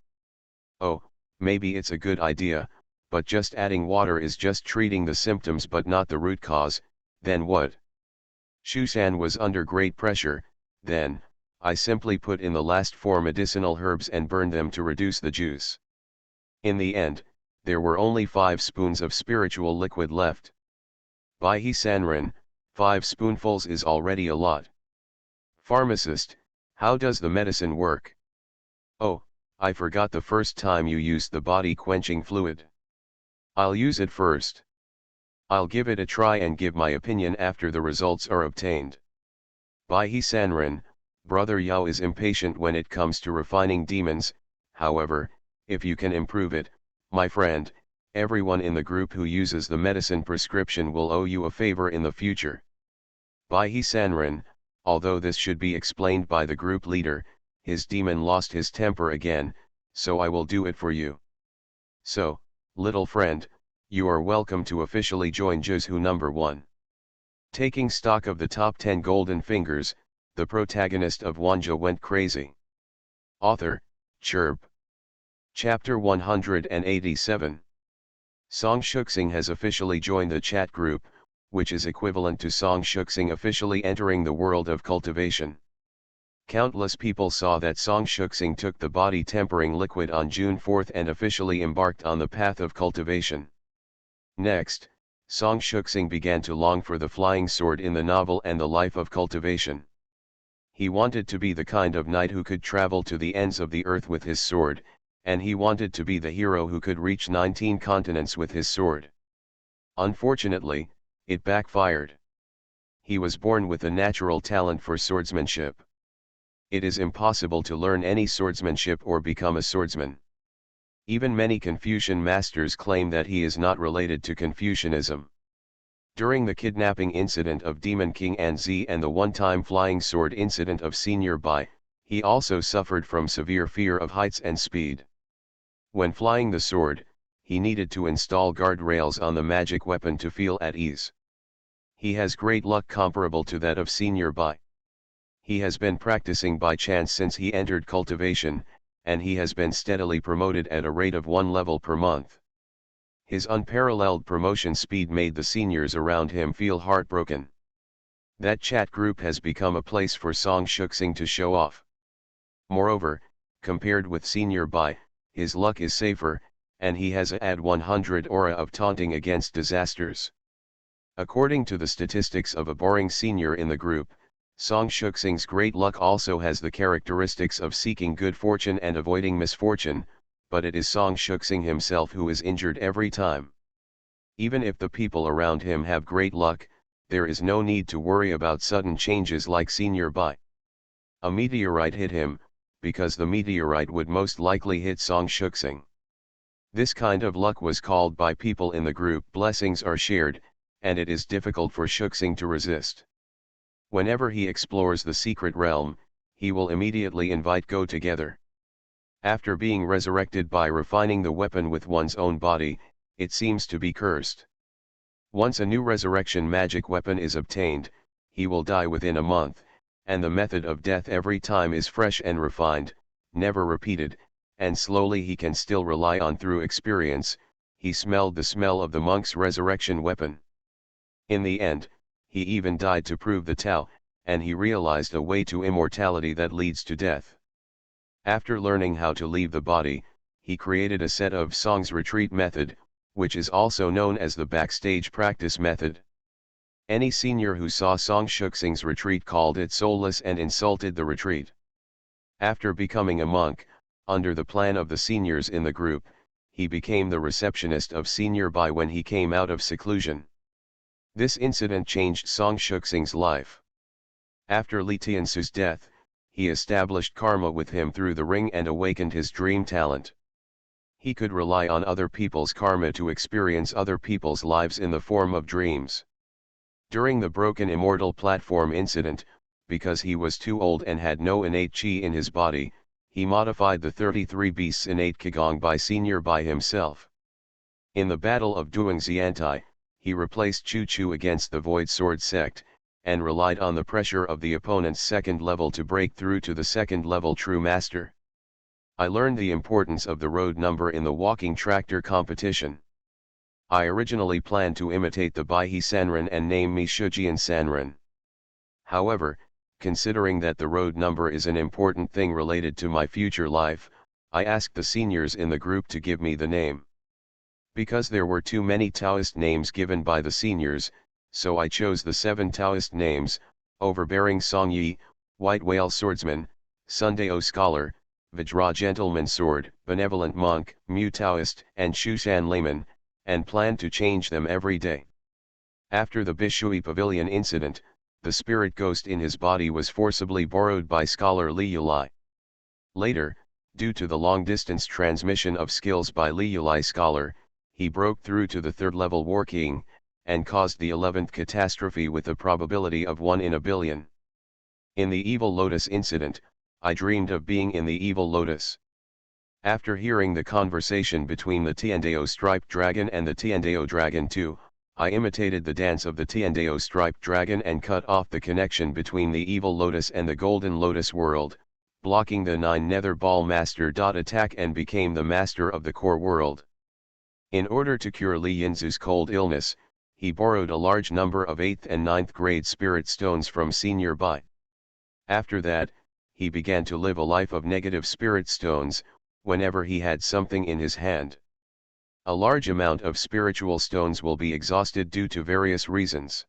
Oh, maybe it's a good idea, but just adding water is just treating the symptoms but not the root cause, then what? Shusan was under great pressure, then, I simply put in the last 4 medicinal herbs and burned them to reduce the juice. In the end, there were only 5 spoons of spiritual liquid left. Baihe Sanran, 5 spoonfuls is already a lot. Pharmacist, how does the medicine work? Oh, I forgot the first time you used the body quenching fluid. I'll use it first. I'll give it a try and give my opinion after the results are obtained. Baihe Sanran, Brother Yao is impatient when it comes to refining demons, however, if you can improve it, my friend, everyone in the group who uses the medicine prescription will owe you a favor in the future. Baihe Sanran, although this should be explained by the group leader, his demon lost his temper again, so I will do it for you. So, little friend, you are welcome to officially join Juzhu number 1. Taking stock of the top 10 golden fingers, the protagonist of Wanjie went crazy. Author, Chirp. Chapter 187. Song Shuxing has officially joined the chat group, which is equivalent to Song Shuxing officially entering the world of cultivation. Countless people saw that Song Shuxing took the body tempering liquid on June 4 and officially embarked on the path of cultivation. Next, Song Shuxing began to long for the flying sword in the novel and the life of cultivation. He wanted to be the kind of knight who could travel to the ends of the earth with his sword, and he wanted to be the hero who could reach 19 continents with his sword. Unfortunately, it backfired. He was born with a natural talent for swordsmanship. it is impossible to learn any swordsmanship or become a swordsman. Even many Confucian masters claim that he is not related to Confucianism. During the kidnapping incident of Demon King Anzi and the one-time flying sword incident of Senior Bai, he also suffered from severe fear of heights and speed. When flying the sword, he needed to install guardrails on the magic weapon to feel at ease. He has great luck comparable to that of Senior Bai. He has been practicing by chance since he entered cultivation, and he has been steadily promoted at a rate of 1 level per month. His unparalleled promotion speed made the seniors around him feel heartbroken. That chat group has become a place for Song Shuxing to show off. Moreover, compared with Senior Bai, his luck is safer, and he has a add 100 aura of taunting against disasters. According to the statistics of a boring senior in the group, Song Shuxing's great luck also has the characteristics of seeking good fortune and avoiding misfortune, but it is Song Shuxing himself who is injured every time. Even if the people around him have great luck, there is no need to worry about sudden changes like Senior Bai. A meteorite hit him, because the meteorite would most likely hit Song Shuxing. This kind of luck was called by people in the group blessings are shared, and it is difficult for Shuxing to resist. Whenever he explores the secret realm, he will immediately invite go together. After being resurrected by refining the weapon with one's own body, it seems to be cursed. Once a new resurrection magic weapon is obtained, he will die within a month, and the method of death every time is fresh and refined, never repeated, and slowly he can still rely on through experience. He smelled the smell of the monk's resurrection weapon. In the end, he even died to prove the Tao, and he realized a way to immortality that leads to death. After learning how to leave the body, he created a set of Song's retreat method, which is also known as the backstage practice method. Any senior who saw Song Shuxing's retreat called it soulless and insulted the retreat. After becoming a monk, under the plan of the seniors in the group, he became the receptionist of Senior Bai when he came out of seclusion. This incident changed Song Shuxing's life. After Li Tiansu's death, he established karma with him through the ring and awakened his dream talent. He could rely on other people's karma to experience other people's lives in the form of dreams. During the broken immortal platform incident, because he was too old and had no innate qi in his body, he modified the 33 beasts innate qigong by Senior Bai himself. In the Battle of Duang Xiantai, he replaced Chu Chu against the Void Sword sect, and relied on the pressure of the opponent's second level to break through to the second level true master. I learned the importance of the road number in the walking tractor competition. I originally planned to imitate the Baihe Sanren and name me Shujian Sanren. However, considering that the road number is an important thing related to my future life, I asked the seniors in the group to give me the name. Because there were too many Taoist names given by the seniors, so I chose the 7 Taoist names: Overbearing Songyi, White Whale Swordsman, Sundao Scholar, Vajra Gentleman Sword, Benevolent Monk, Mu Taoist, and Shushan Layman, and planned to change them every day. After the Bishui Pavilion incident, the spirit ghost in his body was forcibly borrowed by scholar Li Yulai. Later, due to the long-distance transmission of skills by Li Yulai scholar, he broke through to the 3rd level Warking, and caused the 11th catastrophe with a probability of 1 in a billion. In the Evil Lotus incident, I dreamed of being in the Evil Lotus. After hearing the conversation between the Tiandao Striped Dragon and the Tiandao Dragon 2, I imitated the dance of the Tiandao Striped Dragon and cut off the connection between the Evil Lotus and the Golden Lotus world, blocking the 9 Nether Ball Master. Attack and became the master of the core world. In order to cure Li Yinzu's cold illness, he borrowed a large number of 8th and 9th grade spirit stones from Senior Bai. After that, he began to live a life of negative spirit stones, whenever he had something in his hand. A large amount of spiritual stones will be exhausted due to various reasons.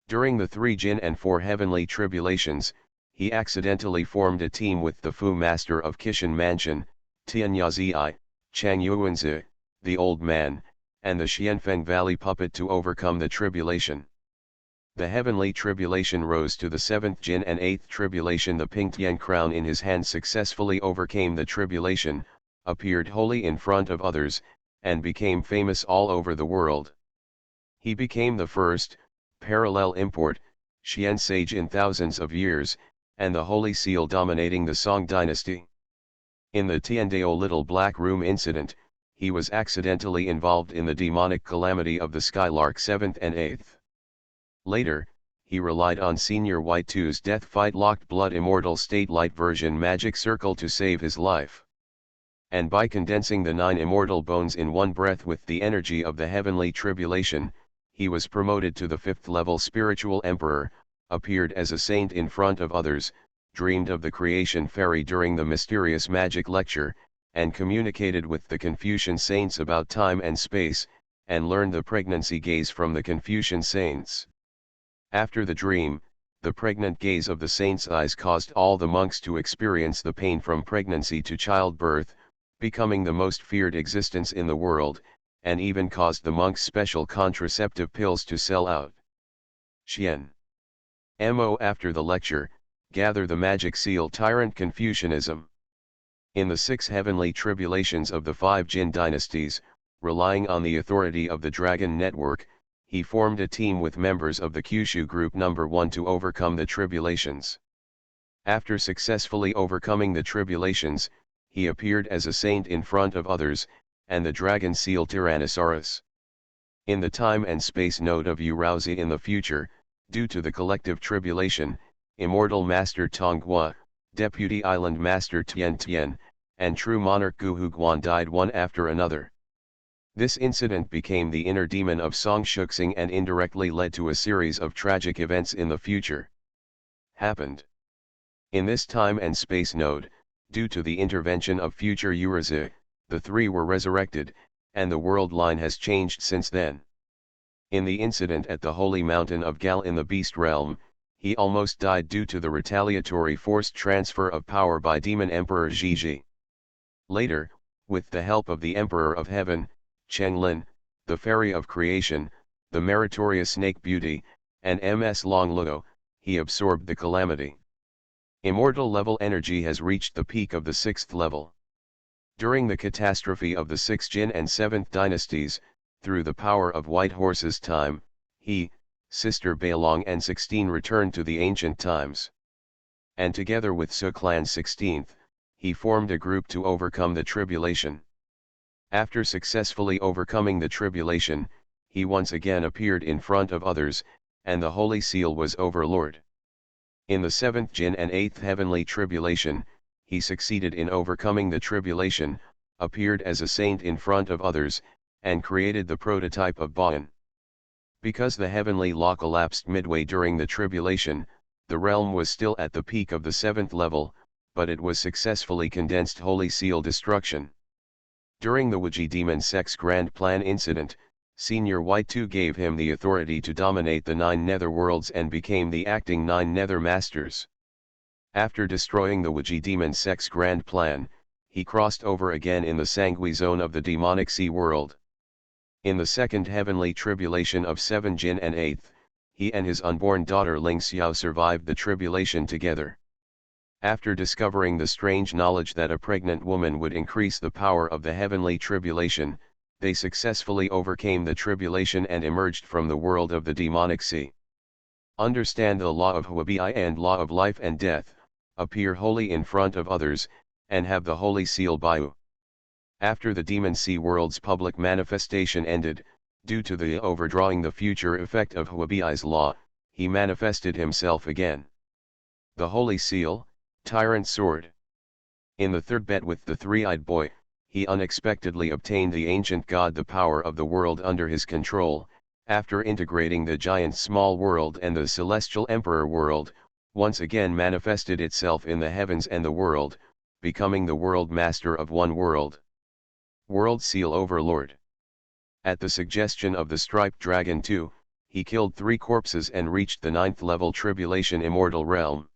During the 3 Jin and 4 heavenly tribulations, he accidentally formed a team with the Fu Master of Kishan Mansion, Tian Yazi, Chang Yuanzi, the Old Man, and the Xianfeng Valley Puppet to overcome the tribulation. The heavenly tribulation rose to the 7th Jin and 8th tribulation. The pink yen crown in his hand successfully overcame the tribulation, appeared holy in front of others, and became famous all over the world. He became the first, parallel import, Xian sage in thousands of years, and the Holy Seal dominating the Song dynasty. In the Tiandao Little Black Room incident, he was accidentally involved in the demonic calamity of the Skylark 7th and 8th. Later, he relied on Senior White 2's Death Fight Locked Blood Immortal State Light version Magic Circle to save his life. And by condensing the 9 immortal bones in one breath with the energy of the heavenly tribulation, he was promoted to the 5th level spiritual emperor, appeared as a saint in front of others, dreamed of the creation fairy during the mysterious magic lecture, and communicated with the Confucian saints about time and space, and learned the pregnancy gaze from the Confucian saints. After the dream, the pregnant gaze of the saint's eyes caused all the monks to experience the pain from pregnancy to childbirth, becoming the most feared existence in the world, and even caused the monks special contraceptive pills to sell out. Xian. Mo. After the lecture, gather the magic seal tyrant Confucianism. In the 6 heavenly tribulations of the 5 Jin dynasties, relying on the authority of the Dragon Network, he formed a team with members of the Kyushu Group No. 1 to overcome the tribulations. After successfully overcoming the tribulations, he appeared as a saint in front of others, and the dragon seal Tyrannosaurus. In the time and space node of Urauzi in the future, due to the collective tribulation, Immortal Master Tonghua, Deputy Island Master Tian Tian, and True Monarch Gu Huguan died one after another. This incident became the inner demon of Song Shuxing and indirectly led to a series of tragic events in the future. Happened. In this time and space node, due to the intervention of future Urazi, the 3 were resurrected, and the world line has changed since then. In the incident at the Holy Mountain of Gal in the Beast Realm, he almost died due to the retaliatory forced transfer of power by Demon Emperor Zhiji. Later, with the help of the Emperor of Heaven, Chenglin, the Fairy of Creation, the meritorious Snake Beauty, and Ms. Long Luo, he absorbed the calamity. Immortal level energy has reached the peak of the 6th level. During the catastrophe of the 6th Jin and 7th dynasties, through the power of White Horse's time, he, Sister Bailong and 16 returned to the ancient times. And together with Su Clan 16th, he formed a group to overcome the tribulation. After successfully overcoming the tribulation, he once again appeared in front of others, and the Holy Seal was overlord. In the 7th Jin and 8th heavenly tribulation, he succeeded in overcoming the tribulation, appeared as a saint in front of others, and created the prototype of Ba'an. Because the heavenly law collapsed midway during the tribulation, the realm was still at the peak of the 7th level, but it was successfully condensed Holy Seal destruction. During the Wanjie Demon Sex Grand Plan incident, Senior White 2 gave him the authority to dominate the 9 netherworlds and became the acting 9 nether masters. After destroying the Wanjie Demon Sex Grand Plan, he crossed over again in the Sangui zone of the demonic sea world. In the 2nd heavenly tribulation of 7 Jin and 8th, he and his unborn daughter Ling Xiao survived the tribulation together. After discovering the strange knowledge that a pregnant woman would increase the power of the heavenly tribulation, they successfully overcame the tribulation and emerged from the world of the demonic sea. Understand the law of Huabi and law of life and death, appear holy in front of others, and have the Holy Seal Baiu. After the demon sea world's public manifestation ended, due to the overdrawing the future effect of Huabi's law, he manifested himself again. The Holy Seal, Tyrant Sword. In the third bet with the three-eyed boy, he unexpectedly obtained the ancient god the power of the world under his control, after integrating the giant small world and the celestial emperor world, once again manifested itself in the heavens and the world, becoming the world master of one world. World Seal Overlord. At the suggestion of the striped dragon 2, he killed 3 corpses and reached the 9th level tribulation immortal realm.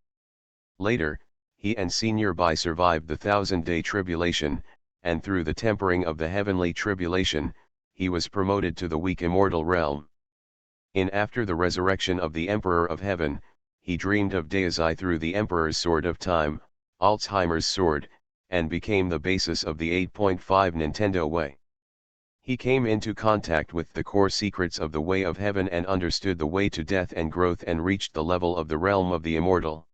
Later, he and Senior Bai survived the 1000-day tribulation, and through the tempering of the heavenly tribulation, he was promoted to the weak immortal realm. After the resurrection of the Emperor of Heaven, he dreamed of Deizai through the Emperor's Sword of Time, Alzheimer's Sword, and became the basis of the 8.5 Nintendo Way. He came into contact with the core secrets of the Way of Heaven and understood the way to death and growth and reached the level of the realm of the immortal.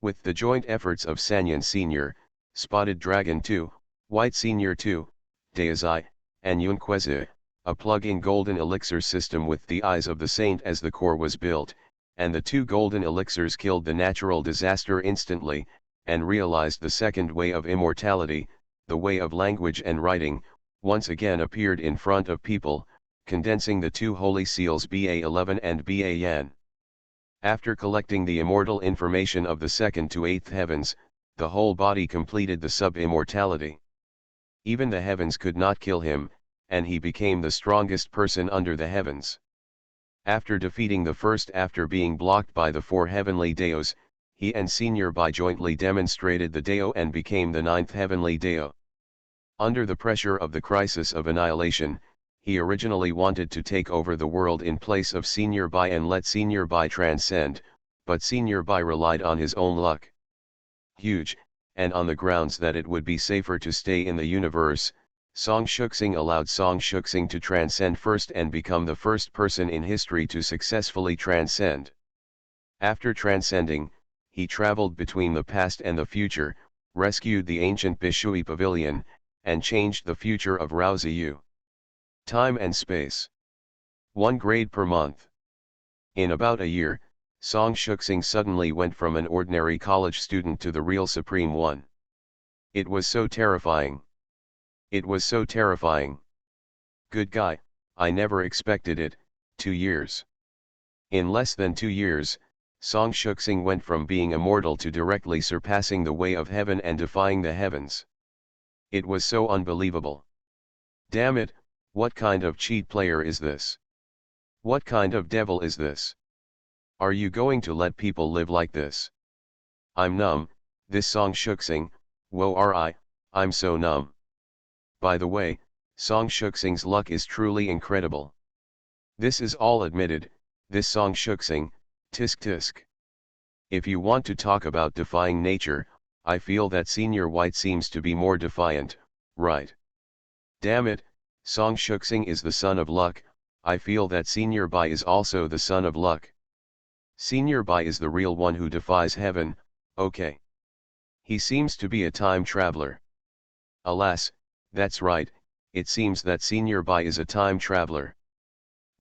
With the joint efforts of Sanyan Sr., Spotted Dragon 2, White Sr. 2, Deizai, and Yunquezi, a plug-in golden elixir system with the eyes of the saint as the core was built, and the 2 golden elixirs killed the natural disaster instantly, and realized the second way of immortality, the way of language and writing, once again appeared in front of people, condensing the 2 holy seals Ba11 and Ba-Yan. After collecting the immortal information of the 2nd to 8th heavens, the whole body completed the sub-immortality. Even the heavens could not kill him, and he became the strongest person under the heavens. After defeating the first after being blocked by the 4 heavenly Deos, he and Senior Bai jointly demonstrated the Deo and became the 9th heavenly Deo. Under the pressure of the crisis of annihilation, he originally wanted to take over the world in place of Senior Bai and let Senior Bai transcend, but Senior Bai relied on his own luck. Huge, and on the grounds that it would be safer to stay in the universe, Song Shuxing allowed Song Shuxing to transcend first and become the first person in history to successfully transcend. After transcending, he traveled between the past and the future, rescued the ancient Bishui Pavilion, and changed the future of Raoziyu. Time and space. 1 grade per month. In about a year, Song Shuxing suddenly went from an ordinary college student to the real Supreme One. It was so terrifying. It was so terrifying. Good guy, I never expected it. 2 years. In less than 2 years, Song Shuxing went from being immortal to directly surpassing the Way of Heaven and defying the heavens. It was so unbelievable. Damn it, what kind of cheat player is this? What kind of devil is this? Are you going to let people live like this? I'm numb, this Song Shuxing, I'm so numb. By the way, Song Shuxing's luck is truly incredible. This is all admitted, this Song Shuxing, tisk tisk. If you want to talk about defying nature, I feel that Senior White seems to be more defiant, right? Damn it, Song Shuxing is the son of luck, I feel that Senior Bai is also the son of luck. Senior Bai is the real one who defies heaven, okay. He seems to be a time traveler. Alas, that's right, it seems that Senior Bai is a time traveler.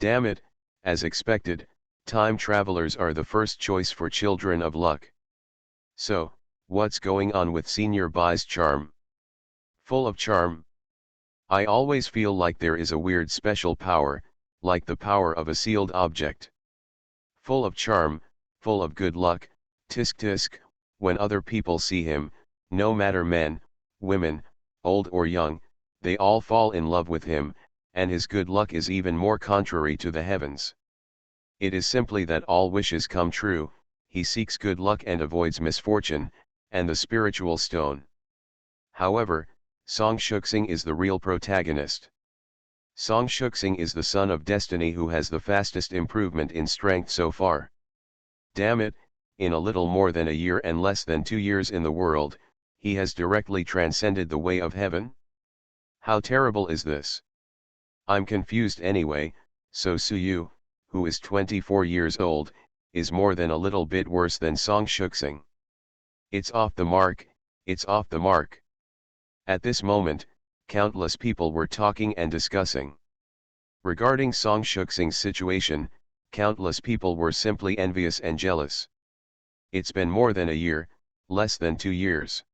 Damn it, as expected, time travelers are the first choice for children of luck. So, what's going on with Senior Bai's charm? Full of charm. I always feel like there is a weird special power, like the power of a sealed object. Full of charm, full of good luck, tisk tisk, when other people see him, no matter men, women, old or young, they all fall in love with him, and his good luck is even more contrary to the heavens. It is simply that all wishes come true, he seeks good luck and avoids misfortune, and the spiritual stone. However, Song Shuxing is the real protagonist. Song Shuxing is the son of destiny who has the fastest improvement in strength so far. Damn it, in a little more than a year and less than 2 years in the world, he has directly transcended the Way of Heaven? How terrible is this? I'm confused anyway, so Suyu, who is 24 years old, is more than a little bit worse than Song Shuxing. It's off the mark, it's off the mark. At this moment, countless people were talking and discussing. Regarding Song Shuxing's situation, countless people were simply envious and jealous. It's been more than a year, less than 2 years.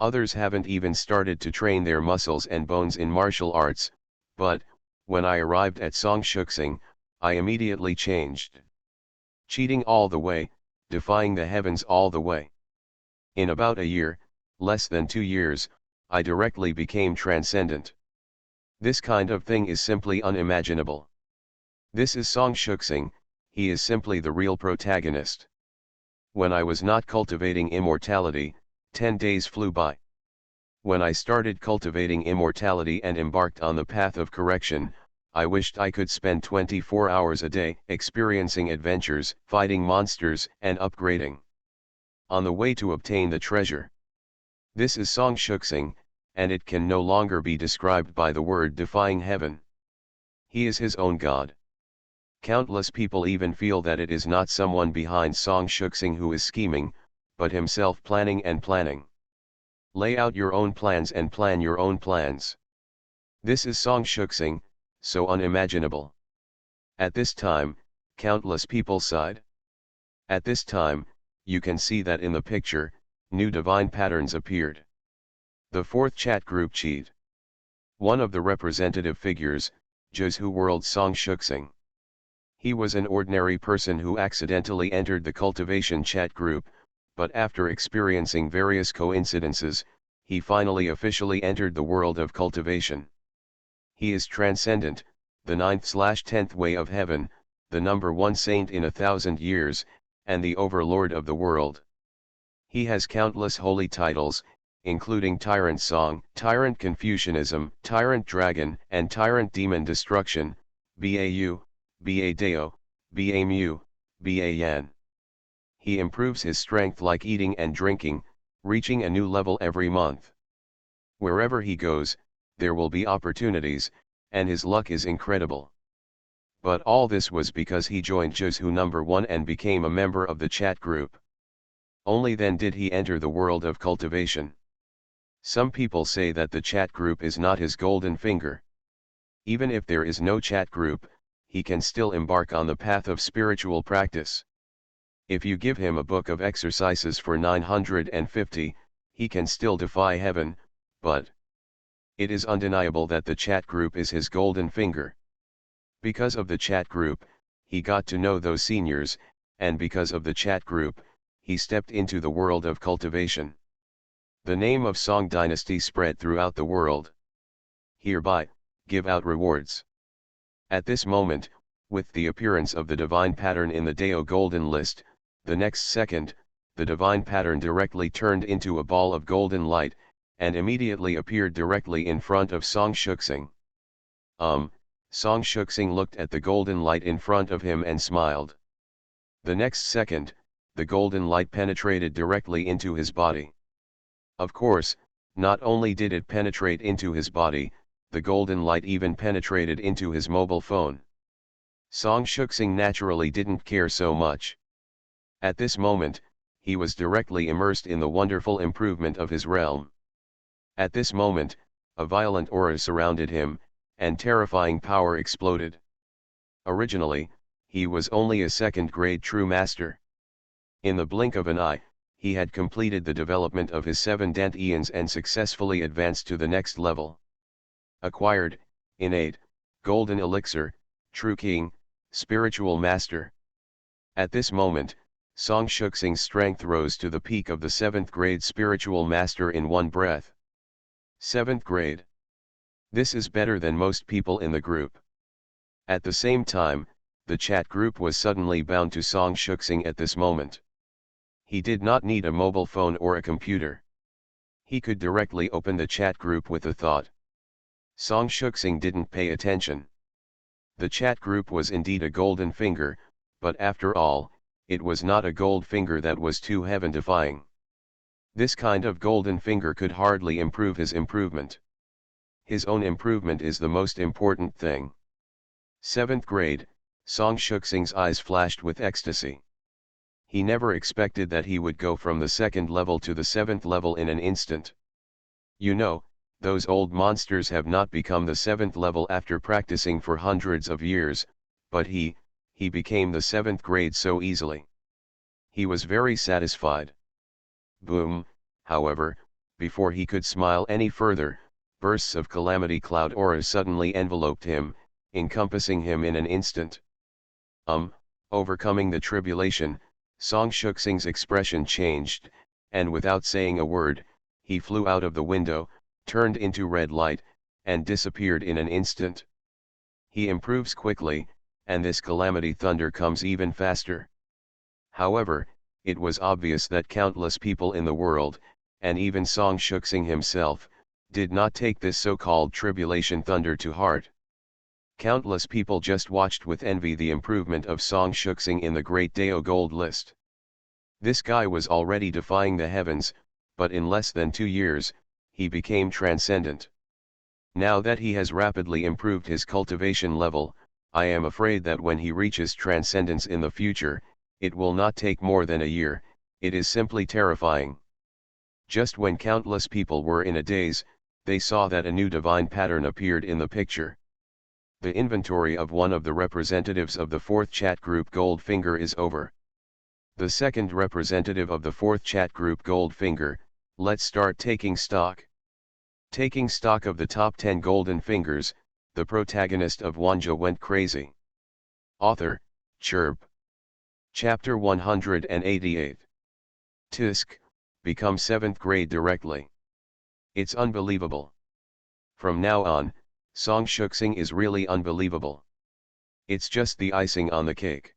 Others haven't even started to train their muscles and bones in martial arts, but, when I arrived at Song Shuxing, I immediately changed. Cheating all the way, defying the heavens all the way. In about a year, less than 2 years, I directly became transcendent. This kind of thing is simply unimaginable. This is Song Shuxing, he is simply the real protagonist. When I was not cultivating immortality, 10 days flew by. When I started cultivating immortality and embarked on the path of correction, I wished I could spend 24 hours a day experiencing adventures, fighting monsters, and upgrading. On the way to obtain the treasure. This is Song Shuxing, and it can no longer be described by the word defying heaven. He is his own god. Countless people even feel that it is not someone behind Song Shuxing who is scheming, but himself planning and planning. Lay out your own plans and plan your own plans. This is Song Shuxing, so unimaginable. At this time, countless people sighed. At this time, you can see that in the picture, new divine patterns appeared. The fourth chat group cheat. One of the representative figures, Jazhu World Song Shuxing. He was an ordinary person who accidentally entered the cultivation chat group, but after experiencing various coincidences, he finally officially entered the world of cultivation. He is transcendent, the 9th/10th way of heaven, the number 1 saint in 1,000 years, and the overlord of the world. He has countless holy titles, including Tyrant Song, Tyrant Confucianism, Tyrant Dragon, and Tyrant Demon Destruction, Bau, Ba Deo, Ba Mu, Ba Yan. He improves his strength like eating and drinking, reaching a new level every month. Wherever he goes, there will be opportunities, and his luck is incredible. But all this was because he joined Jazhu number 1 and became a member of the chat group. Only then did he enter the world of cultivation. Some people say that the chat group is not his golden finger. Even if there is no chat group, he can still embark on the path of spiritual practice. If you give him a book of exercises for 950, he can still defy heaven, but it is undeniable that the chat group is his golden finger. Because of the chat group, he got to know those seniors, and because of the chat group, he stepped into the world of cultivation. The name of Song Dynasty spread throughout the world. Hereby, give out rewards. At this moment, with the appearance of the divine pattern in the Deo Golden List, the next second, the divine pattern directly turned into a ball of golden light, and immediately appeared directly in front of Song Shuxing. Song Shuxing looked at the golden light in front of him and smiled. The next second, the golden light penetrated directly into his body. Of course, not only did it penetrate into his body, the golden light even penetrated into his mobile phone. Song Shuxing naturally didn't care so much. At this moment, he was directly immersed in the wonderful improvement of his realm. At this moment, a violent aura surrounded him, and terrifying power exploded. Originally, he was only a second-grade true master. In the blink of an eye, he had completed the development of his 7 dantians and successfully advanced to the next level. Acquired, innate, golden elixir, true king, spiritual master. At this moment, Song Shuxing's strength rose to the peak of the 7th grade spiritual master in one breath. 7th grade. This is better than most people in the group. At the same time, the chat group was suddenly bound to Song Shuxing at this moment. He did not need a mobile phone or a computer. He could directly open the chat group with a thought. Song Shuxing didn't pay attention. The chat group was indeed a golden finger, but after all, it was not a gold finger that was too heaven-defying. This kind of golden finger could hardly improve his improvement. His own improvement is the most important thing. 7th grade, Song Shuxing's eyes flashed with ecstasy. He never expected that he would go from the 2nd level to the 7th level in an instant. You know, those old monsters have not become the 7th level after practicing for hundreds of years, but he became the 7th grade so easily. He was very satisfied. Boom, however, before he could smile any further, bursts of calamity cloud auras suddenly enveloped him, encompassing him in an instant. Overcoming the tribulation, Song Shuxing's expression changed, and without saying a word, he flew out of the window, turned into red light, and disappeared in an instant. He improves quickly, and this calamity thunder comes even faster. However, it was obvious that countless people in the world, and even Song Shuxing himself, did not take this so-called tribulation thunder to heart. Countless people just watched with envy the improvement of Song Shuxing in the Great Dao Gold List. This guy was already defying the heavens, but in less than 2 years, he became transcendent. Now that he has rapidly improved his cultivation level, I am afraid that when he reaches transcendence in the future, it will not take more than a year. It is simply terrifying. Just when countless people were in a daze, they saw that a new divine pattern appeared in the picture. The inventory of one of the representatives of the fourth chat group Goldfinger is over. The second representative of the fourth chat group Goldfinger, let's start taking stock. Taking stock of the top 10 golden fingers, the protagonist of Wanjie went crazy. Author, Chirp. Chapter 188. Tisk, become 7th grade directly. It's unbelievable. From now on, Song Shuxing is really unbelievable. It's just the icing on the cake.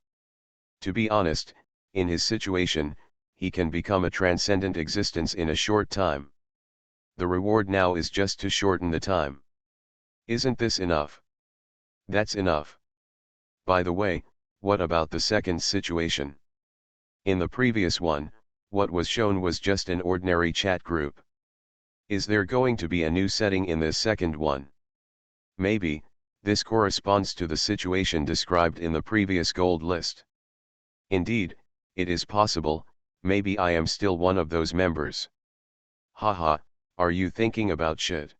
To be honest, in his situation, he can become a transcendent existence in a short time. The reward now is just to shorten the time. Isn't this enough? That's enough. By the way, what about the second situation? In the previous one, what was shown was just an ordinary chat group. Is there going to be a new setting in this second one? Maybe, this corresponds to the situation described in the previous gold list. Indeed, it is possible, maybe I am still one of those members. Haha, are you thinking about shit?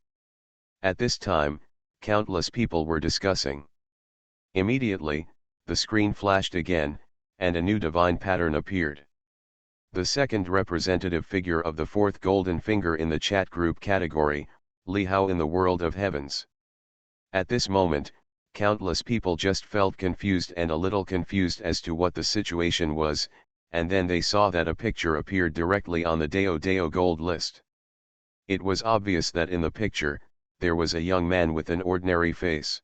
At this time, countless people were discussing. Immediately, the screen flashed again, and a new divine pattern appeared. The second representative figure of the fourth golden finger in the chat group category, Li Hao in the world of heavens. At this moment, countless people just felt confused and a little confused as to what the situation was, and then they saw that a picture appeared directly on the Dao gold list. It was obvious that in the picture, there was a young man with an ordinary face.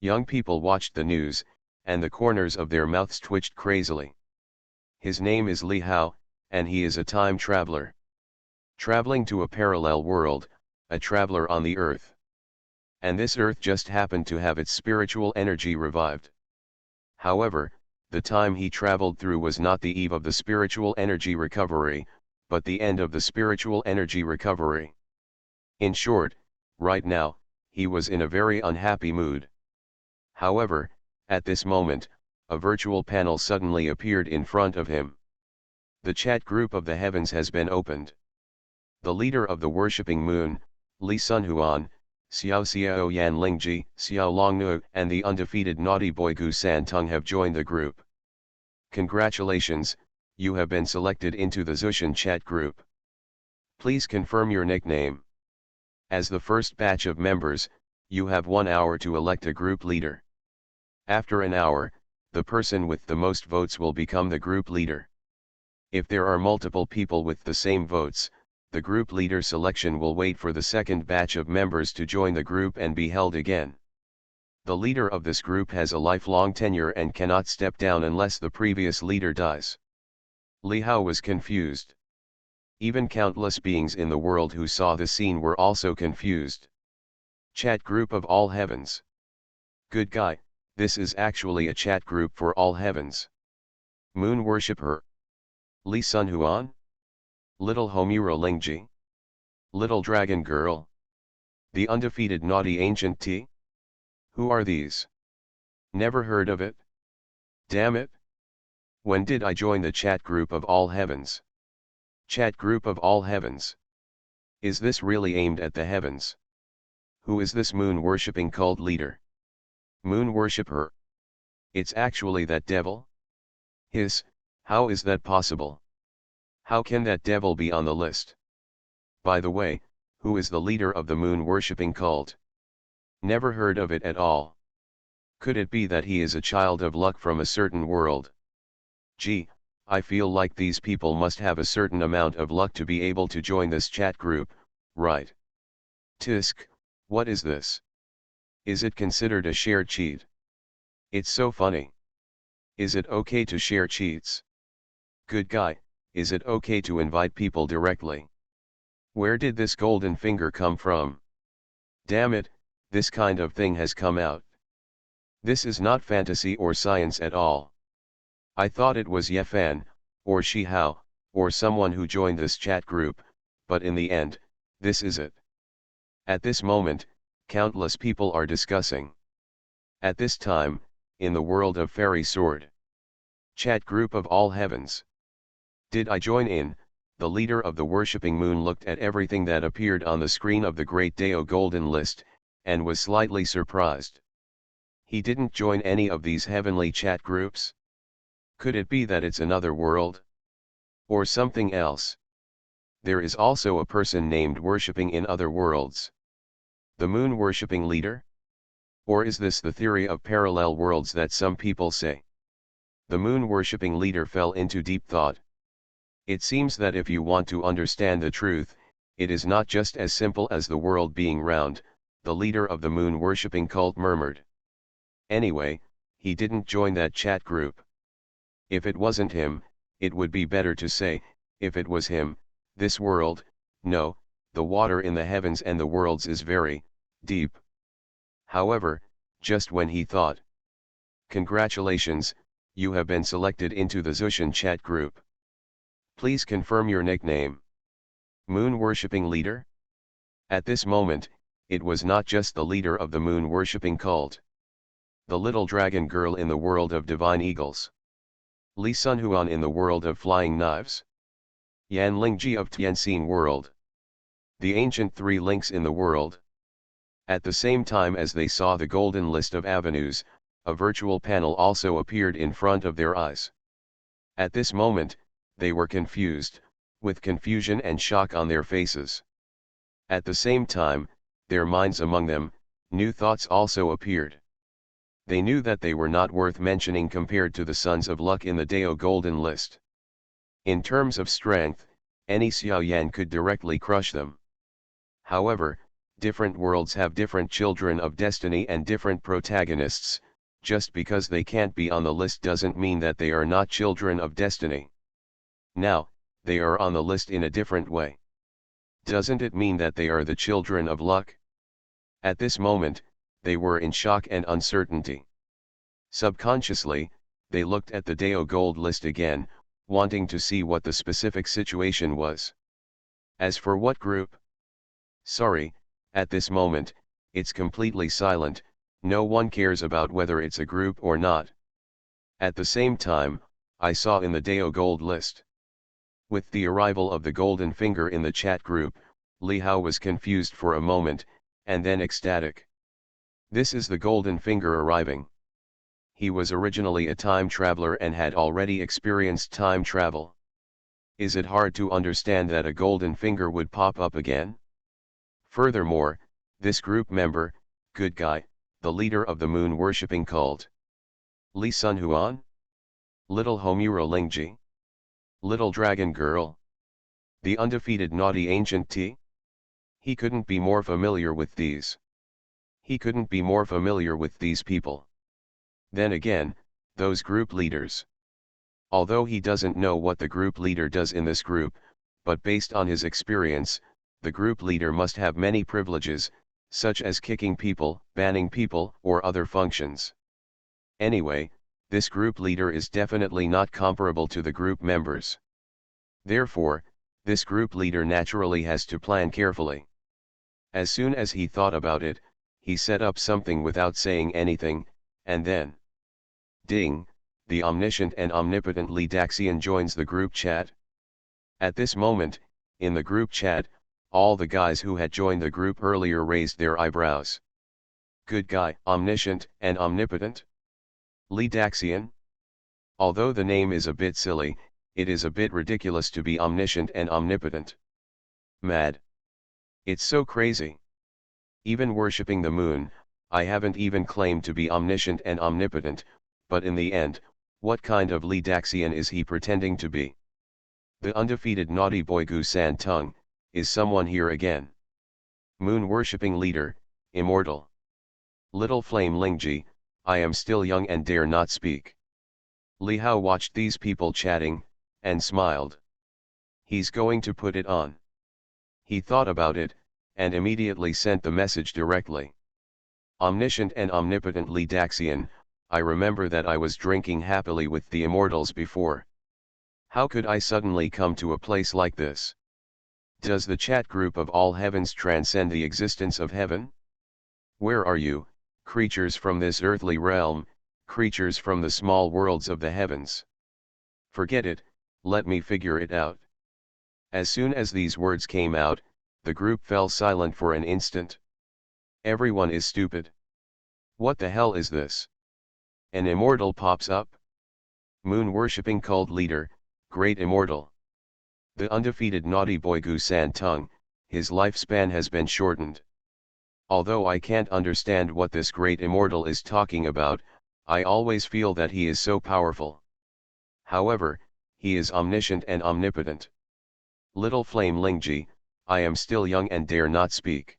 Young people watched the news, and the corners of their mouths twitched crazily. His name is Li Hao, and he is a time traveler. Traveling to a parallel world, a traveler on the earth. And this earth just happened to have its spiritual energy revived. However, the time he traveled through was not the eve of the spiritual energy recovery, but the end of the spiritual energy recovery. In short, right now, he was in a very unhappy mood. However, at this moment, a virtual panel suddenly appeared in front of him. The chat group of the heavens has been opened. The leader of the worshipping moon, Li Sunhuan, Xiao Xiao Yan Lingji, Xiao Longnu, and the undefeated naughty boy Gu Santung have joined the group. Congratulations, you have been selected into the Zushan chat group. Please confirm your nickname. As the first batch of members, you have 1 hour to elect a group leader. After an hour, the person with the most votes will become the group leader. If there are multiple people with the same votes, the group leader selection will wait for the second batch of members to join the group and be held again. The leader of this group has a lifelong tenure and cannot step down unless the previous leader dies. Li Hao was confused. Even countless beings in the world who saw the scene were also confused. Chat group of all heavens. Good guy, this is actually a chat group for all heavens. Moon worshipper. Li Sunhuan? Little Homura Lingji? Little Dragon Girl? The undefeated naughty ancient T? Who are these? Never heard of it? Damn it! When did I join the chat group of all heavens? Chat group of all heavens. Is this really aimed at the heavens? Who is this moon worshipping cult leader? Moon worshipper. It's actually that devil? Hiss, how is that possible? How can that devil be on the list? By the way, who is the leader of the moon worshipping cult? Never heard of it at all. Could it be that he is a child of luck from a certain world? Gee, I feel like these people must have a certain amount of luck to be able to join this chat group, right? Tisk, what is this? Is it considered a shared cheat? It's so funny. Is it okay to share cheats? Good guy, is it okay to invite people directly? Where did this golden finger come from? Damn it, this kind of thing has come out. This is not fantasy or science at all. I thought it was Yefan, or Shihao, or someone who joined this chat group, but in the end, this is it. At this moment, countless people are discussing. At this time, in the world of Fairy Sword. Chat group of all heavens. Did I join in? The leader of the worshipping moon looked at everything that appeared on the screen of the Great Dao Golden List, and was slightly surprised. He didn't join any of these heavenly chat groups? Could it be that it's another world? Or something else? There is also a person named worshipping in other worlds. The moon worshipping leader? Or is this the theory of parallel worlds that some people say? The moon worshipping leader fell into deep thought. It seems that if you want to understand the truth, it is not just as simple as the world being round, the leader of the moon worshipping cult murmured. Anyway, he didn't join that chat group. If it wasn't him, it would be better to say, if it was him, this world, no, the water in the heavens and the worlds is very deep. However, just when he thought, congratulations, you have been selected into the Zushin chat group. Please confirm your nickname. Moon worshipping leader? At this moment, it was not just the leader of the moon worshipping cult. The little dragon girl in the world of divine eagles. Li Sunhuan in the world of flying knives. Yan Lingji of Tianxin world. The ancient three links in the world. At the same time as they saw the golden list of avenues, a virtual panel also appeared in front of their eyes. At this moment, they were confused, with confusion and shock on their faces. At the same time, their minds among them, new thoughts also appeared. They knew that they were not worth mentioning compared to the sons of luck in the Dao Golden List. In terms of strength, any Xiaoyan could directly crush them. However, different worlds have different children of destiny and different protagonists. Just because they can't be on the list doesn't mean that they are not children of destiny. Now, they are on the list in a different way. Doesn't it mean that they are the children of luck? At this moment, they were in shock and uncertainty. Subconsciously, they looked at the Dao Gold list again, wanting to see what the specific situation was. As for what group? Sorry, at this moment, it's completely silent, no one cares about whether it's a group or not. At the same time, I saw in the Dao Gold list. With the arrival of the golden finger in the chat group, Li Hao was confused for a moment, and then ecstatic. This is the golden finger arriving. He was originally a time traveler and had already experienced time travel. Is it hard to understand that a golden finger would pop up again? Furthermore, this group member, good guy, the leader of the moon worshipping cult. Li Sunhuan? Little Homura Lingji? Little dragon girl? The undefeated naughty ancient T? He couldn't be more familiar with these. He couldn't be more familiar with these people. Then again, those group leaders. Although he doesn't know what the group leader does in this group, but based on his experience, the group leader must have many privileges, such as kicking people, banning people, or other functions. Anyway, this group leader is definitely not comparable to the group members. Therefore, this group leader naturally has to plan carefully. As soon as he thought about it, he set up something without saying anything, and then, ding, the omniscient and omnipotent Li Daxian joins the group chat. At this moment, in the group chat, all the guys who had joined the group earlier raised their eyebrows. Good guy, omniscient and omnipotent? Li Daxian? Although the name is a bit silly, it is a bit ridiculous to be omniscient and omnipotent. Mad. It's so crazy. Even worshipping the moon, I haven't even claimed to be omniscient and omnipotent, but in the end, what kind of Li Daxian is he pretending to be? The undefeated naughty boy Gu San Tung, is someone here again? Moon worshipping leader, immortal. Little flame Lingji, I am still young and dare not speak. Li Hao watched these people chatting, and smiled. He's going to put it on. He thought about it, and immediately sent the message directly. Omniscient and omnipotent Li Daxian, I remember that I was drinking happily with the immortals before. How could I suddenly come to a place like this? Does the chat group of all heavens transcend the existence of heaven? Where are you, creatures from this earthly realm, creatures from the small worlds of the heavens? Forget it, let me figure it out. As soon as these words came out, the group fell silent for an instant. Everyone is stupid. What the hell is this? An immortal pops up? Moon-worshipping cult leader, great immortal. The undefeated naughty boy Gu San Tung, his lifespan has been shortened. Although I can't understand what this great immortal is talking about, I always feel that he is so powerful. However, he is omniscient and omnipotent. Little flame Lingjie, I am still young and dare not speak.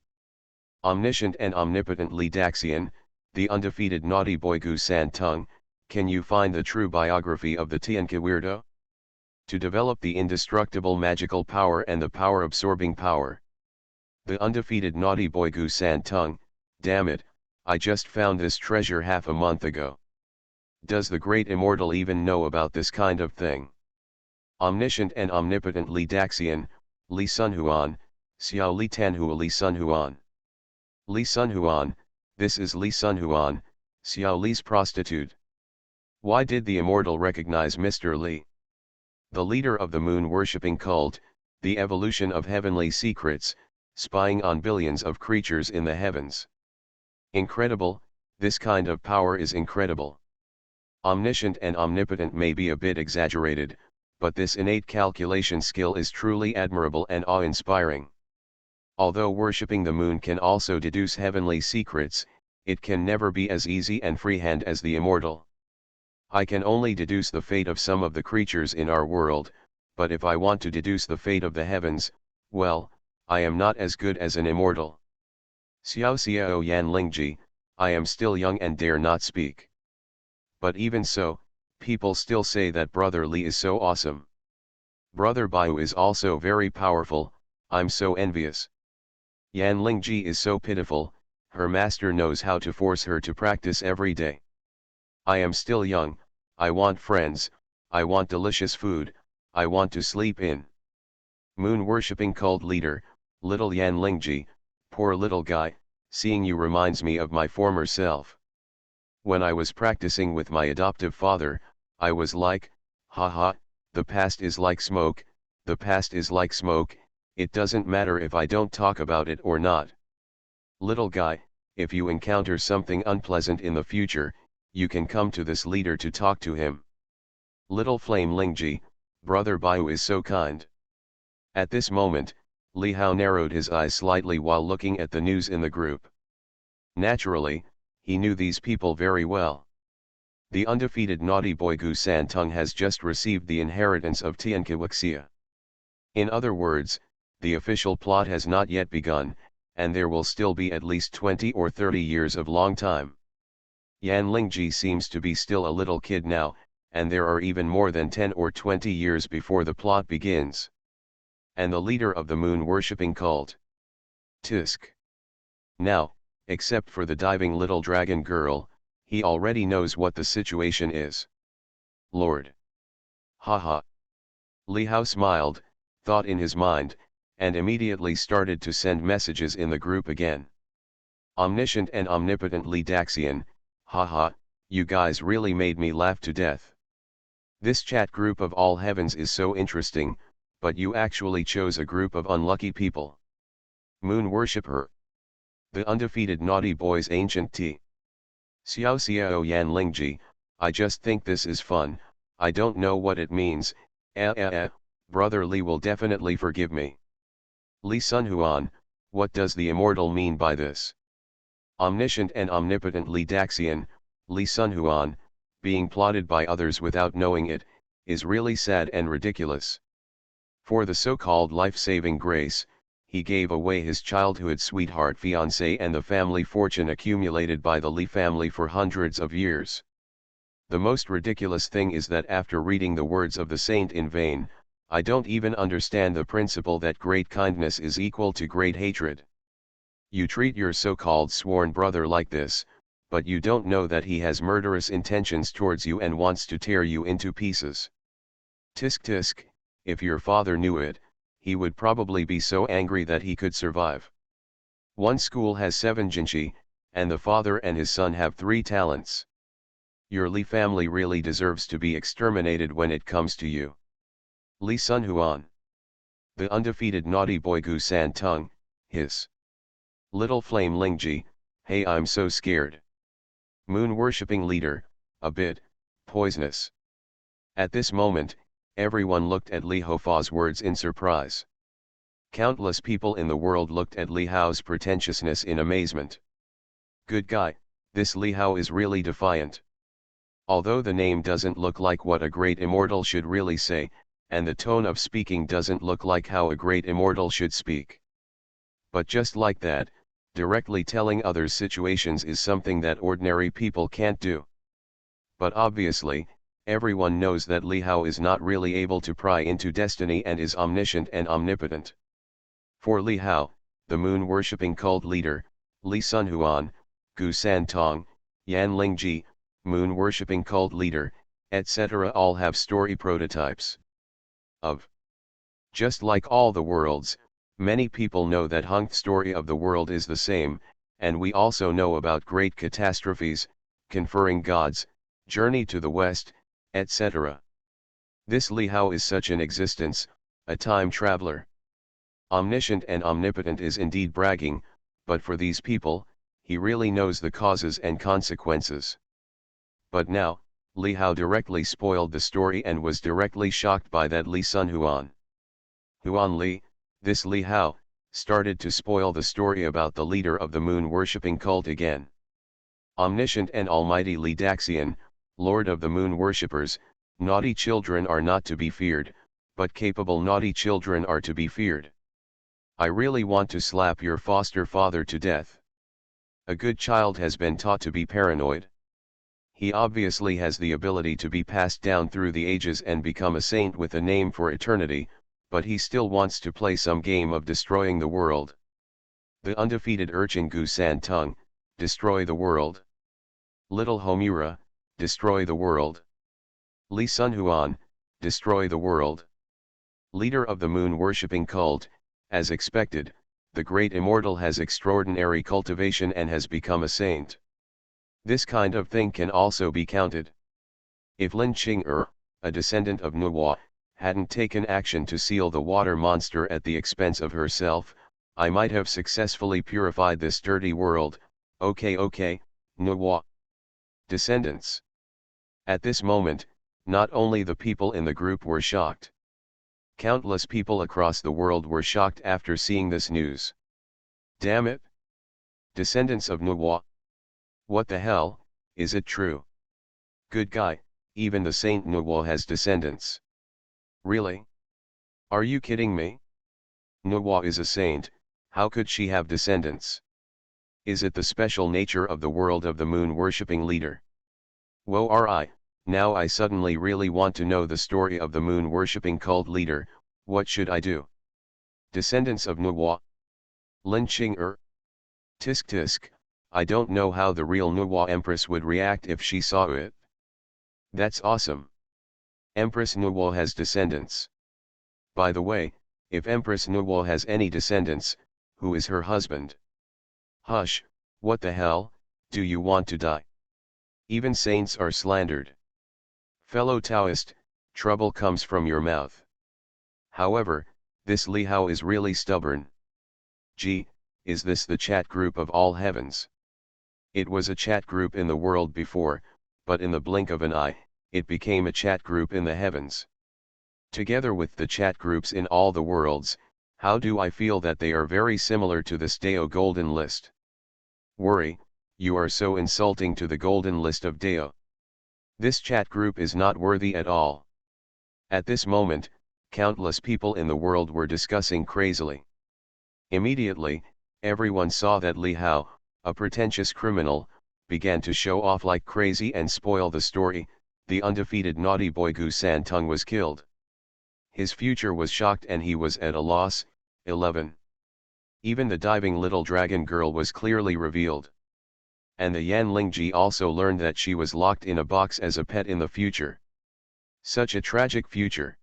Omniscient and omnipotent Li Daxian, the undefeated naughty boy Gu San Tung, can you find the true biography of the Tianke weirdo? To develop the indestructible magical power and the power-absorbing power. The undefeated naughty boy Gu San Tung, damn it, I just found this treasure half a month ago. Does the great immortal even know about this kind of thing? Omniscient and omnipotent Li Daxian, Li Sunhuan, Xiao Li Tanhua Li Sunhuan. Li Sunhuan, this is Li Sunhuan, Xiao Li's prostitute. Why did the immortal recognize Mr. Li? The leader of the moon-worshipping cult, the evolution of heavenly secrets, spying on billions of creatures in the heavens. Incredible, this kind of power is incredible. Omniscient and omnipotent may be a bit exaggerated, but this innate calculation skill is truly admirable and awe-inspiring. Although worshipping the moon can also deduce heavenly secrets, it can never be as easy and freehand as the immortal. I can only deduce the fate of some of the creatures in our world, but if I want to deduce the fate of the heavens, well, I am not as good as an immortal. Xiao Xiao Yan Lingjie, I am still young and dare not speak. But even so, people still say that Brother Li is so awesome. Brother Baiyu is also very powerful, I'm so envious. Yan Lingjie is so pitiful, her master knows how to force her to practice every day. I am still young, I want friends, I want delicious food, I want to sleep in. Moon-worshipping cult leader, little Yan Lingjie, poor little guy, seeing you reminds me of my former self. When I was practicing with my adoptive father, I was like, haha, the past is like smoke, the past is like smoke, it doesn't matter if I don't talk about it or not. Little guy, if you encounter something unpleasant in the future, you can come to this leader to talk to him. Little flame Lingjie, Brother Baiyu is so kind. At this moment, Li Hao narrowed his eyes slightly while looking at the news in the group. Naturally, he knew these people very well. The undefeated naughty boy Gu San Tung has just received the inheritance of Tianke Wuxia. In other words, the official plot has not yet begun, and there will still be at least 20 or 30 years of long time. Yan Lingjie seems to be still a little kid now, and there are even more than 10 or 20 years before the plot begins. And the leader of the moon-worshipping cult. Tisk. Now, except for the diving little dragon girl, he already knows what the situation is. Lord. Haha. Li Hao smiled, thought in his mind, and immediately started to send messages in the group again. Omniscient and omnipotent Li Daxian, haha, you guys really made me laugh to death. This chat group of all heavens is so interesting, but you actually chose a group of unlucky people. Moon worshipper. The undefeated naughty boy's ancient T. Xiao Xiao Yan Lingjie, I just think this is fun, I don't know what it means, Brother Li will definitely forgive me. Li Sunhuan, what does the immortal mean by this? Omniscient and omnipotent Li Daxian, Li Sunhuan, being plotted by others without knowing it, is really sad and ridiculous. For the so-called life-saving grace, he gave away his childhood sweetheart fiancé and the family fortune accumulated by the Li family for hundreds of years. The most ridiculous thing is that after reading the words of the saint in vain, I don't even understand the principle that great kindness is equal to great hatred. You treat your so-called sworn brother like this, but you don't know that he has murderous intentions towards you and wants to tear you into pieces. Tisk tisk, if your father knew it, he would probably be so angry that he could survive. One school has 7 jinchi, and the father and his son have 3 talents. Your Li family really deserves to be exterminated when it comes to you. Li Sun Huan. The undefeated naughty boy Gu San Tung, his little flame Lingji, hey, I'm so scared. Moon-worshipping leader, a bit poisonous. At this moment, everyone looked at Li Hofa's words in surprise. Countless people in the world looked at Li Hao's pretentiousness in amazement. Good guy, this Li Hao is really defiant. Although the name doesn't look like what a great immortal should really say, and the tone of speaking doesn't look like how a great immortal should speak. But just like that, directly telling others situations is something that ordinary people can't do. But obviously, everyone knows that Li Hao is not really able to pry into destiny and is omniscient and omnipotent. For Li Hao, the moon-worshipping cult leader, Li Sun Huan, Gu San Tong, Yan Lingji, moon-worshipping cult leader, etc. all have story prototypes. Just like all the worlds, many people know that Hung's story of the world is the same, and we also know about great catastrophes, conferring gods, journey to the west, etc. This Li Hao is such an existence, a time traveler. Omniscient and omnipotent is indeed bragging, but for these people, he really knows the causes and consequences. But now, Li Hao directly spoiled the story and was directly shocked by that Li Sun Huan. Huan Li, this Li Hao, started to spoil the story about the leader of the moon-worshipping cult again. Omniscient and almighty Li Daxian, lord of the moon-worshippers, naughty children are not to be feared, but capable naughty children are to be feared. I really want to slap your foster father to death. A good child has been taught to be paranoid. He obviously has the ability to be passed down through the ages and become a saint with a name for eternity, but he still wants to play some game of destroying the world. The undefeated urchin Gu San Tung, destroy the world. Little Homura, destroy the world. Li Sun Huan, destroy the world. Leader of the moon-worshipping cult, as expected, the great immortal has extraordinary cultivation and has become a saint. This kind of thing can also be counted. If Lin Qing'er, a descendant of Nuwa, hadn't taken action to seal the water monster at the expense of herself, I might have successfully purified this dirty world. Okay, Nuwa. Descendants. At this moment, not only the people in the group were shocked. Countless people across the world were shocked after seeing this news. Damn it! Descendants of Nuwa. What the hell, is it true? Good guy, even the Saint Nuwa has descendants. Really? Are you kidding me? Nuwa is a saint, how could she have descendants? Is it the special nature of the world of the moon-worshipping leader? Woe ri, now I suddenly really want to know the story of the moon-worshipping cult leader, what should I do? Descendants of Nuwa. Lin Qing'er. Tisk tisk, I don't know how the real Nuwa Empress would react if she saw it. That's awesome. Empress Nuwa has descendants. By the way, if Empress Nuwa has any descendants, who is her husband? Hush, what the hell, do you want to die? Even saints are slandered. Fellow Taoist, trouble comes from your mouth. However, this Li Hao is really stubborn. Gee, is this the chat group of all heavens? It was a chat group in the world before, but in the blink of an eye, it became a chat group in the heavens. Together with the chat groups in all the worlds, how do I feel that they are very similar to this Deo Golden List? Worry, you are so insulting to the Golden List of Deo. This chat group is not worthy at all. At this moment, countless people in the world were discussing crazily. Immediately, everyone saw that Li Hao, a pretentious criminal, began to show off like crazy and spoil the story. The undefeated naughty boy Gu San Tung was killed. His future was shocked and he was at a loss. 11. Even the diving little dragon girl was clearly revealed. And the Wanjie also learned that she was locked in a box as a pet in the future. Such a tragic future.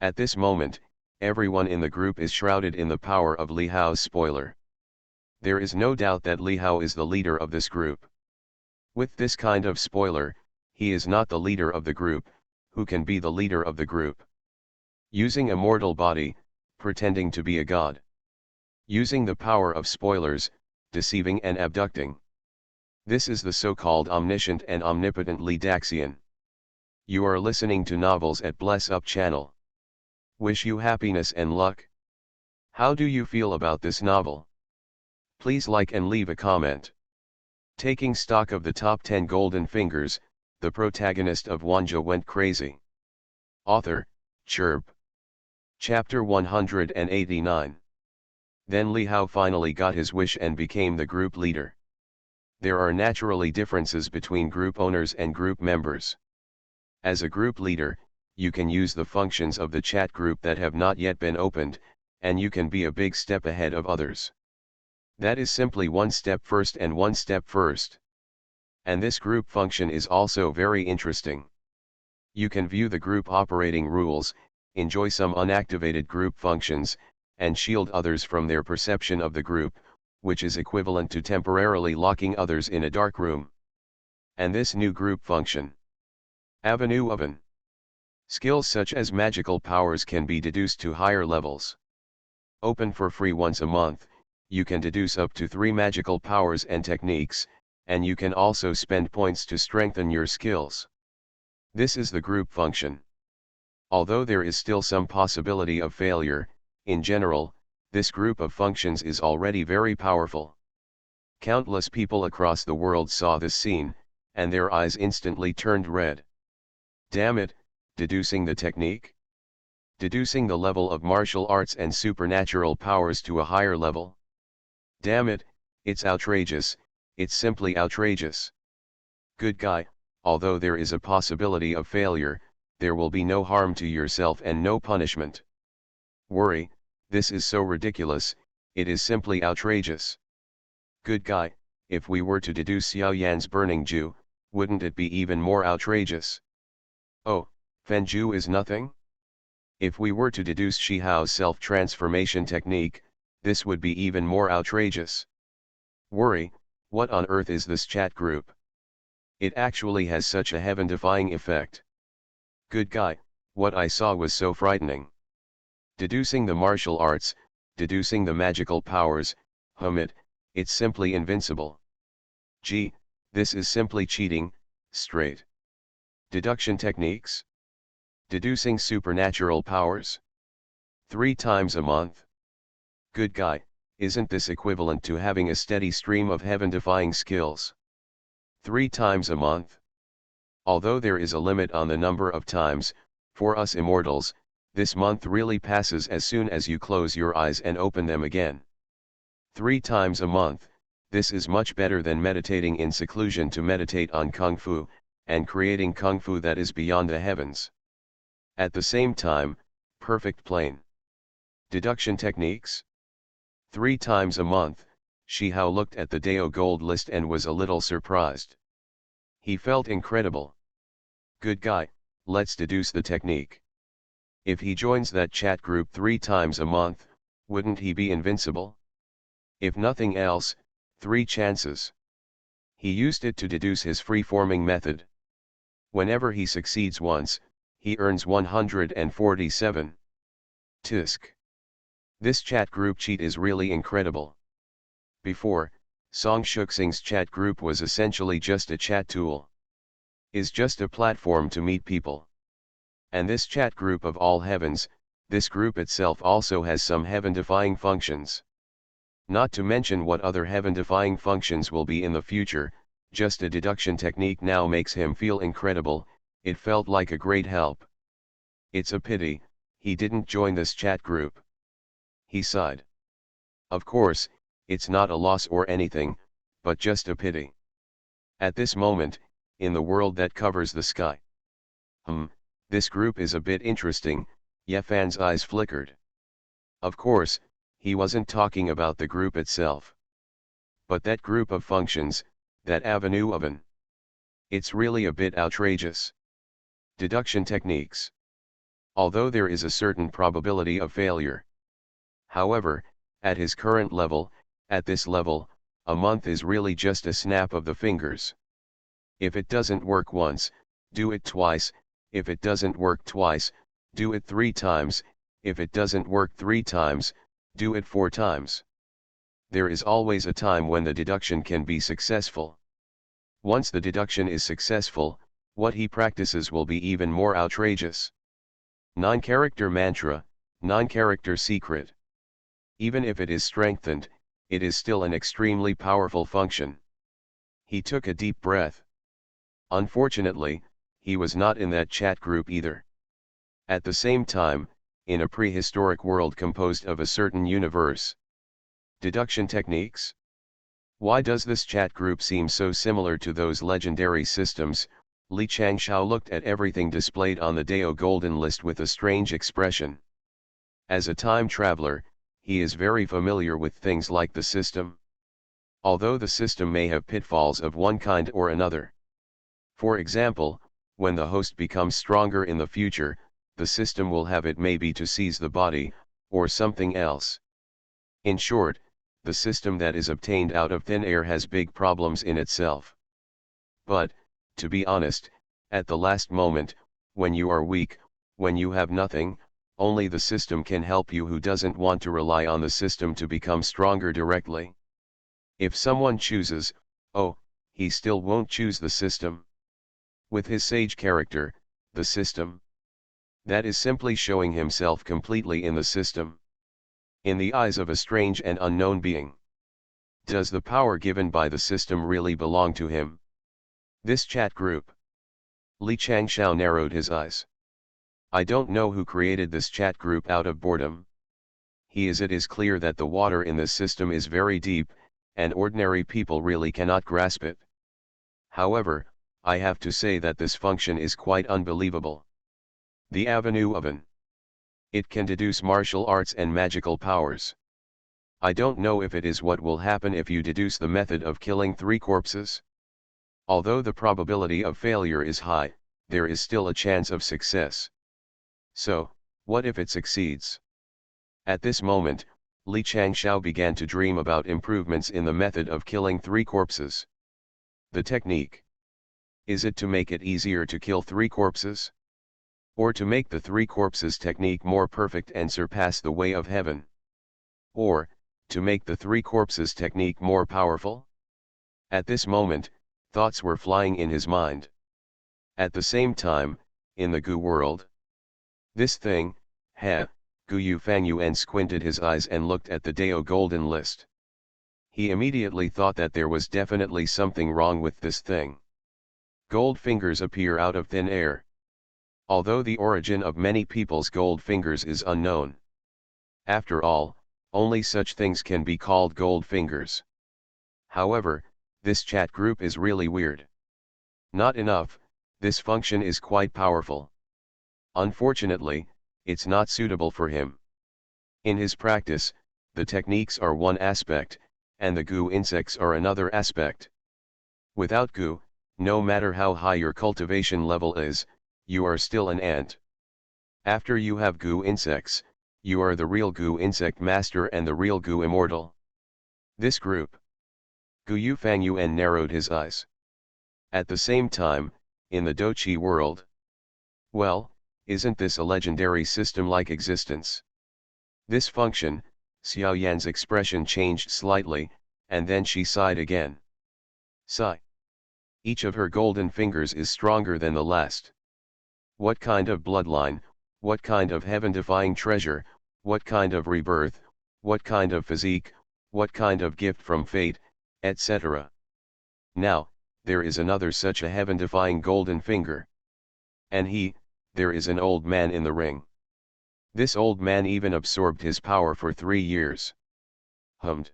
At this moment, everyone in the group is shrouded in the power of Li Hao's spoiler. There is no doubt that Li Hao is the leader of this group. With this kind of spoiler, he is not the leader of the group. Who can be the leader of the group? Using a mortal body, pretending to be a god. Using the power of spoilers, deceiving and abducting. This is the so-called omniscient and omnipotent Li Daxian. You are listening to Novels at Bless Up channel. Wish you happiness and luck. How do you feel about this novel? Please like and leave a comment. Taking stock of the top 10 golden fingers, the protagonist of Wanjie went crazy. Author, Chirp. Chapter 189. Then Li Hao finally got his wish and became the group leader. There are naturally differences between group owners and group members. As a group leader, you can use the functions of the chat group that have not yet been opened, and you can be a big step ahead of others. That is simply one step first and one step first. And this group function is also very interesting. You can view the group operating rules, enjoy some unactivated group functions, and shield others from their perception of the group, which is equivalent to temporarily locking others in a dark room. And this new group function. Avenue Oven. Skills such as magical powers can be deduced to higher levels. Open for free once a month, you can deduce up to 3 magical powers and techniques, and you can also spend points to strengthen your skills. This is the group function. Although there is still some possibility of failure, in general, this group of functions is already very powerful. Countless people across the world saw this scene, and their eyes instantly turned red. Damn it, deducing the technique? Deducing the level of martial arts and supernatural powers to a higher level? Damn it, it's outrageous, it's simply outrageous. Good guy, although there is a possibility of failure, there will be no harm to yourself and no punishment. Worry, this is so ridiculous, it is simply outrageous. Good guy, if we were to deduce Xiao Yan's burning Jew, wouldn't it be even more outrageous? Oh, Fenju is nothing? If we were to deduce Shi Hao's self-transformation technique, this would be even more outrageous. Worry, what on earth is this chat group? It actually has such a heaven-defying effect. Good guy, what I saw was so frightening. Deducing the martial arts, deducing the magical powers, it's simply invincible. Gee, this is simply cheating, straight. Deduction techniques? Deducing supernatural powers? 3 times a month? Good guy, isn't this equivalent to having a steady stream of heaven-defying skills? 3 times a month? Although there is a limit on the number of times, for us immortals, this month really passes as soon as you close your eyes and open them again. 3 times a month, this is much better than meditating in seclusion to meditate on Kung Fu, and creating Kung Fu that is beyond the heavens. At the same time, perfect plane. Deduction techniques? 3 times a month, Shi Hao looked at the Dao gold list and was a little surprised. He felt incredible. Good guy, let's deduce the technique. If he joins that chat group 3 times a month, wouldn't he be invincible? If nothing else, 3 chances. He used it to deduce his free-forming method. Whenever he succeeds once, he earns 147. Tisk. This chat group cheat is really incredible. Before, Song Shuxing's chat group was essentially just a chat tool. Is just a platform to meet people. And this chat group of all heavens, this group itself also has some heaven-defying functions. Not to mention what other heaven-defying functions will be in the future, just a deduction technique now makes him feel incredible, it felt like a great help. It's a pity, he didn't join this chat group. He sighed. Of course, it's not a loss or anything, but just a pity. At this moment, in the world that covers the sky. This group is a bit interesting, Ye Fan's eyes flickered. Of course, he wasn't talking about the group itself. But that group of functions, that avenue of an. It's really a bit outrageous. Deduction techniques. Although there is a certain probability of failure. However, at his current level, at this level, a month is really just a snap of the fingers. If it doesn't work once, do it twice. If it doesn't work twice, do it 3 times. If it doesn't work 3 times, do it 4 times. There is always a time when the deduction can be successful. Once the deduction is successful, what he practices will be even more outrageous. 9-character mantra, 9-character secret. Even if it is strengthened, it is still an extremely powerful function. He took a deep breath. Unfortunately, he was not in that chat group either. At the same time, in a prehistoric world composed of a certain universe. Deduction techniques? Why does this chat group seem so similar to those legendary systems? Li Changshao looked at everything displayed on the Dao Golden List with a strange expression. As a time traveler, he is very familiar with things like the system. Although the system may have pitfalls of one kind or another. For example, when the host becomes stronger in the future, the system will have it maybe to seize the body, or something else. In short, the system that is obtained out of thin air has big problems in itself. But, to be honest, at the last moment, when you are weak, when you have nothing, only the system can help you. Who doesn't want to rely on the system to become stronger directly? If someone chooses, oh, he still won't choose the system. With his sage character, the system. That is simply showing himself completely in the system. In the eyes of a strange and unknown being. Does the power given by the system really belong to him? This chat group. Li Changshao narrowed his eyes. I don't know who created this chat group out of boredom. It is clear that the water in this system is very deep, and ordinary people really cannot grasp it. However, I have to say that this function is quite unbelievable. The avenue of an. It can deduce martial arts and magical powers. I don't know if it is what will happen if you deduce the method of killing 3 corpses. Although the probability of failure is high, there is still a chance of success. So, what if it succeeds? At this moment, Li Changshao began to dream about improvements in the method of killing 3 corpses. The technique. Is it to make it easier to kill 3 corpses? Or to make the 3 corpses technique more perfect and surpass the way of heaven? Or, to make the 3 corpses technique more powerful? At this moment, thoughts were flying in his mind. At the same time, in the Gu world. This thing, Gu Yufang squinted his eyes and looked at the Dao Golden List. He immediately thought that there was definitely something wrong with this thing. Gold fingers appear out of thin air. Although the origin of many people's gold fingers is unknown. After all, only such things can be called gold fingers. However, this chat group is really weird. Not enough, this function is quite powerful. Unfortunately, it's not suitable for him. In his practice, the techniques are one aspect, and the Gu insects are another aspect. Without Gu, no matter how high your cultivation level is, you are still an ant. After you have Gu insects, you are the real Gu insect master and the real Gu immortal. This group. Gu Yufang narrowed his eyes. At the same time, in the Doqi world. Well, isn't this a legendary system-like existence? This function, Xiao Yan's expression changed slightly, and then she sighed again. Sigh. Each of her golden fingers is stronger than the last. What kind of bloodline, what kind of heaven-defying treasure, what kind of rebirth, what kind of physique, what kind of gift from fate, etc. Now, there is another such a heaven-defying golden finger. And there is an old man in the ring. This old man even absorbed his power for 3 years. Hummed.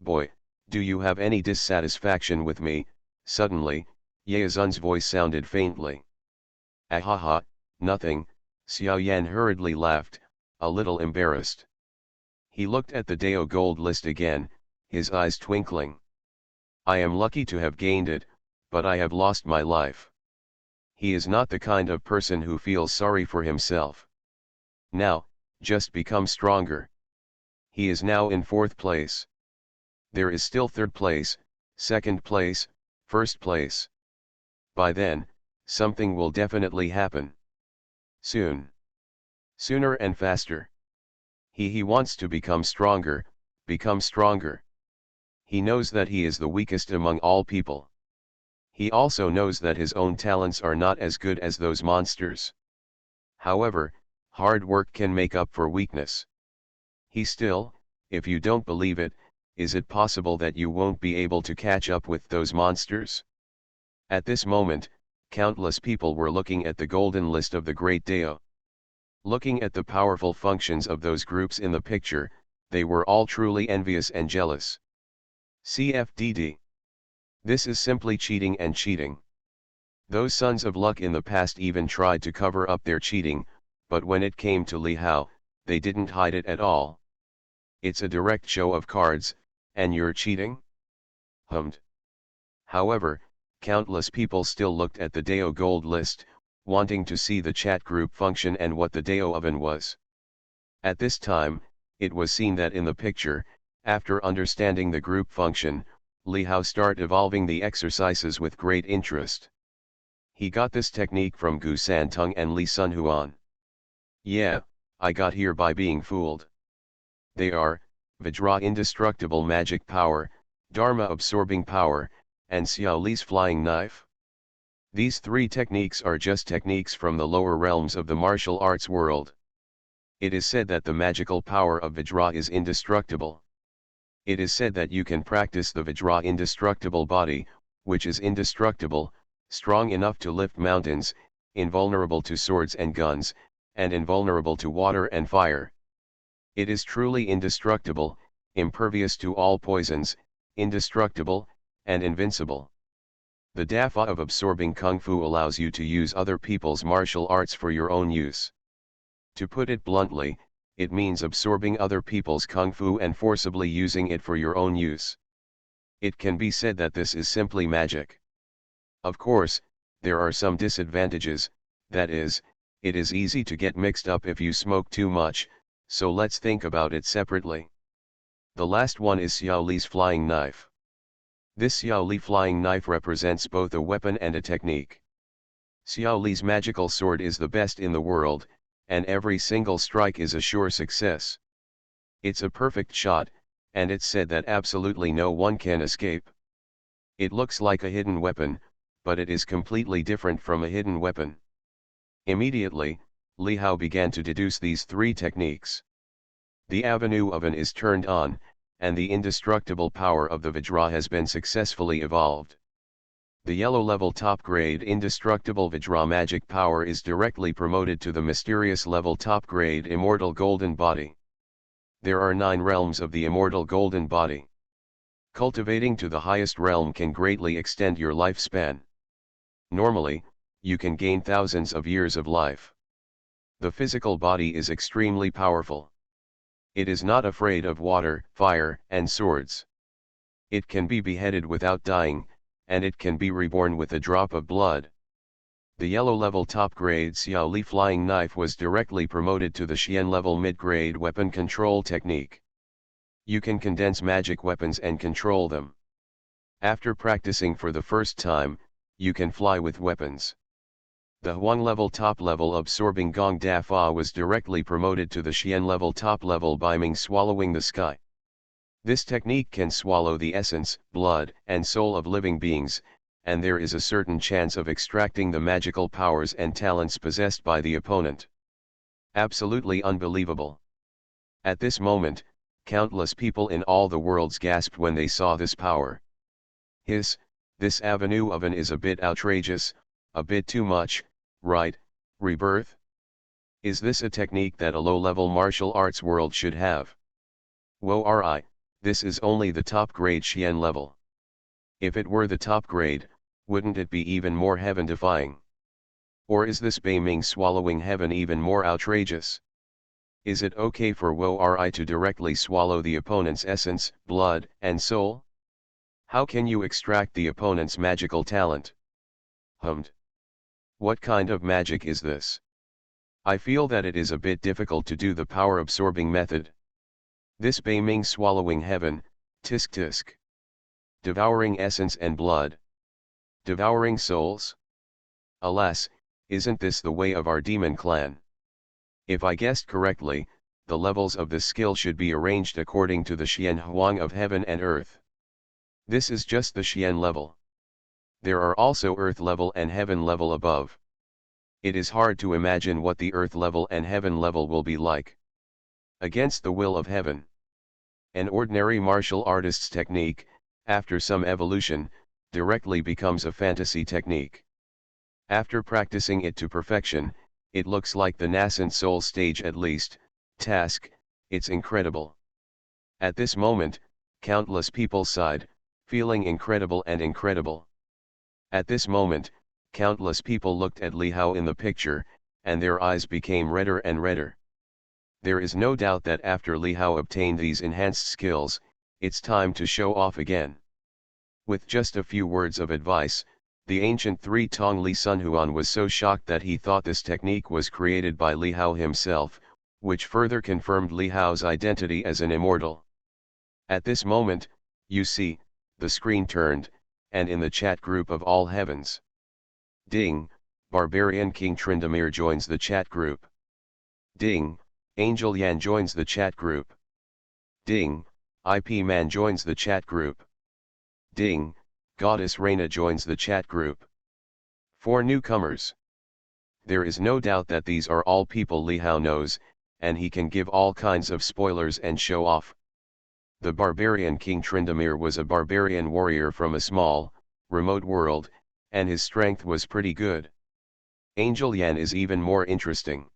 Boy, do you have any dissatisfaction with me? Suddenly, Yezun's voice sounded faintly. Ahaha, nothing, Xiao Yan hurriedly laughed, a little embarrassed. He looked at the Dao Gold List again, his eyes twinkling. I am lucky to have gained it, but I have lost my life. He is not the kind of person who feels sorry for himself. Now, just become stronger. He is now in 4th place. There is still 3rd place, 2nd place, 1st place. By then, something will definitely happen. Soon. Sooner and faster. He wants to become stronger, become stronger. He knows that he is the weakest among all people. He also knows that his own talents are not as good as those monsters. However, hard work can make up for weakness. He still, if you don't believe it, is it possible that you won't be able to catch up with those monsters? At this moment, countless people were looking at the golden list of the Great Dao. Looking at the powerful functions of those groups in the picture, they were all truly envious and jealous. CFDD. This is simply cheating and cheating. Those sons of luck in the past even tried to cover up their cheating, but when it came to Li Hao, they didn't hide it at all. It's a direct show of cards, and you're cheating? Hummed. However, countless people still looked at the Dao Gold list, wanting to see the chat group function and what the Dao oven was. At this time, it was seen that in the picture, after understanding the group function, Li Hao start evolving the exercises with great interest. He got this technique from Gu Santung and Li Sunhuan. Yeah, I got here by being fooled. They are, Vajra indestructible magic power, Dharma absorbing power, and Xiao Li's flying knife. These 3 techniques are just techniques from the lower realms of the martial arts world. It is said that the magical power of Vajra is indestructible. It is said that you can practice the Vajra indestructible body, which is indestructible, strong enough to lift mountains, invulnerable to swords and guns, and invulnerable to water and fire. It is truly indestructible, impervious to all poisons, indestructible, and invincible. The Dafa of absorbing Kung Fu allows you to use other people's martial arts for your own use. To put it bluntly, it means absorbing other people's Kung Fu and forcibly using it for your own use. It can be said that this is simply magic. Of course, there are some disadvantages, that is, it is easy to get mixed up if you smoke too much, so let's think about it separately. The last one is Xiao Li's flying knife. This Xiao Li flying knife represents both a weapon and a technique. Xiao Li's magical sword is the best in the world, and every single strike is a sure success. It's a perfect shot, and it's said that absolutely no one can escape. It looks like a hidden weapon, but it is completely different from a hidden weapon. Immediately, Li Hao began to deduce these 3 techniques. The avenue oven is turned on, and the indestructible power of the Vajra has been successfully evolved. The yellow level top grade indestructible Vajra magic power is directly promoted to the mysterious level top grade immortal golden body. There are 9 realms of the immortal golden body. Cultivating to the highest realm can greatly extend your lifespan. Normally, you can gain thousands of years of life. The physical body is extremely powerful. It is not afraid of water, fire, and swords. It can be beheaded without dying, and it can be reborn with a drop of blood. The yellow level top grade Xiao Li flying knife was directly promoted to the Xian level mid-grade weapon control technique. You can condense magic weapons and control them. After practicing for the first time, you can fly with weapons. The Huang level top level absorbing Gong Da Fa was directly promoted to the Xian level top level by Ming swallowing the sky. This technique can swallow the essence, blood, and soul of living beings, and there is a certain chance of extracting the magical powers and talents possessed by the opponent. Absolutely unbelievable. At this moment, countless people in all the worlds gasped when they saw this power. This avenue oven is a bit outrageous, a bit too much, right, Rebirth? Is this a technique that a low-level martial arts world should have? Whoa, this is only the top grade Xian level. If it were the top grade, wouldn't it be even more heaven-defying? Or is this Bei Ming swallowing heaven even more outrageous? Is it okay for Whoa to directly swallow the opponent's essence, blood, and soul? How can you extract the opponent's magical talent? Hummed. What kind of magic is this? I feel that it is a bit difficult to do the power-absorbing method. This Beiming swallowing heaven, tisk tisk. Devouring essence and blood. Devouring souls? Alas, isn't this the way of our demon clan? If I guessed correctly, the levels of this skill should be arranged according to the Xian Huang of heaven and earth. This is just the Xian level. There are also earth level and heaven level above. It is hard to imagine what the earth level and heaven level will be like. Against the will of heaven. An ordinary martial artist's technique, after some evolution, directly becomes a fantasy technique. After practicing it to perfection, it looks like the nascent soul stage at least. Task, it's incredible. At this moment, countless people sighed, feeling incredible and incredible. At this moment, countless people looked at Li Hao in the picture, and their eyes became redder and redder. There is no doubt that after Li Hao obtained these enhanced skills, it's time to show off again. With just a few words of advice, the ancient three-tong Li Sunhuan was so shocked that he thought this technique was created by Li Hao himself, which further confirmed Li Hao's identity as an immortal. At this moment, you see, the screen turned, and in the chat group of all heavens. Ding, Barbarian King Trindamir joins the chat group. Ding, Angel Yan joins the chat group. Ding, IP Man joins the chat group. Ding, Goddess Reina joins the chat group. 4 newcomers. There is no doubt that these are all people Li Hao knows, and he can give all kinds of spoilers and show off. The Barbarian King Trindamir was a barbarian warrior from a small, remote world, and his strength was pretty good. Angel Yan is even more interesting.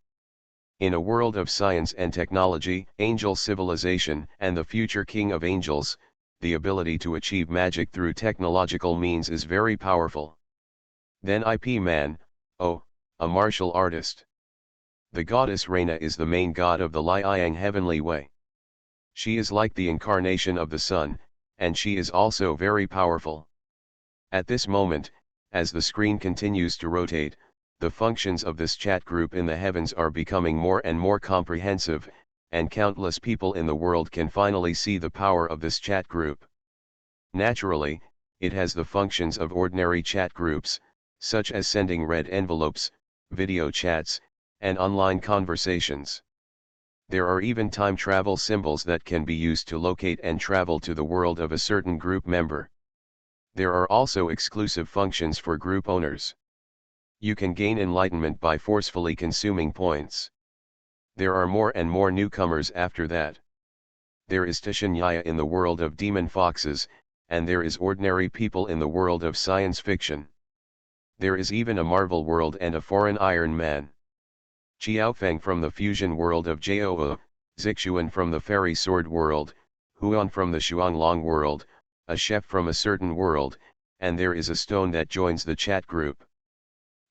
In a world of science and technology, angel civilization, and the future king of angels, the ability to achieve magic through technological means is very powerful. Then IP Man, oh, a martial artist. The goddess Reina is the main god of the Liang heavenly way. She is like the incarnation of the sun, and she is also very powerful. At this moment, as the screen continues to rotate, the functions of this chat group in the heavens are becoming more and more comprehensive, and countless people in the world can finally see the power of this chat group. Naturally, it has the functions of ordinary chat groups, such as sending red envelopes, video chats, and online conversations. There are even time travel symbols that can be used to locate and travel to the world of a certain group member. There are also exclusive functions for group owners. You can gain enlightenment by forcefully consuming points. There are more and more newcomers after that. There is Tishinyaya in the world of demon foxes, and there is ordinary people in the world of science fiction. There is even a Marvel world and a foreign Iron Man. Qiaofeng from the fusion world of Joa, Zixuan from the fairy sword world, Huan from the Shuanglong world, a chef from a certain world, and there is a stone that joins the chat group.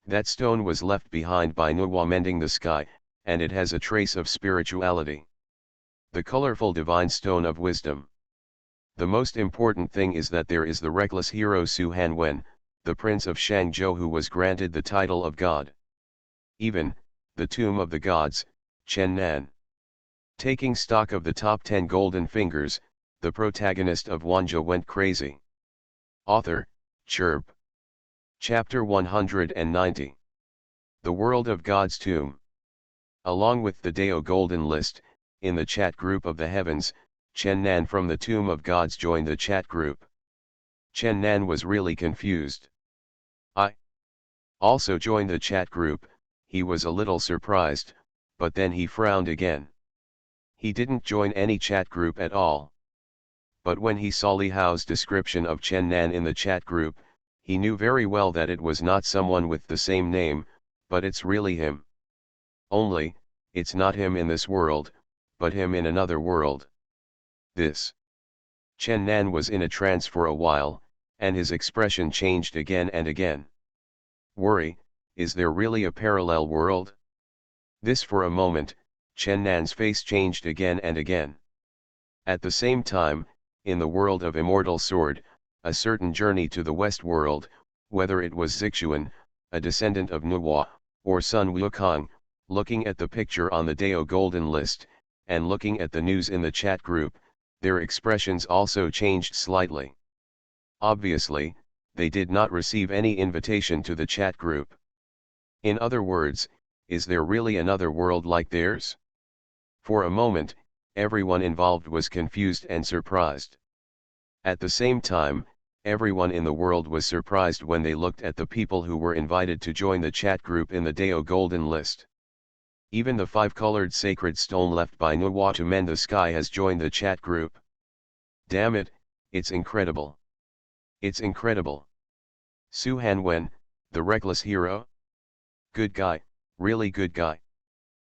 That stone was left behind by Nuwa mending the sky, and it has a trace of spirituality. The colorful divine stone of wisdom. The most important thing is that there is the reckless hero Su Hanwen, the prince of Shangzhou who was granted the title of god. Even, the tomb of the gods, Chen Nan. Taking stock of the top 10 golden fingers, the protagonist of Wanjie went crazy. Author, Chirp. Chapter 190. The World of God's Tomb. Along with the Dao Golden List, in the chat group of the heavens, Chen Nan from the Tomb of Gods joined the chat group. Chen Nan was really confused. I also joined the chat group. He was a little surprised, but then he frowned again. He didn't join any chat group at all. But when he saw Li Hao's description of Chen Nan in the chat group, he knew very well that it was not someone with the same name, but it's really him. Only, it's not him in this world, but him in another world. This. Chen Nan was in a trance for a while, and his expression changed again and again. Worry, is there really a parallel world? This for a moment, Chen Nan's face changed again and again. At the same time, in the world of Immortal Sword, a certain journey to the West World, whether it was Zixuan, a descendant of Nuwa, or Sun Wukong, looking at the picture on the Dao Golden List, and looking at the news in the chat group, their expressions also changed slightly. Obviously, they did not receive any invitation to the chat group. In other words, is there really another world like theirs? For a moment, everyone involved was confused and surprised. At the same time, everyone in the world was surprised when they looked at the people who were invited to join the chat group in the Dao Golden List. Even the 5-colored sacred stone left by Nuwa to mend the sky has joined the chat group. Damn it, it's incredible. It's incredible. Su Hanwen, the reckless hero? Good guy, really good guy.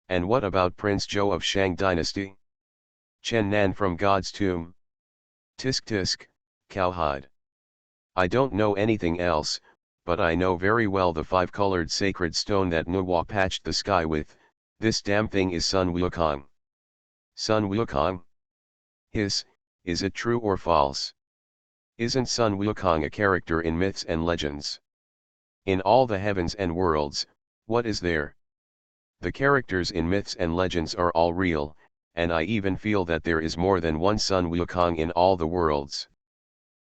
And what about Prince Zhou of Shang Dynasty? Chen Nan from God's Tomb? Tisk tisk, cowhide. I don't know anything else, but I know very well the 5-colored sacred stone that Nuwa patched the sky with. This damn thing is Sun Wukong. Sun Wukong? Is it true or false? Isn't Sun Wukong a character in myths and legends? In all the heavens and worlds, what is there? The characters in myths and legends are all real, and I even feel that there is more than one Sun Wukong in all the worlds.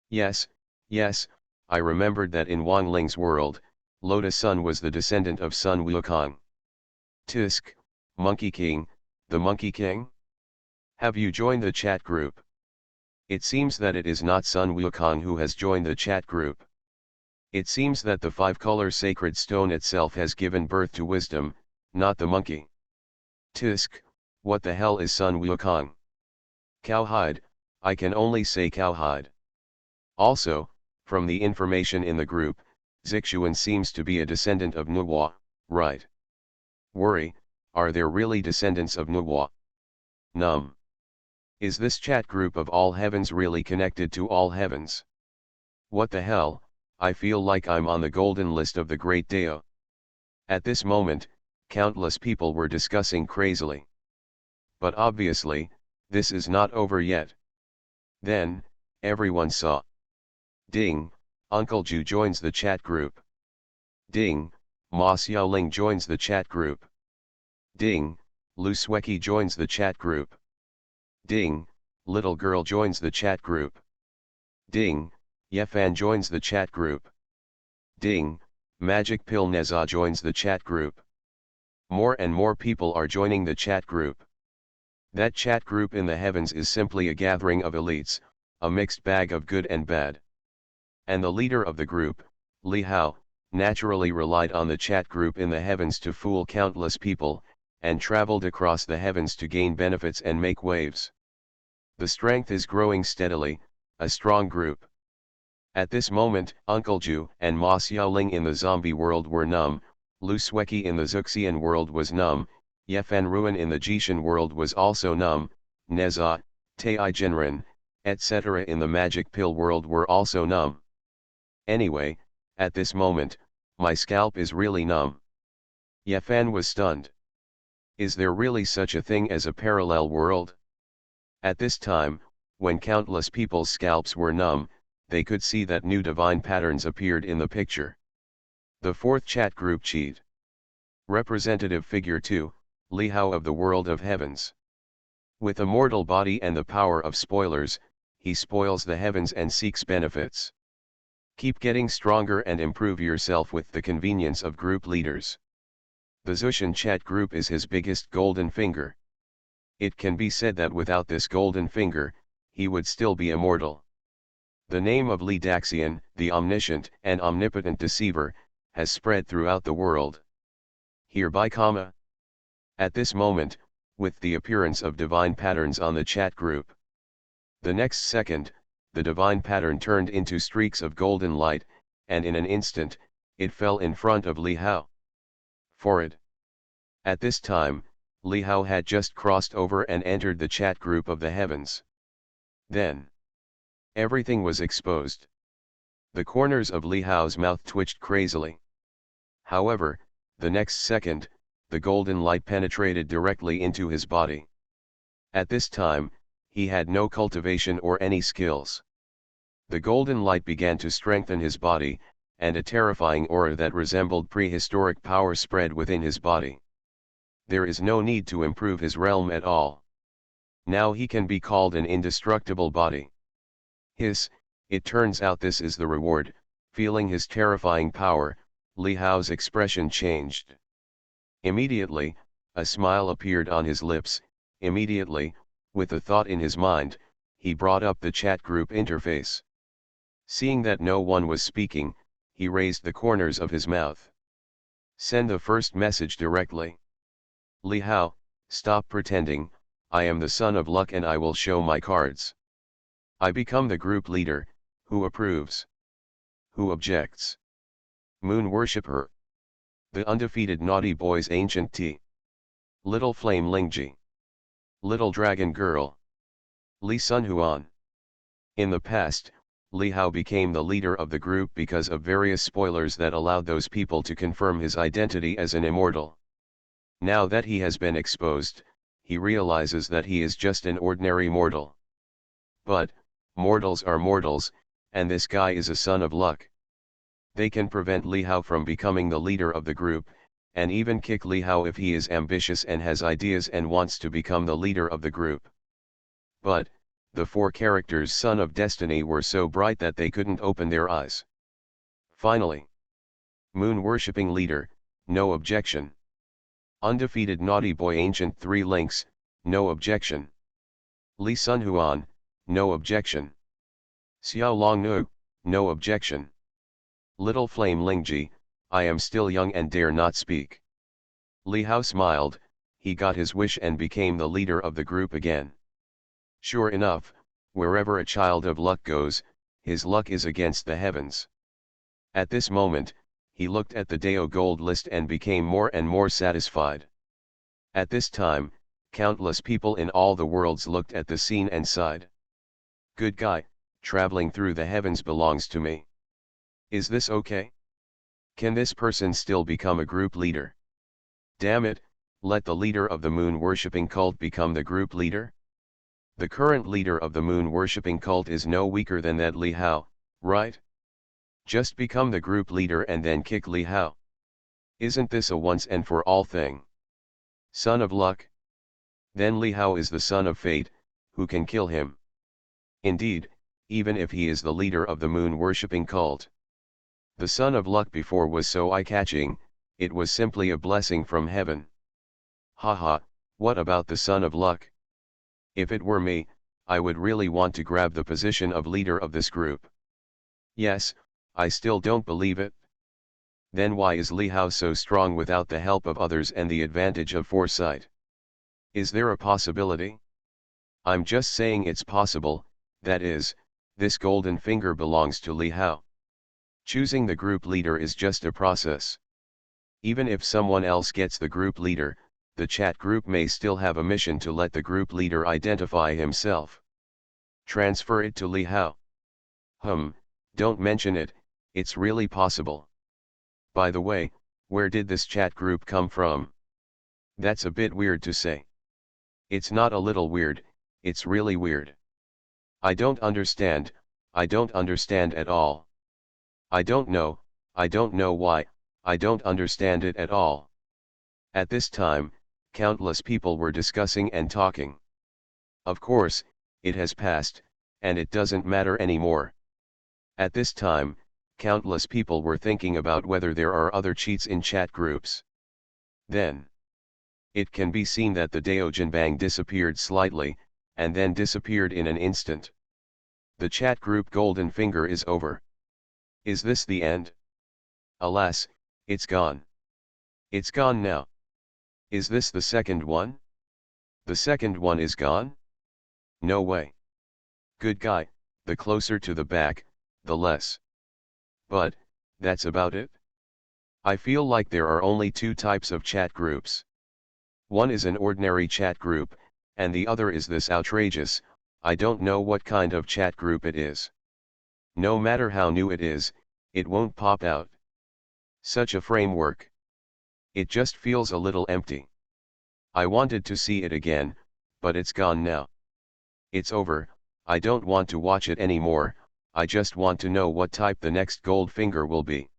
Yes, I remembered that in Wang Ling's world, Lotus Sun was the descendant of Sun Wukong. Tisk, Monkey King, the Monkey King? Have you joined the chat group? It seems that it is not Sun Wukong who has joined the chat group. It seems that the 5-color sacred stone itself has given birth to wisdom, not the monkey. Tisk, what the hell is Sun Wukong? Cowhide, I can only say cowhide. Also, from the information in the group, Zixuan seems to be a descendant of Nuwa, right? Worry, are there really descendants of Nuwa? Num. Is this chat group of all heavens really connected to all heavens? What the hell, I feel like I'm on the golden list of the Great Dao. At this moment, countless people were discussing crazily. But obviously, this is not over yet. Then, everyone saw. Ding, Uncle Ju joins the chat group. Ding, Ma Xiaoling joins the chat group. Ding, Lu Sueki joins the chat group. Ding, Little Girl joins the chat group. Ding, Yefan joins the chat group. Ding, Magic Pill Neza joins the chat group. More and more people are joining the chat group. That chat group in the heavens is simply a gathering of elites, a mixed bag of good and bad. And the leader of the group, Li Hao, naturally relied on the chat group in the heavens to fool countless people, and traveled across the heavens to gain benefits and make waves. The strength is growing steadily, a strong group. At this moment, Uncle Ju and Ma Xiaoling in the zombie world were numb, Lu Sueki in the Zuxian world was numb, Yefan Ruin in the Jishan world was also numb, Neza, Tei Jinren, etc. in the Magic Pill world were also numb. Anyway, at this moment, my scalp is really numb. Yefan was stunned. Is there really such a thing as a parallel world? At this time, when countless people's scalps were numb, they could see that new divine patterns appeared in the picture. The fourth chat group cheat. Representative figure 2, Li Hao of the world of heavens. With a mortal body and the power of spoilers, he spoils the heavens and seeks benefits. Keep getting stronger and improve yourself with the convenience of group leaders. The Zushan chat group is his biggest golden finger. It can be said that without this golden finger, he would still be immortal. The name of Li Daxian, the omniscient and omnipotent deceiver, has spread throughout the world. Hereby, at this moment, with the appearance of divine patterns on the chat group. The next second, the divine pattern turned into streaks of golden light, and in an instant, it fell in front of Li Hao. Forward. At this time, Li Hao had just crossed over and entered the chat group of the heavens. Then, everything was exposed. The corners of Li Hao's mouth twitched crazily. However, the next second, the golden light penetrated directly into his body. At this time, he had no cultivation or any skills. The golden light began to strengthen his body, and a terrifying aura that resembled prehistoric power spread within his body. There is no need to improve his realm at all. Now he can be called an indestructible body. It turns out this is the reward. Feeling his terrifying power, Li Hao's expression changed. Immediately, a smile appeared on his lips. Immediately, with a thought in his mind, he brought up the chat group interface. Seeing that no one was speaking, he raised the corners of his mouth. Send the first message directly. Li Hao, stop pretending. I am the son of luck and I will show my cards. I become the group leader. Who approves? Who objects? Moon worshipper. The undefeated naughty boy's ancient T. Little flame Lingji. Little dragon girl. Li Sun Huan. In the past, Li Hao became the leader of the group because of various spoilers that allowed those people to confirm his identity as an immortal. Now that he has been exposed, he realizes that he is just an ordinary mortal. But, mortals are mortals, and this guy is a son of luck. They can prevent Li Hao from becoming the leader of the group, and even kick Li Hao if he is ambitious and has ideas and wants to become the leader of the group. But, the four characters' Son of Destiny were so bright that they couldn't open their eyes. Finally. Moon-worshipping leader, no objection. Undefeated naughty boy ancient 3 links, no objection. Li Sun Huan, no objection. Xiao Long Nu, no objection. Little flame Lingji, I am still young and dare not speak. Li Hao smiled, he got his wish and became the leader of the group again. Sure enough, wherever a child of luck goes, his luck is against the heavens. At this moment, he looked at the Dao gold list and became more and more satisfied. At this time, countless people in all the worlds looked at the scene and sighed. Good guy, traveling through the heavens belongs to me. Is this okay? Can this person still become a group leader? Damn it, let the leader of the moon-worshipping cult become the group leader? The current leader of the moon-worshipping cult is no weaker than that Li Hao, right? Just become the group leader and then kick Li Hao. Isn't this a once and for all thing? Son of luck? Then Li Hao is the son of fate, who can kill him? Indeed, even if he is the leader of the moon-worshipping cult. The son of luck before was so eye-catching, it was simply a blessing from heaven. Haha, what about the son of luck? If it were me, I would really want to grab the position of leader of this group. Yes, I still don't believe it. Then why is Li Hao so strong without the help of others and the advantage of foresight? Is there a possibility? I'm just saying it's possible, that is, this golden finger belongs to Li Hao. Choosing the group leader is just a process. Even if someone else gets the group leader, the chat group may still have a mission to let the group leader identify himself. Transfer it to Li Hao. Don't mention it, it's really possible. By the way, where did this chat group come from? That's a bit weird to say. It's not a little weird, it's really weird. I don't understand at all. I don't know why, I don't understand it at all. At this time, countless people were discussing and talking. Of course, it has passed, and it doesn't matter anymore. At this time, countless people were thinking about whether there are other cheats in chat groups. Then, it can be seen that the Daojinbang disappeared slightly, and then disappeared in an instant. The chat group golden finger is over. Is this the end? Alas, it's gone. It's gone now. Is this the second one? The second one is gone? No way. Good guy, the closer to the back, the less. But, that's about it. I feel like there are only 2 types of chat groups. One is an ordinary chat group, and the other is this outrageous, I don't know what kind of chat group it is. No matter how new it is, it won't pop out. Such a framework. It just feels a little empty. I wanted to see it again, but it's gone now. It's over, I don't want to watch it anymore, I just want to know what type the next gold finger will be.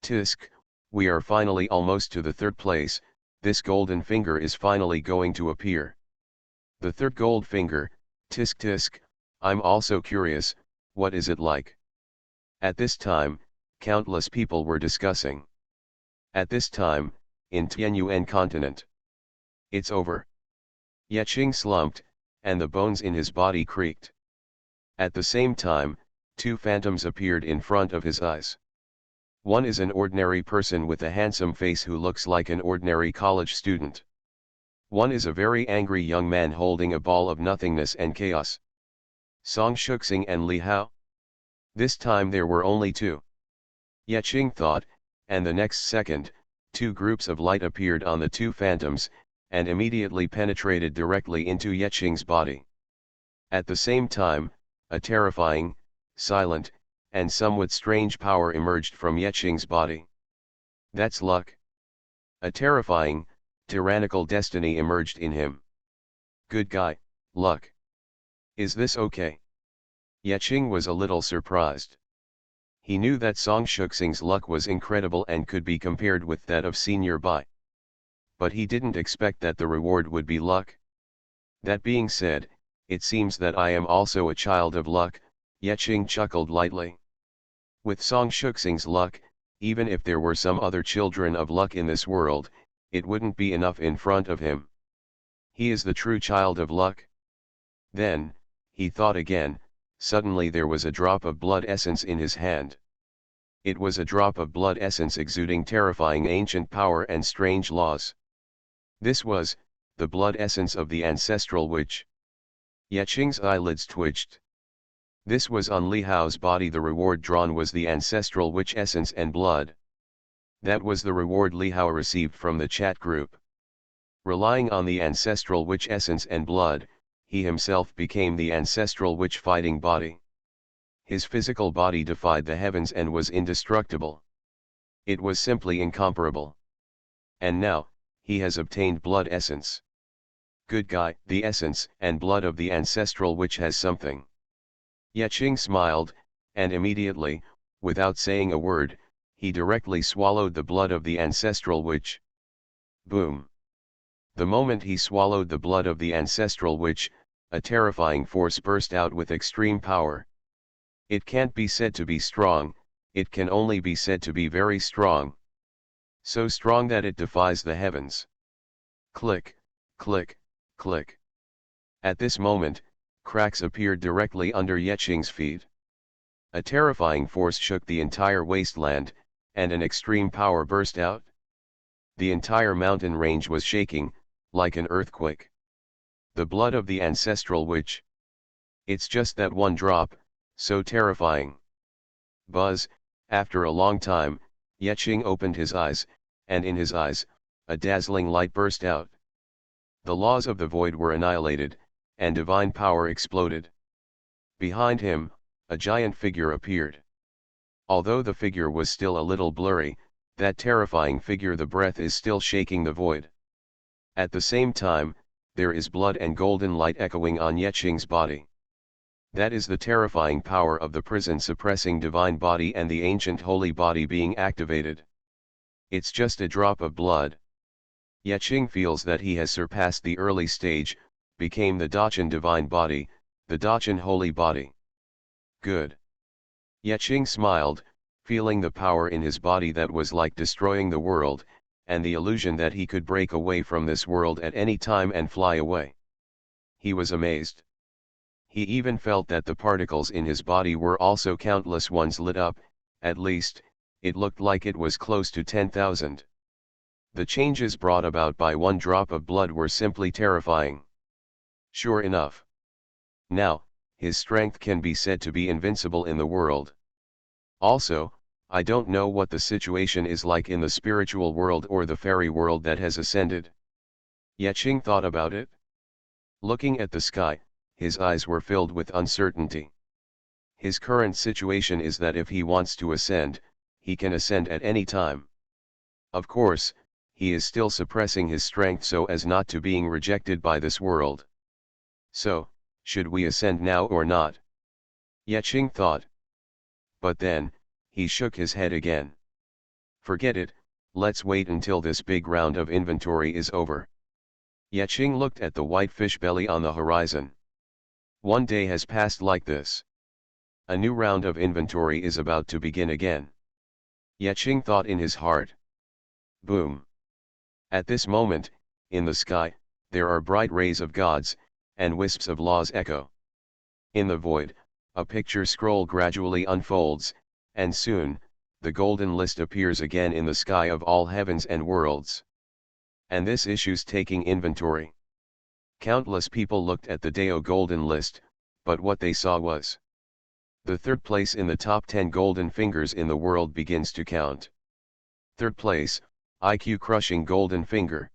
Tisk, we are finally almost to the third place, this golden finger is finally going to appear. The third gold finger, tisk tisk, I'm also curious, what is it like? At this time, countless people were discussing. At this time, in Tianyuan continent. It's over. Yeching slumped, and the bones in his body creaked. At the same time, two phantoms appeared in front of his eyes. One is an ordinary person with a handsome face who looks like an ordinary college student. One is a very angry young man holding a ball of nothingness and chaos. Song Shuxing and Li Hao. This time there were only two. Yeching thought, and the next second, two groups of light appeared on the two phantoms, and immediately penetrated directly into Yeching's body. At the same time, a terrifying, silent, and somewhat strange power emerged from Yeching's body. That's luck. A terrifying, tyrannical destiny emerged in him. Good guy, luck. Is this okay? Yeching was a little surprised. He knew that Song Shuxing's luck was incredible and could be compared with that of Senior Bai. But he didn't expect that the reward would be luck. That being said, it seems that I am also a child of luck, Yeching chuckled lightly. With Song Shuxing's luck, even if there were some other children of luck in this world, it wouldn't be enough in front of him. He is the true child of luck. Then, he thought again, suddenly there was a drop of blood essence in his hand. It was a drop of blood essence exuding terrifying ancient power and strange laws. This was, the blood essence of the ancestral witch. Yeching's eyelids twitched. This was on Li Hao's body. The reward drawn was the ancestral witch essence and blood. That was the reward Li Hao received from the chat group. Relying on the ancestral witch essence and blood, he himself became the ancestral witch fighting body. His physical body defied the heavens and was indestructible. It was simply incomparable. And now, he has obtained blood essence. Good guy, the essence and blood of the ancestral witch has something. Yeching smiled, and immediately, without saying a word, he directly swallowed the blood of the ancestral witch. Boom! The moment he swallowed the blood of the ancestral witch, a terrifying force burst out with extreme power. It can't be said to be strong, it can only be said to be very strong. So strong that it defies the heavens. Click, click, click. At this moment, cracks appeared directly under Yeching's feet. A terrifying force shook the entire wasteland, and an extreme power burst out. The entire mountain range was shaking, like an earthquake. The blood of the ancestral witch. It's just that one drop, so terrifying. Buzz, after a long time, Yeching opened his eyes, and in his eyes, a dazzling light burst out. The laws of the void were annihilated, and divine power exploded. Behind him, a giant figure appeared. Although the figure was still a little blurry, that terrifying figure, the breath is still shaking the void. At the same time, there is blood and golden light echoing on Yeching's body. That is the terrifying power of the prison suppressing divine body and the ancient holy body being activated. It's just a drop of blood. Yeching feels that he has surpassed the early stage, became the Dachan divine body, the Dachan holy body. Good. Yeching smiled, feeling the power in his body that was like destroying the world, and the illusion that he could break away from this world at any time and fly away. He was amazed. He even felt that the particles in his body were also countless ones lit up, at least, it looked like it was close to 10,000. The changes brought about by one drop of blood were simply terrifying. Sure enough. Now, his strength can be said to be invincible in the world. Also, I don't know what the situation is like in the spiritual world or the fairy world that has ascended. Yeching thought about it. Looking at the sky, his eyes were filled with uncertainty. His current situation is that if he wants to ascend, he can ascend at any time. Of course, he is still suppressing his strength so as not to being rejected by this world. So, should we ascend now or not? Yeching thought. but then, he shook his head again. Forget it, let's wait until this big round of inventory is over. Yecheng looked at the white fish belly on the horizon. One day has passed like this. A new round of inventory is about to begin again. Yecheng thought in his heart. Boom. At this moment, in the sky, there are bright rays of gods, and wisps of laws echo. In the void, a picture scroll gradually unfolds, and soon, the golden list appears again in the sky of all heavens and worlds. And this issues taking inventory. Countless people looked at the Deo golden list, but what they saw was the third place in the top 10 golden fingers in the world begins to count. Third place, IQ crushing golden finger.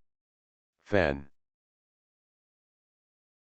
Fan.